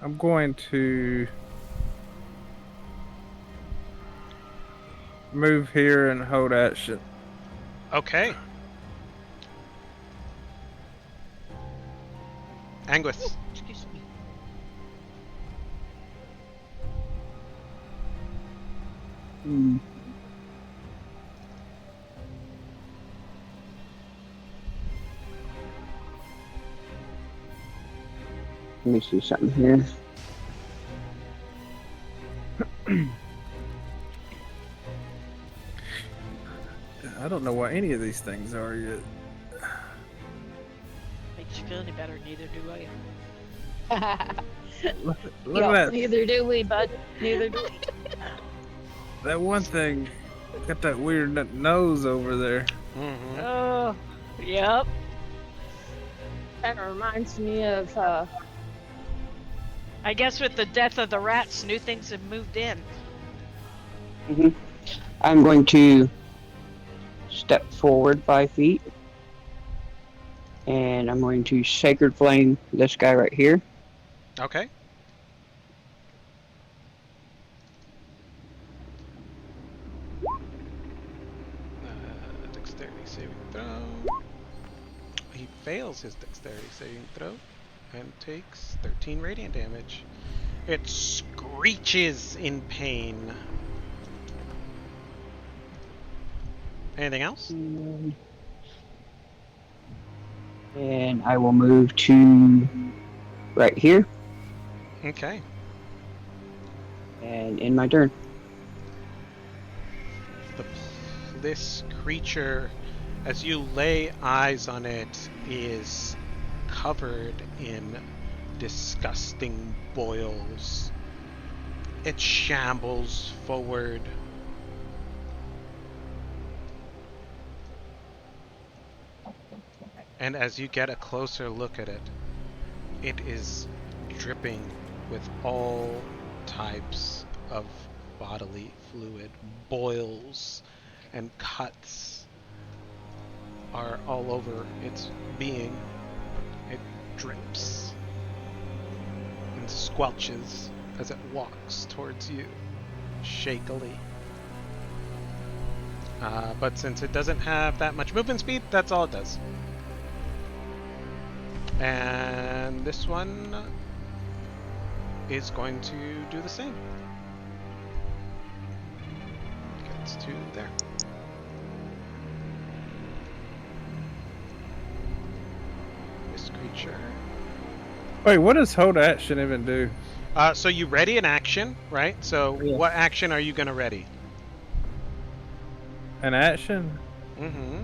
I'm going to move here and hold action. Okay. Anguis. Excuse me. mm. Let me see something here. I don't know what any of these things are yet. Makes you feel any better, neither do I. Look Yeah, at that. neither do we, bud. Neither do we. That one thing got that weird nose over there. Mm-hmm. Oh, yep. That reminds me of I guess with the death of the rats, new things have moved in. hmm I'm going to step forward 5 feet. And I'm going to Sacred Flame this guy right here. Okay. Dexterity saving throw. He fails his dexterity saving throw and takes 13 radiant damage. It screeches in pain. Anything else? And I will move to right here Okay. and end my turn. This creature, as you lay eyes on it, is covered in disgusting boils. It shambles forward. And as you get a closer look at it, it is dripping with all types of bodily fluid. Boils and cuts are all over its being. It drips and squelches as it walks towards you, shakily. But since it doesn't have that much movement speed, that's all it does. And this one is going to do the same. Gets to there. This creature. Wait, what does hold action even do? So you ready an action, right? So Yeah. what action are you gonna ready? An action? Mm-hmm.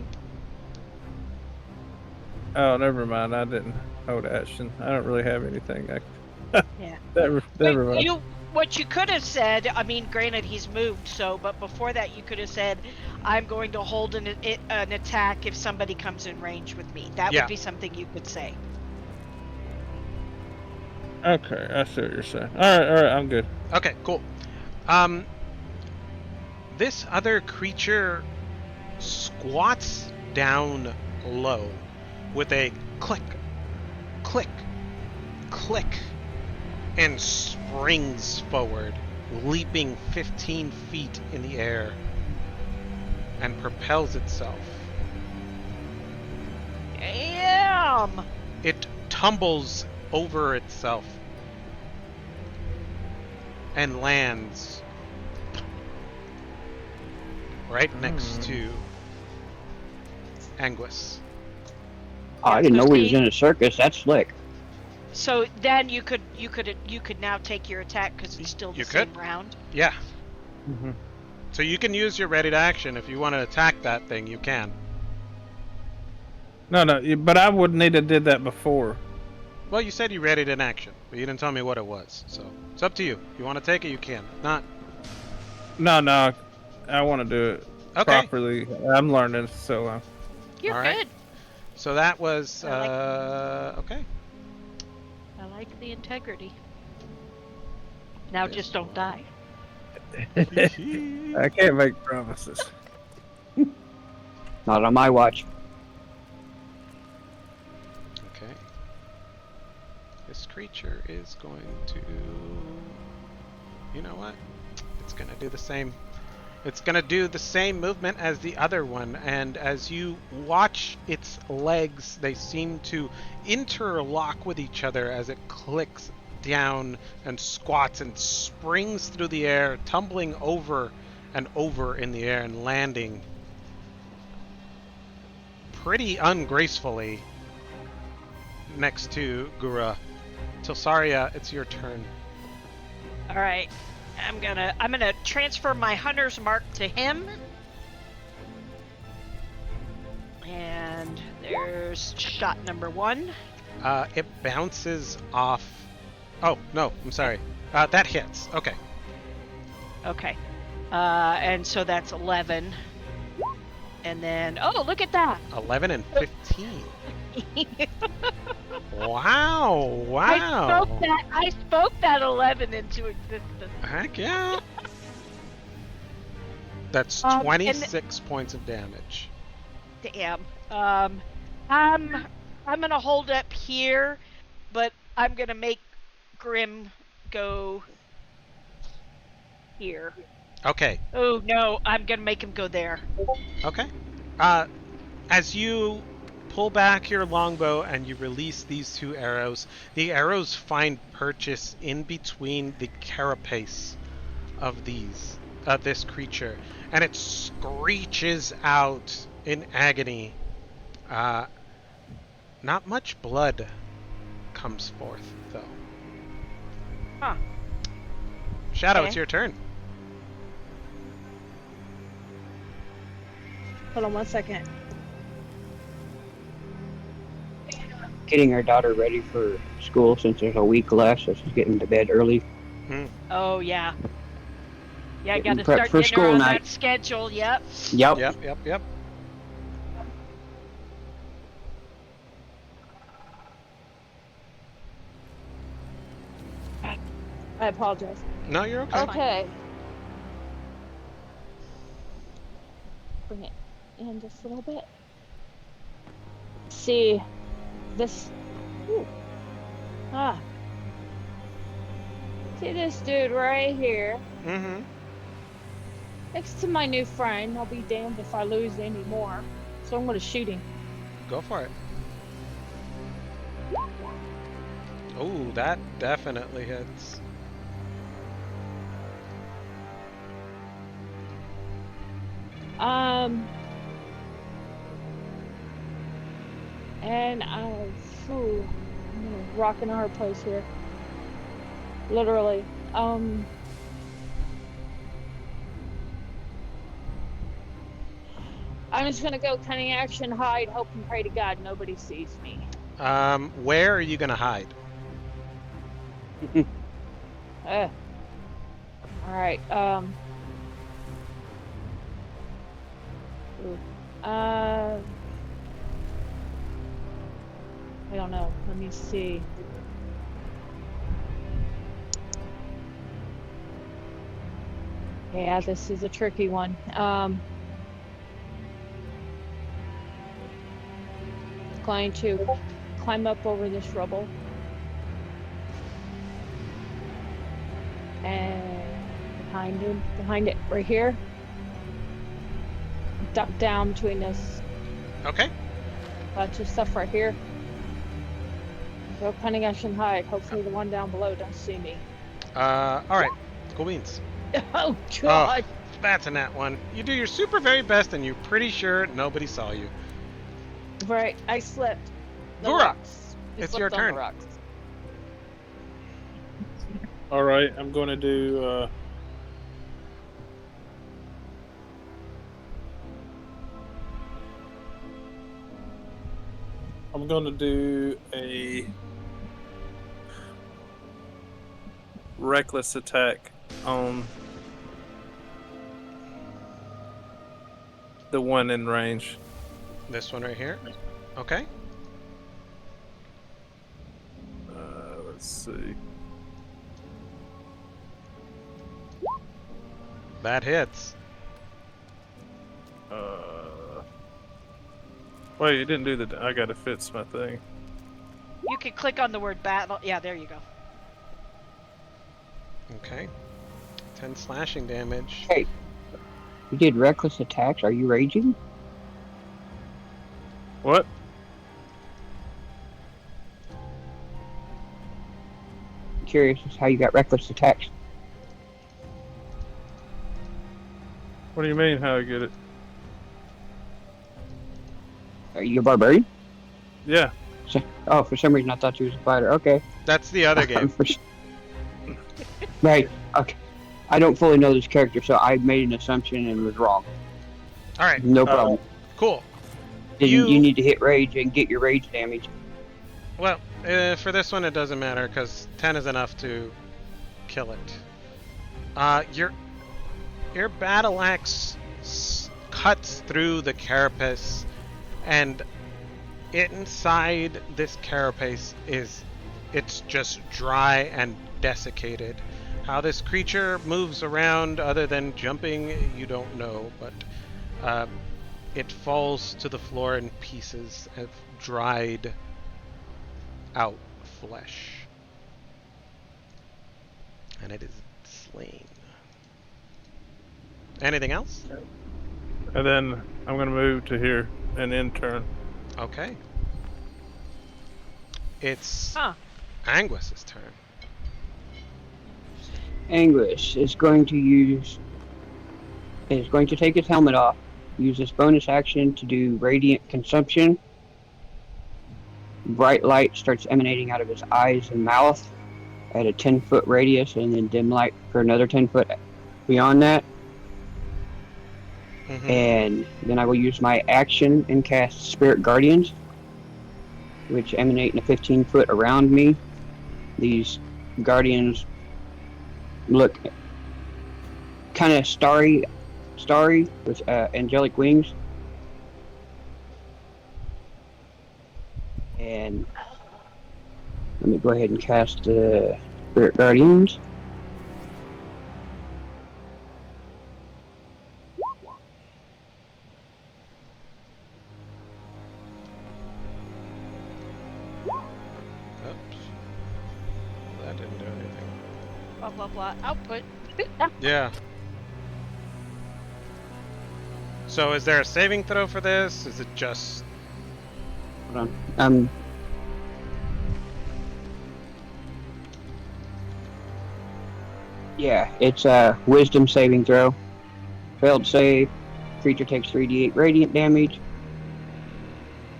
Oh, never mind. I didn't hold action. I don't really have anything. Yeah. Never mind. What you could have said, I mean, granted he's moved, so, but before that you could have said, I'm going to hold an attack if somebody comes in range with me. That Yeah. would be something you could say. Okay, I see what you're saying. All right, I'm good. Okay, cool. This other creature squats down low with a click, click, click, and springs forward, leaping 15 feet in the air, and propels itself. Damn! It tumbles over itself and lands right next to Anguis. Oh, I didn't know we was in a circus. That's slick. So then you could now take your attack because it's still the You same could. round. Yeah. Mm-hmm. So you can use your ready to action if you want to attack that thing. You can. No, but I would need to did that before. Well, you said you readied an action, but you didn't tell me what it was. So it's up to you. If you want to take it, you can. If not. No, I want to do it Okay. properly. I'm learning, so. You're All right. good. So that was I okay. I like the integrity. Now This just don't die. I can't make promises. Not on my watch. Okay. This creature is going to. You know what? It's going to do the same. It's going to do the same movement as the other one, and as you watch its legs, they seem to interlock with each other as it clicks down and squats and springs through the air, tumbling over and over in the air and landing pretty ungracefully next to Gura. Tilsaria, it's your turn. All right. I'm gonna transfer my hunter's mark to him. And there's shot number 1. It bounces off. Oh, no, I'm sorry. That hits. Okay. Okay. And so that's 11. And then, oh, look at that. 11 and 15. Wow. I spoke that 11 into existence. Heck yeah. That's And 26 points of damage. Damn. I'm gonna hold up here, but I'm gonna make Grim go here. Okay. Oh no, I'm gonna make him go there. Okay. As you pull back your longbow and you release these 2 arrows, the arrows find purchase in between the carapace of this creature, and it screeches out in agony. Not much blood comes forth, though. Huh. Shadow, Okay. it's your turn. Hold on 1 second. Getting our daughter ready for school since there's a week left, so she's getting to bed early. Oh yeah. Yeah, I Getting gotta prepped start for getting her school on night. that schedule. Yep. Yep. Yep. I apologize. No, you're okay. Okay. Bring it in just a little bit. See, this. Ooh. Ah. See this dude right here Mm-hmm. next to my new friend. I'll be damned if I lose any more. So I'm gonna shoot him. Go for it. Oh, that definitely hits. And I'm gonna rock in a hard place here. Literally. I'm just gonna go cunning action, hide, hope and pray to God nobody sees me. Where are you gonna hide? All right. Ooh. I don't know. Let me see. Yeah, this is a tricky one. Going to climb up over this rubble. And behind it, right here. Duck down between this Okay. bunch of stuff right here. Go cunning action hide. Hopefully the one down below don't see me. All right. Cool beans. Oh God! That's a nat one. You do your super very best, and you're pretty sure nobody saw you. Right, I slipped. The Hoorah! rocks. I It's slipped your on the turn. rocks. All right, I'm going to do. I'm going to do a reckless attack on the one in range. This one right here. Okay. Let's see. That hits. Wait, you didn't do the. I gotta fix my thing. You can click on the word battle. Yeah, there you go. Okay. 10 slashing damage. Hey, you did reckless attacks. Are you raging? What? Curious as how you got reckless attacks. What do you mean? How I get it? Are you a barbarian? Yeah. Oh, for some reason I thought you was a fighter. Okay. That's the other game. Right. Okay. I don't fully know this character, so I made an assumption and was wrong. All right. No problem. Cool. You need to hit rage and get your rage damage. Well, for this one it doesn't matter because 10 is enough to kill it. Your battle axe cuts through the carapace, and inside this carapace it's just dry and desiccated. How this creature moves around other than jumping, you don't know, but it falls to the floor in pieces of dried out flesh. And it is slain. Anything else? And then I'm gonna move to here and intern. Okay. It's Huh. Anguis's turn. Anguish is going to take his helmet off, use this bonus action to do radiant consumption, bright light starts emanating out of his eyes and mouth at a 10-foot radius, and then dim light for another 10 foot beyond that. Mm-hmm. And then I will use my action and cast Spirit Guardians, which emanate in a 15-foot around me. These guardians look kind of starry with angelic wings. And let me go ahead and cast the Spirit Guardians. Oops. That didn't do anything. Blah blah blah. Output. Yeah. So is there a saving throw for this? Is it just... Hold on. Yeah, it's a wisdom saving throw. Failed save, creature takes 3d8 radiant damage.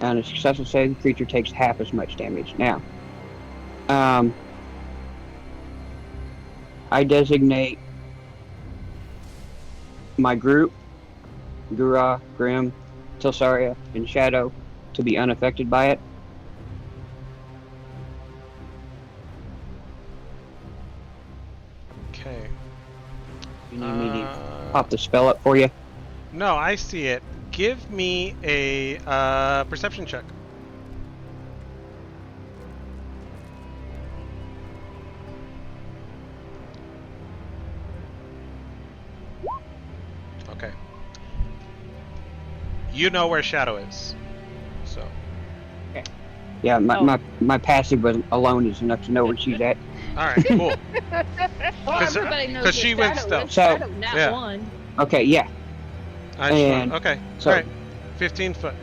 On a successful save, the creature takes half as much damage. Now, I designate my group, Gura, Grim, Tilsaria, and Shadow, to be unaffected by it. Okay. You need me to pop the spell up for you? No, I see it. Give me a perception check. Okay. You know where Shadow is. So. Yeah, Oh. my passive alone is enough to know where she's at. Alright, cool. Well, 'Cause- everybody knows 'cause where she went Shadow stealth. is. So- Shadow, not Yeah. one. Okay, yeah. I just And okay. so- Alright. 15 foot.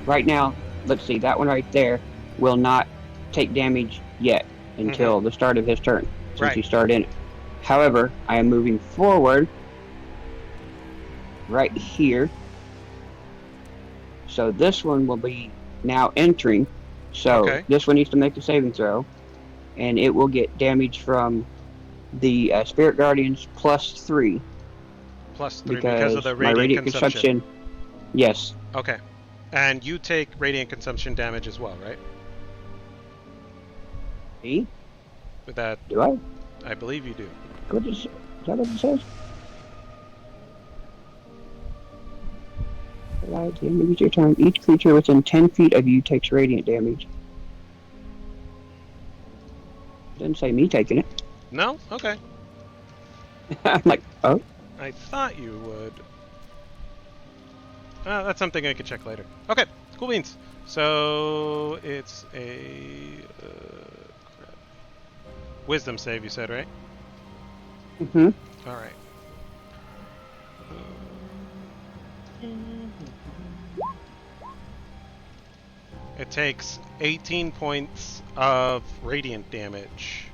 Right now, let's see, that one right there will not take damage yet until the start of his turn, since Right. he started in it. However, I am moving forward right here. So this one will be now entering. So Okay. this one needs to make a saving throw, and it will get damage from the Spirit Guardians +3 Plus 3 because of the my radiant radiant consumption. Yes. Okay. And you take radiant consumption damage as well, right? Me? With that, Do I? I believe you do. Is that what it says? Allied damage your turn. Each creature within 10 feet of you takes radiant damage. Didn't say me taking it. No? Okay. I'm like, oh. I thought you would. That's something I could check later. Okay, cool beans. So it's a crap. Wisdom save, you said, right? Mm-hmm. All right. It takes 18 points of radiant damage.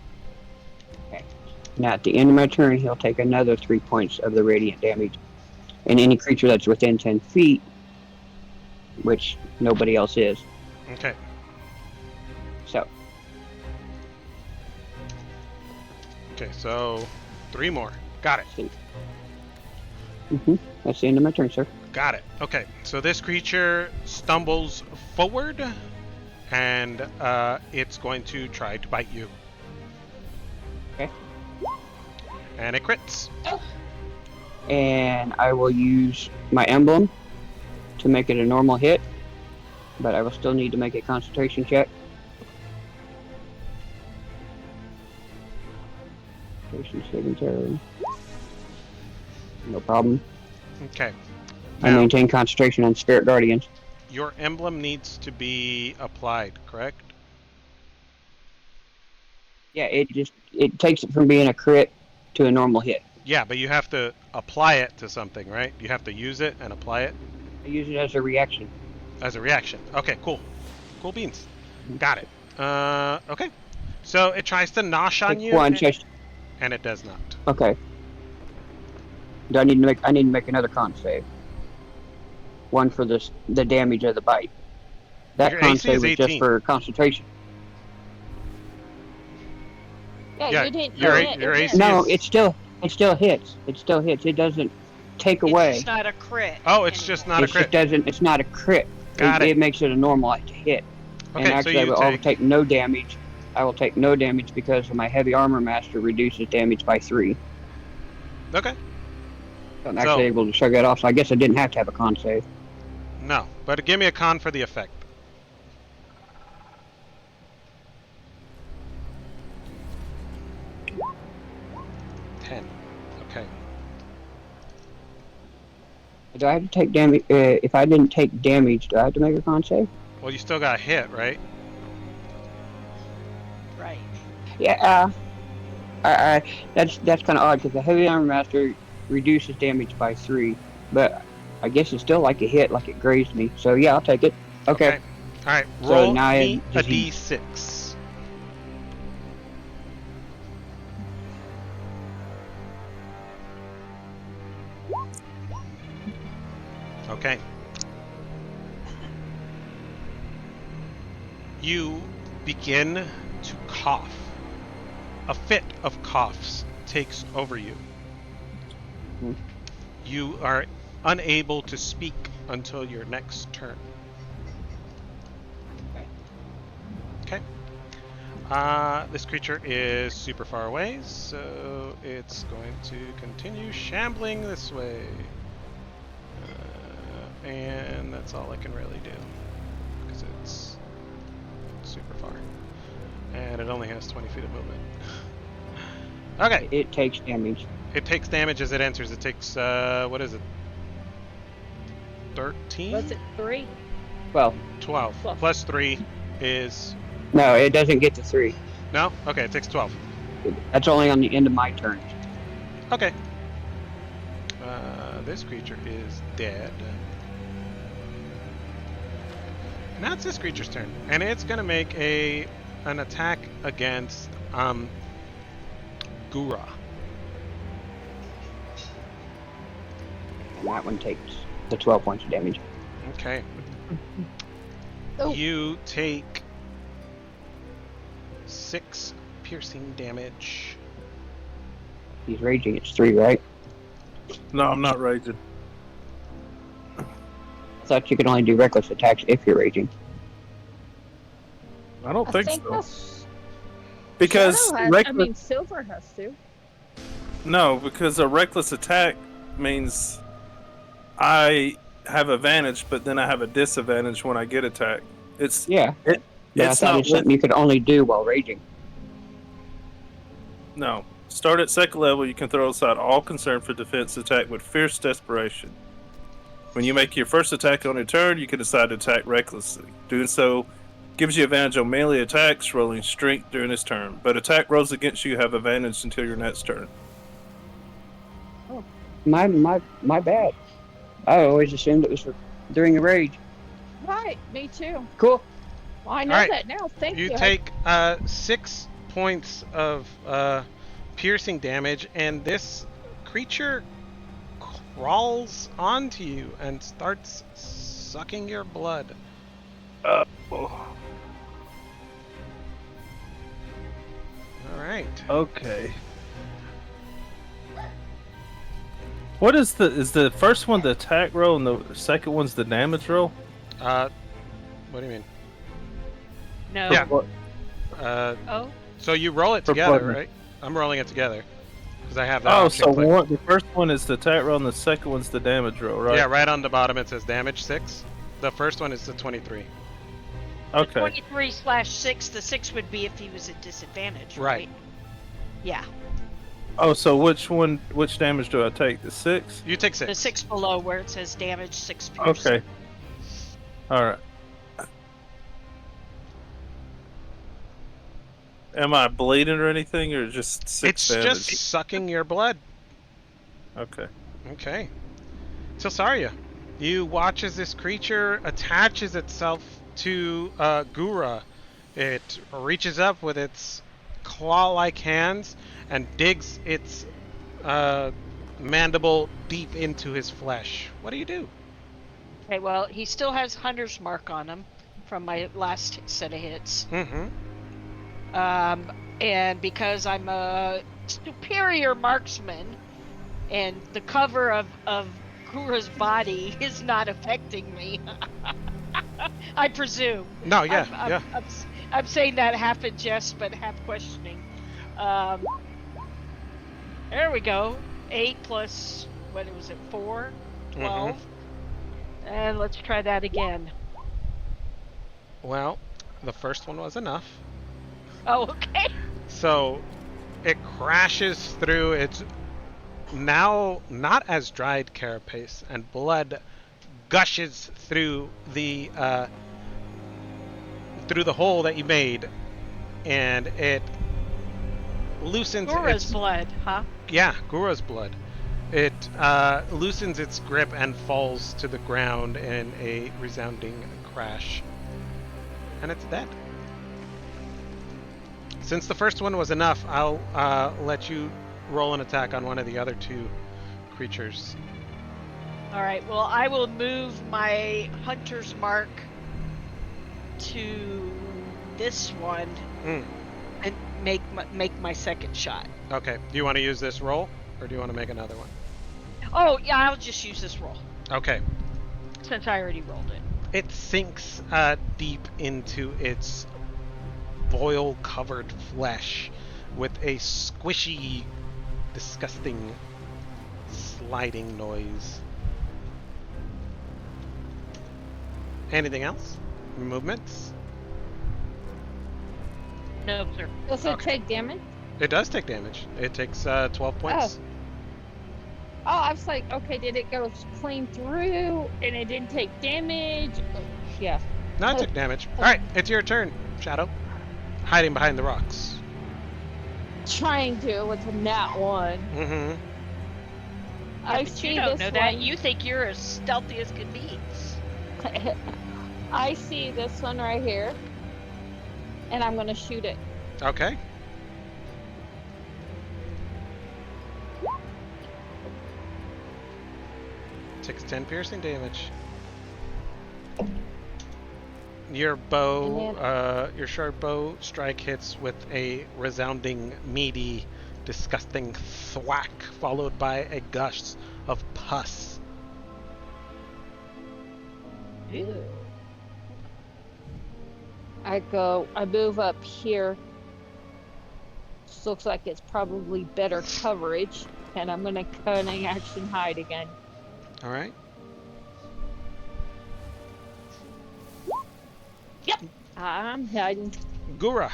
Now at the end of my turn, he'll take another 3 points of the radiant damage. And any creature that's within 10 feet, which nobody else is. Okay. So, Okay, so 3 more. Got it. that's the end of my turn, sir. Got it. Okay, so this creature stumbles forward, and it's going to try to bite you. Okay. And it crits. And I will use my emblem to make it a normal hit, but I will still need to make a concentration check. Concentration saving throw. No problem. Okay. I Now, maintain concentration on Spirit Guardians. your emblem needs to be applied, correct? Yeah, it takes it from being a crit to a normal hit. Yeah, but you have to apply it to something, right? You have to use it and apply it I use it as a reaction. as a reaction. Okay, cool. Cool beans. Got it. Okay. So it tries to nosh on Take you, one, just and it does not. okay. Do I need to make another con save? One for the damage of the bite. That Your con AC save is was just 18. for concentration. Yeah, Yeah, you didn't. your You your didn't. AC No, is. it still hits. It still hits. It doesn't take It's away. just not a crit. Oh, it's just not a It crit. just doesn't. It's not a crit. Got it. It makes it a normal to hit. And Okay, so actually, you I will take. take no damage. I will take no damage because my heavy armor master reduces damage by 3. Okay. So I'm So- actually able to shrug that off. So I guess I didn't have to have a con save. No, but give me a con for the effect. Okay. Do I have to take damage? If I didn't take damage, do I have to make a con save? Well, you still got hit, right? Right. Yeah. That's kind of odd because the heavy armor master reduces damage by 3, but I guess it's still like a hit, like it grazed me. So yeah, I'll take it. Okay. All right. So Roll now I me a have disease. d6. Okay. You begin to cough. A fit of coughs takes over you. Hmm. You are unable to speak until your next turn. Okay. This creature is super far away, so it's going to continue shambling this way. And that's all I can really do, because it's super far. And it only has 20 feet of movement. Okay. It takes damage. It takes damage as it enters. It takes, what is it? 13? Was it 3? Well, 12. Twelve. Plus 3 is... no, it doesn't get to 3. No? Okay, it takes 12. That's only on the end of my turn. Okay. This creature is dead. Now it's this creature's turn. And it's going to make an attack against Gura. And that one takes the 12 points of damage. Okay. Oh. You take 6 piercing damage. He's raging. It's 3, right? No, I'm not raging. I thought you could only do reckless attacks if you're raging. I don't I think, think so. that's Because Shadow has, reckless, Silver has to. no, because a reckless attack means I have advantage, but then I have a disadvantage when I get attacked. It's Yeah. It- But I it's thought not it's something you could only do while raging. No. Start at second level, you can throw aside all concern for defense attack with fierce desperation. When you make your first attack on your turn, you can decide to attack recklessly. Doing so gives you advantage on melee attacks, rolling strength during this turn. But attack rolls against you have advantage until your next turn. My bad. I always assumed it was for during a rage. Right, me too. Cool. Well, I know Alright, that now. Thank you. You take 6 points of piercing damage, and this creature crawls onto you and starts sucking your blood. Alright. Okay. What is the first one the attack roll and the second one's the damage roll? What do you mean? No. Yeah. Oh. So you roll it For together, plugging. right? I'm rolling it together. Because I have that Oh, option so clicked. the first one is the attack roll and the second one's the damage roll, right? Yeah, right on the bottom it says damage 6. The first one is the 23. Okay. 23/6. The 6 would be if he was at disadvantage, Right. right? Yeah. Oh, so which damage do I take? The 6? You take The 6. 6 below where it says damage 6 pierce. Okay. Alright. Am I bleeding or anything, or just 6 It's damage? just sucking your blood. Okay. Okay. Tilsaria, you watch as this creature attaches itself to Gura. It reaches up with its claw-like hands and digs its mandible deep into his flesh. What do you do? Okay, well, he still has Hunter's Mark on him. from my last set of hits. Mm-hmm. And because I'm a superior marksman, and the cover of Kura's body is not affecting me, I presume. No, yeah, yeah. I'm saying that half in jest, but half questioning. There we go. 8 plus, what was it, 4? 12. And let's try that again. Well, the first one was enough. Oh, okay. So it crashes through its now not as dried carapace, and blood gushes through the hole that you made, and it loosens Kura's its blood, huh? yeah, Gura's blood. It loosens its grip and falls to the ground in a resounding crash, and it's dead. Since the first one was enough, I'll let you roll an attack on one of the other two creatures. All right. Well, I will move my hunter's mark to this one and make my second shot. Okay. Do you want to use this roll, or do you want to make another one? Oh, yeah, I'll just use this roll Okay. since I already rolled it. It sinks deep into its boil-covered flesh with a squishy, disgusting, sliding noise. Anything else? Movements? No, sir. Does it Okay. take damage? It does take damage. It takes 12 points. Oh, I was like, okay, did it go clean through and it didn't take damage? Yeah. No, it took damage. Alright, it's your turn, Shadow. Hiding behind the rocks. Trying to with a nat one. Mm-hmm. I But see you don't this know one. that. You think you're as stealthy as can be. I see this one right here, and I'm gonna shoot it. Okay. Takes 10 piercing damage. Your bow, your sharp bow strike hits with a resounding, meaty, disgusting thwack, followed by a gush of pus. Ew. I move up here. This looks like it's probably better coverage, and I'm gonna cunning action hide again. All right. I'm hiding. Gura,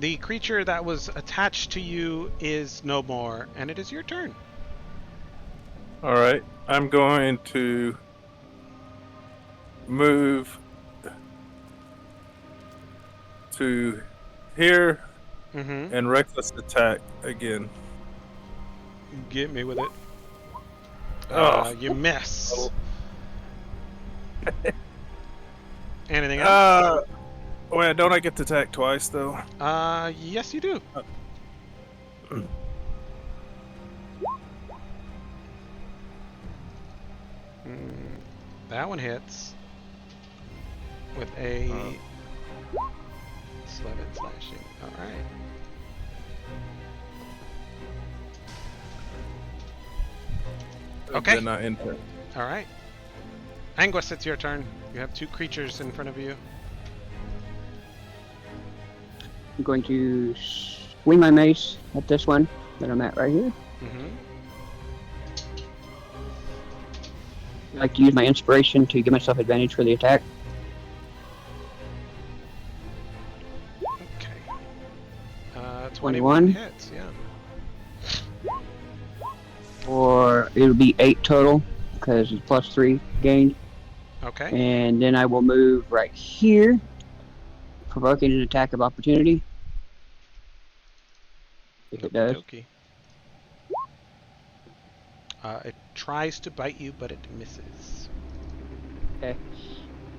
the creature that was attached to you is no more, and it is your turn. All right, I'm going to move to here Mm-hmm. and reckless attack again. Get me with it. Oh. You miss. Anything else? Wait, don't I get to attack twice though? Yes, you do. That one hits with a 11 slashing. All right. Okay. Then I enter. All right. Anguis, it's your turn. You have two creatures in front of you. I'm going to swing my mace at this one that I'm at right here. Mm-hmm. I like to use my inspiration to give myself advantage for the attack. Okay. 21. hits, yeah. Or it'll be 8 total because it's +3 gained. Okay. And then I will move right here, provoking an attack of opportunity. If it does. Okey-dokey. It tries to bite you, but it misses. Okay.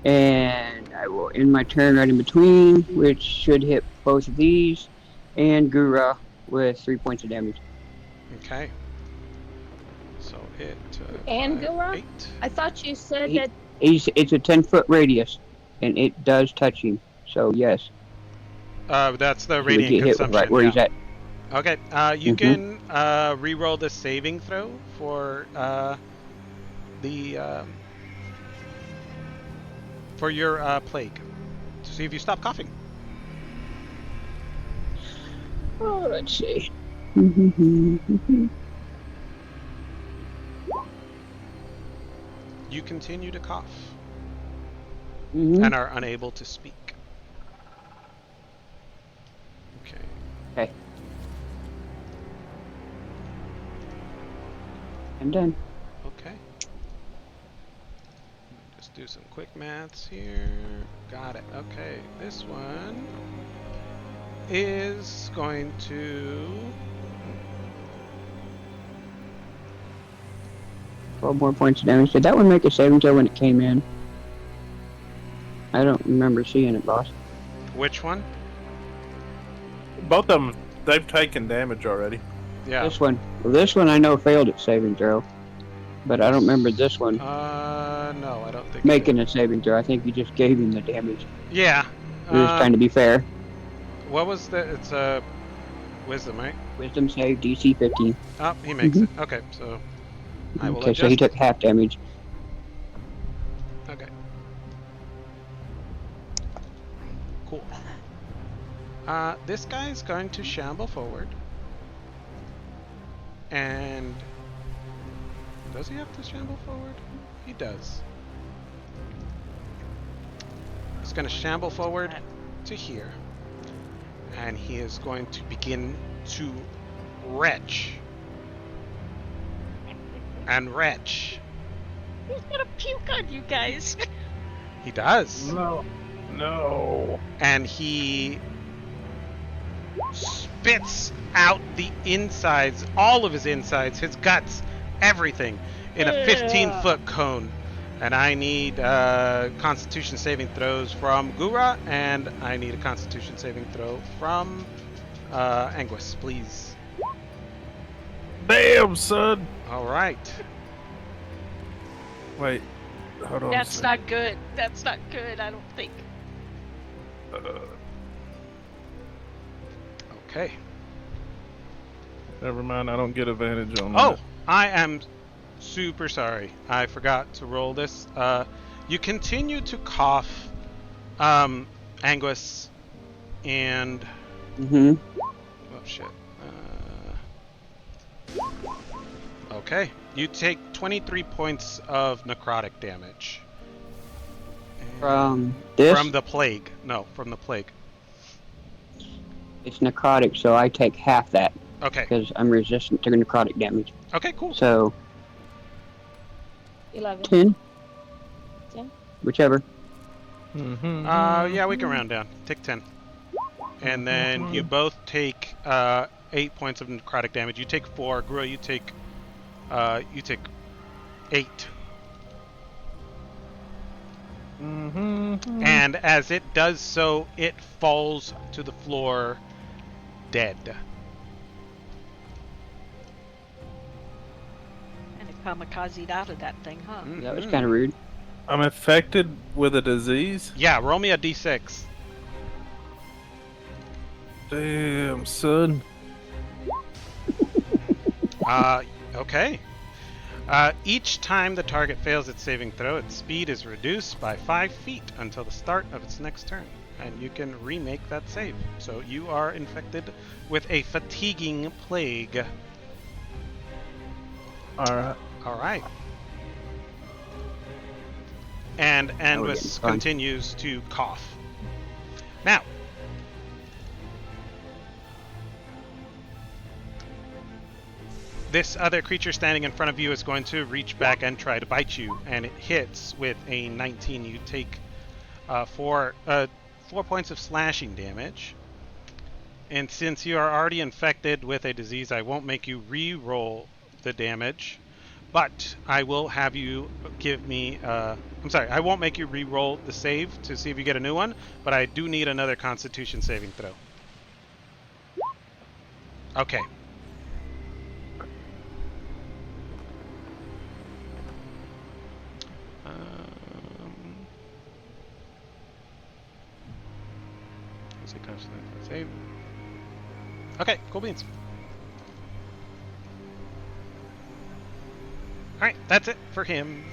And I will end my turn right in between, which should hit both of these, and Gura with 3 points of damage. Okay. So it. And five, Gura? 8. I thought you said Eight. that. It's a 10-foot radius. and it does touch him. So yes, That's the he would radiant get hit right consumption. where Yeah. he's at. Okay. You Mhm. can re-roll the saving throw for the for your plague to see if you stop coughing. Oh, let's see. Mhm. You continue to cough Mhm. and are unable to speak. Okay. Okay. I'm done. Okay. Just do some quick maths here. Got it. Okay. This one is going to 12 more points of damage. Did that one make a saving throw when it came in? I don't remember seeing it, boss. which one? Both of them, they've taken damage already. Yeah. This one I know failed its saving throw, but I don't remember this one No, I don't think making it a saving throw. I think you just gave him the damage. did. Yeah. Just trying to be fair. What was the? It's a wisdom, right? Wisdom save DC 15. Oh, he makes it. Okay, so I will Okay, so he adjust took half damage. it. Okay. Cool. This guy's going to shamble forward. And does he have to shamble forward? He does. He's going to shamble forward to here. And he is going to begin to retch. And retch. He's gonna puke on you guys. He does. No. And he spits out the insides, all of his insides, his guts, everything, in a 15-foot cone. And I need Constitution saving throws from Gura, and I need a Constitution saving throw from Anguis, please. Damn, son. All right. Wait, hold on. That's not good. That's not good, I don't think. Okay. Never mind, I don't get advantage on Oh, that. I am super sorry. I forgot to roll this. You continue to cough, Anguis, and Mm-hmm. oh shit. Okay, you take 23 points of necrotic damage. From this, From the plague. No, from the plague. it's necrotic, so I take half that Okay. because I'm resistant to necrotic damage. Okay, cool. So 11. 10, 10? whichever. Mm-hmm. Yeah, we can round down. Take 10. And then you both take 8 points of necrotic damage. You take 4. Gura, you take 8. Mm-hmm. And as it does so, it falls to the floor dead. And it kamikazed out of that thing, huh? That was Mhm. kind of rude. I'm infected with a disease. Yeah, roll me a d6. Damn, son. Okay. Each time the target fails its saving throw, its speed is reduced by 5 feet until the start of its next turn. And you can remake that save. So you are infected with a fatiguing plague. Alright. Alright. And we're getting Anguis fun. continues to cough. Now, this other creature standing in front of you is going to reach back and try to bite you, and it hits with a 19. You take 4 points of slashing damage. And since you are already infected with a disease, I won't make you re-roll the damage, but I will have you give me. I'm sorry, I won't make you re-roll the save to see if you get a new one, but I do need another Constitution saving throw. Okay. Stay conscious. Save. Okay, cool beans. Alright, that's it for him.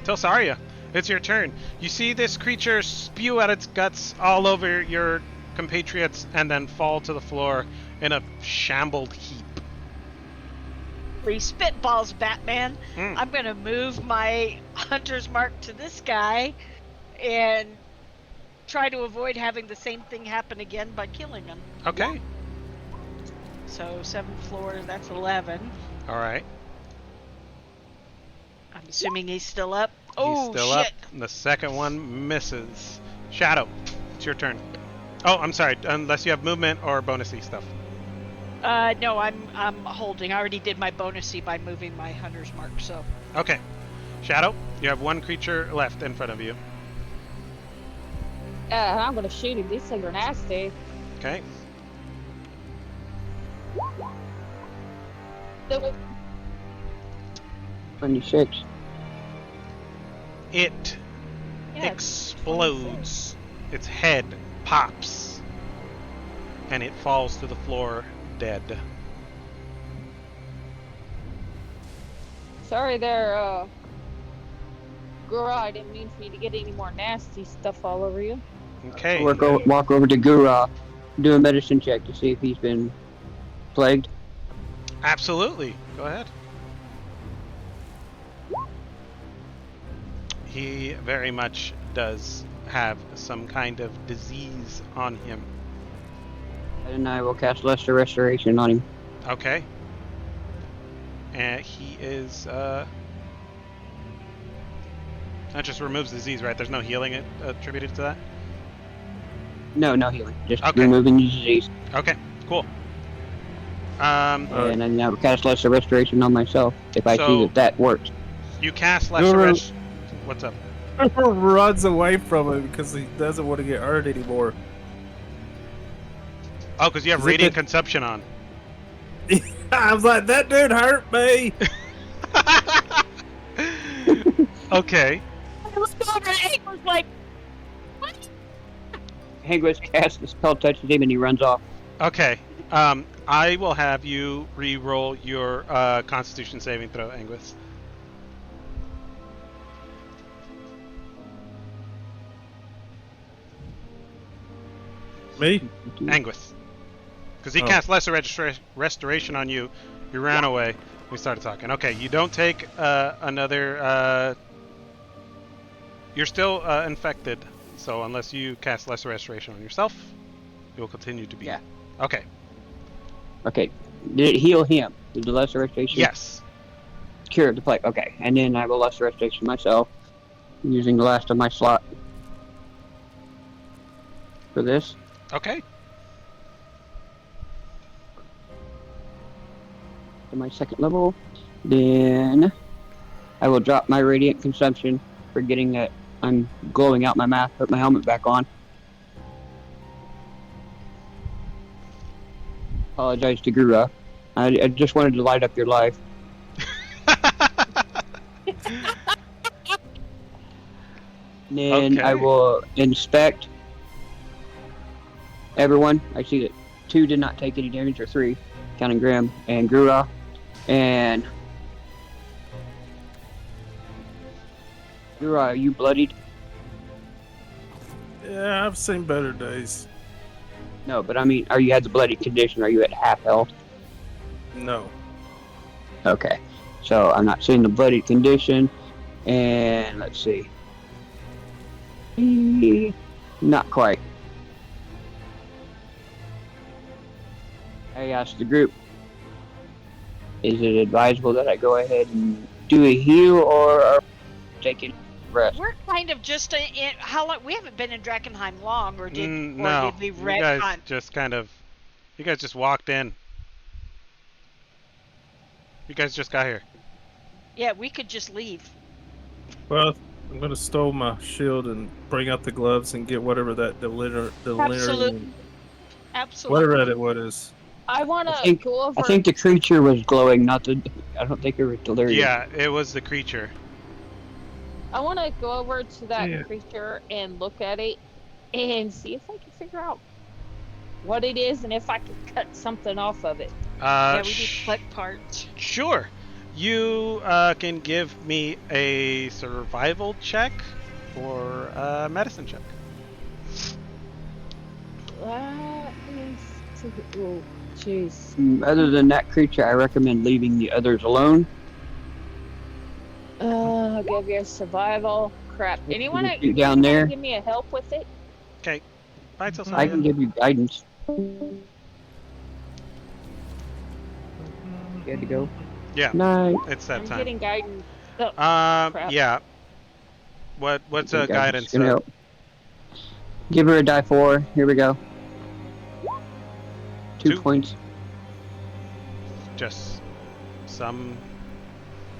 Telsaria, it's your turn. You see this creature spew out its guts all over your compatriots and then fall to the floor in a shambled heap. Free spitballs, Batman. Mm. I'm gonna move my hunter's mark to this guy and try to avoid having the same thing happen again by killing him. Okay. So 7 floors, that's 11. Alright. I'm assuming he's still up. He's Oh, still shit. up. And the second one misses. Shadow, it's your turn. Oh, I'm sorry. Unless you have movement or bonusy stuff. No, I'm holding. I already did my bonusy by moving my hunter's mark, so. Okay. Shadow, you have one creature left in front of you. I'm gonna shoot him. These things are nasty. Okay. Nope. 26. It Yeah, explodes. Its head pops. And it falls to the floor dead. Sorry there, girl, I didn't mean for you to get any more nasty stuff all over you. Okay. Walk over to Gura, do a medicine check to see if he's been plagued. Absolutely. Go ahead. He very much does have some kind of disease on him. And I will cast Lesser Restoration on him. Okay. And he is, that just removes disease, right? There's no healing attributed to that? No healing. Just Okay. removing the disease. Okay, cool. And then I will cast Lesser Restoration on myself if I So- see that works. You cast Lesser Rest. What's up? Runs away from him because he doesn't want to get hurt anymore. Oh, because you have Is it Radiant the- Consumption on. I was like, that dude hurt me. Okay. I looked over and Hank was like, what? Hangwist casts the spell, touches him, and he runs off. Okay. I will have you re-roll your Constitution saving throw, Anguis. Me? Anguis. Because he Oh. cast Lesser Restoration on you. You ran away. We started talking. Okay, you don't take another... You're still infected, so unless you cast Lesser Restoration on yourself, you will continue to be. Yeah. Okay. Okay. Did it heal him? Did the Lesser Restoration Yes. cure the plague? Okay. And then I will Lesser Restoration myself using the last of my slot for this. Okay. To my second level. Then I will drop my Radiant Consumption, forgetting that I'm glowing out my mouth, put my helmet back on. Apologize to Gura. I just wanted to light up your life. Then I Okay. will inspect everyone. I see that 2 did not take any damage, or 3, counting Grim and Gura. And Gura, are you bloodied? Yeah, I've seen better days. No, but I mean, are you at the bloody condition? Are you at half health? No. Okay, so I'm not seeing the bloody condition. And let's see. Not quite. I asked the group, is it advisable that I go ahead and do a heal, or are we taking rest? We're kind of just in. How long? We haven't been in Drakkenheim long, or did, No. did we You guys retcon? just kind of... You guys just walked in. You guys just got here. Yeah, we could just leave. Well, I'm gonna stow my shield and bring out the gloves and get whatever that delirium, Absolutely. Absolutely. whatever that what is. I want I to think- go over. I think the creature was glowing, not the. I don't think it was delirium. Yeah, it was the creature. I want to go over to that Yeah. creature and look at it and see if I can figure out what it is and if I can cut something off of it. Yeah, we need flip parts. Sure. You can give me a survival check or a medicine check. Oh, jeez. Other than that creature, I recommend leaving the others alone. I'll give you a survival. Crap. Anyone Down there. give me a help with it? Okay. Bye, till I can give you guidance. You had to go. Yeah, Night. it's that I'm time. getting guidance. Oh, crap. Yeah. What's a Okay, guidance? gonna help. Give her a die 4. Here we go. 2 points. Just some.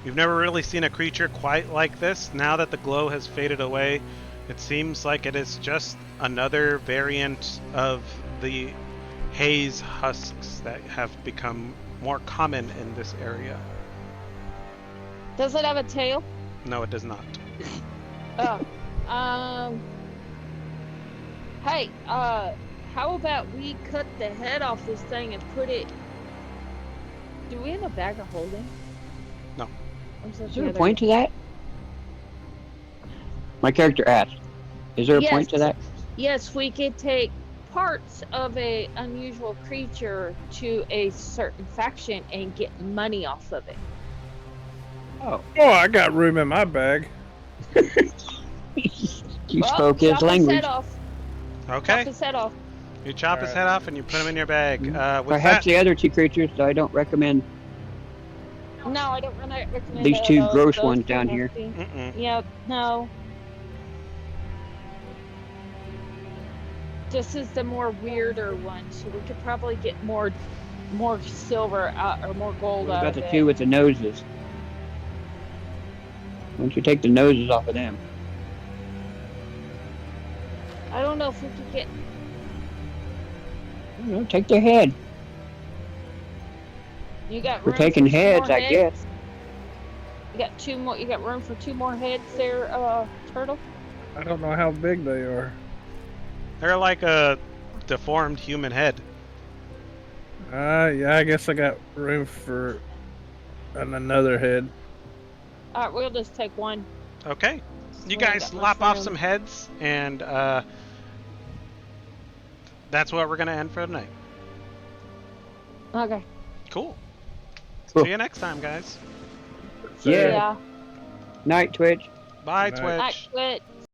You've never really seen a creature quite like this. Now that the glow has faded away, it seems like it is just another variant of the haze husks that have become more common in this area. Does it have a tail? No, it does not. Oh. Hey, how about we cut the head off this thing and put it... Do we have a bag of holding? No. Is there a point to that? My character asked. Is there a point to that? Yes, we could take parts of a unusual creature to a certain faction and get money off of it. Oh, I got room in my bag. You spoke his language. Okay. Chop his head off. You chop his head off and you put him in your bag. With Perhaps the other 2 creatures, though I don't recommend No, I don't really recommend these 2 those gross ones down here. Yep, no. This is the more weirder one, so we could probably get more silver out or more gold What out about of the it. 2 with the noses? Why don't you take the noses off of them? I don't know if we could get. I don't know, take their head. You got. We're room taking for 2 heads, more I heads? guess. You got 2 more. You got room for 2 more heads there, Turtle. I don't know how big they are. They're like a deformed human head. Yeah, I guess I got room for another head. All right, we'll just take 1. Okay. You We ain't guys got lop much off room. some heads, and that's what we're going to end for tonight. Okay. Cool. Cool. See you next time, guys. Yeah. Yeah. Night, Twitch. Bye, Night. Twitch. All right, quit.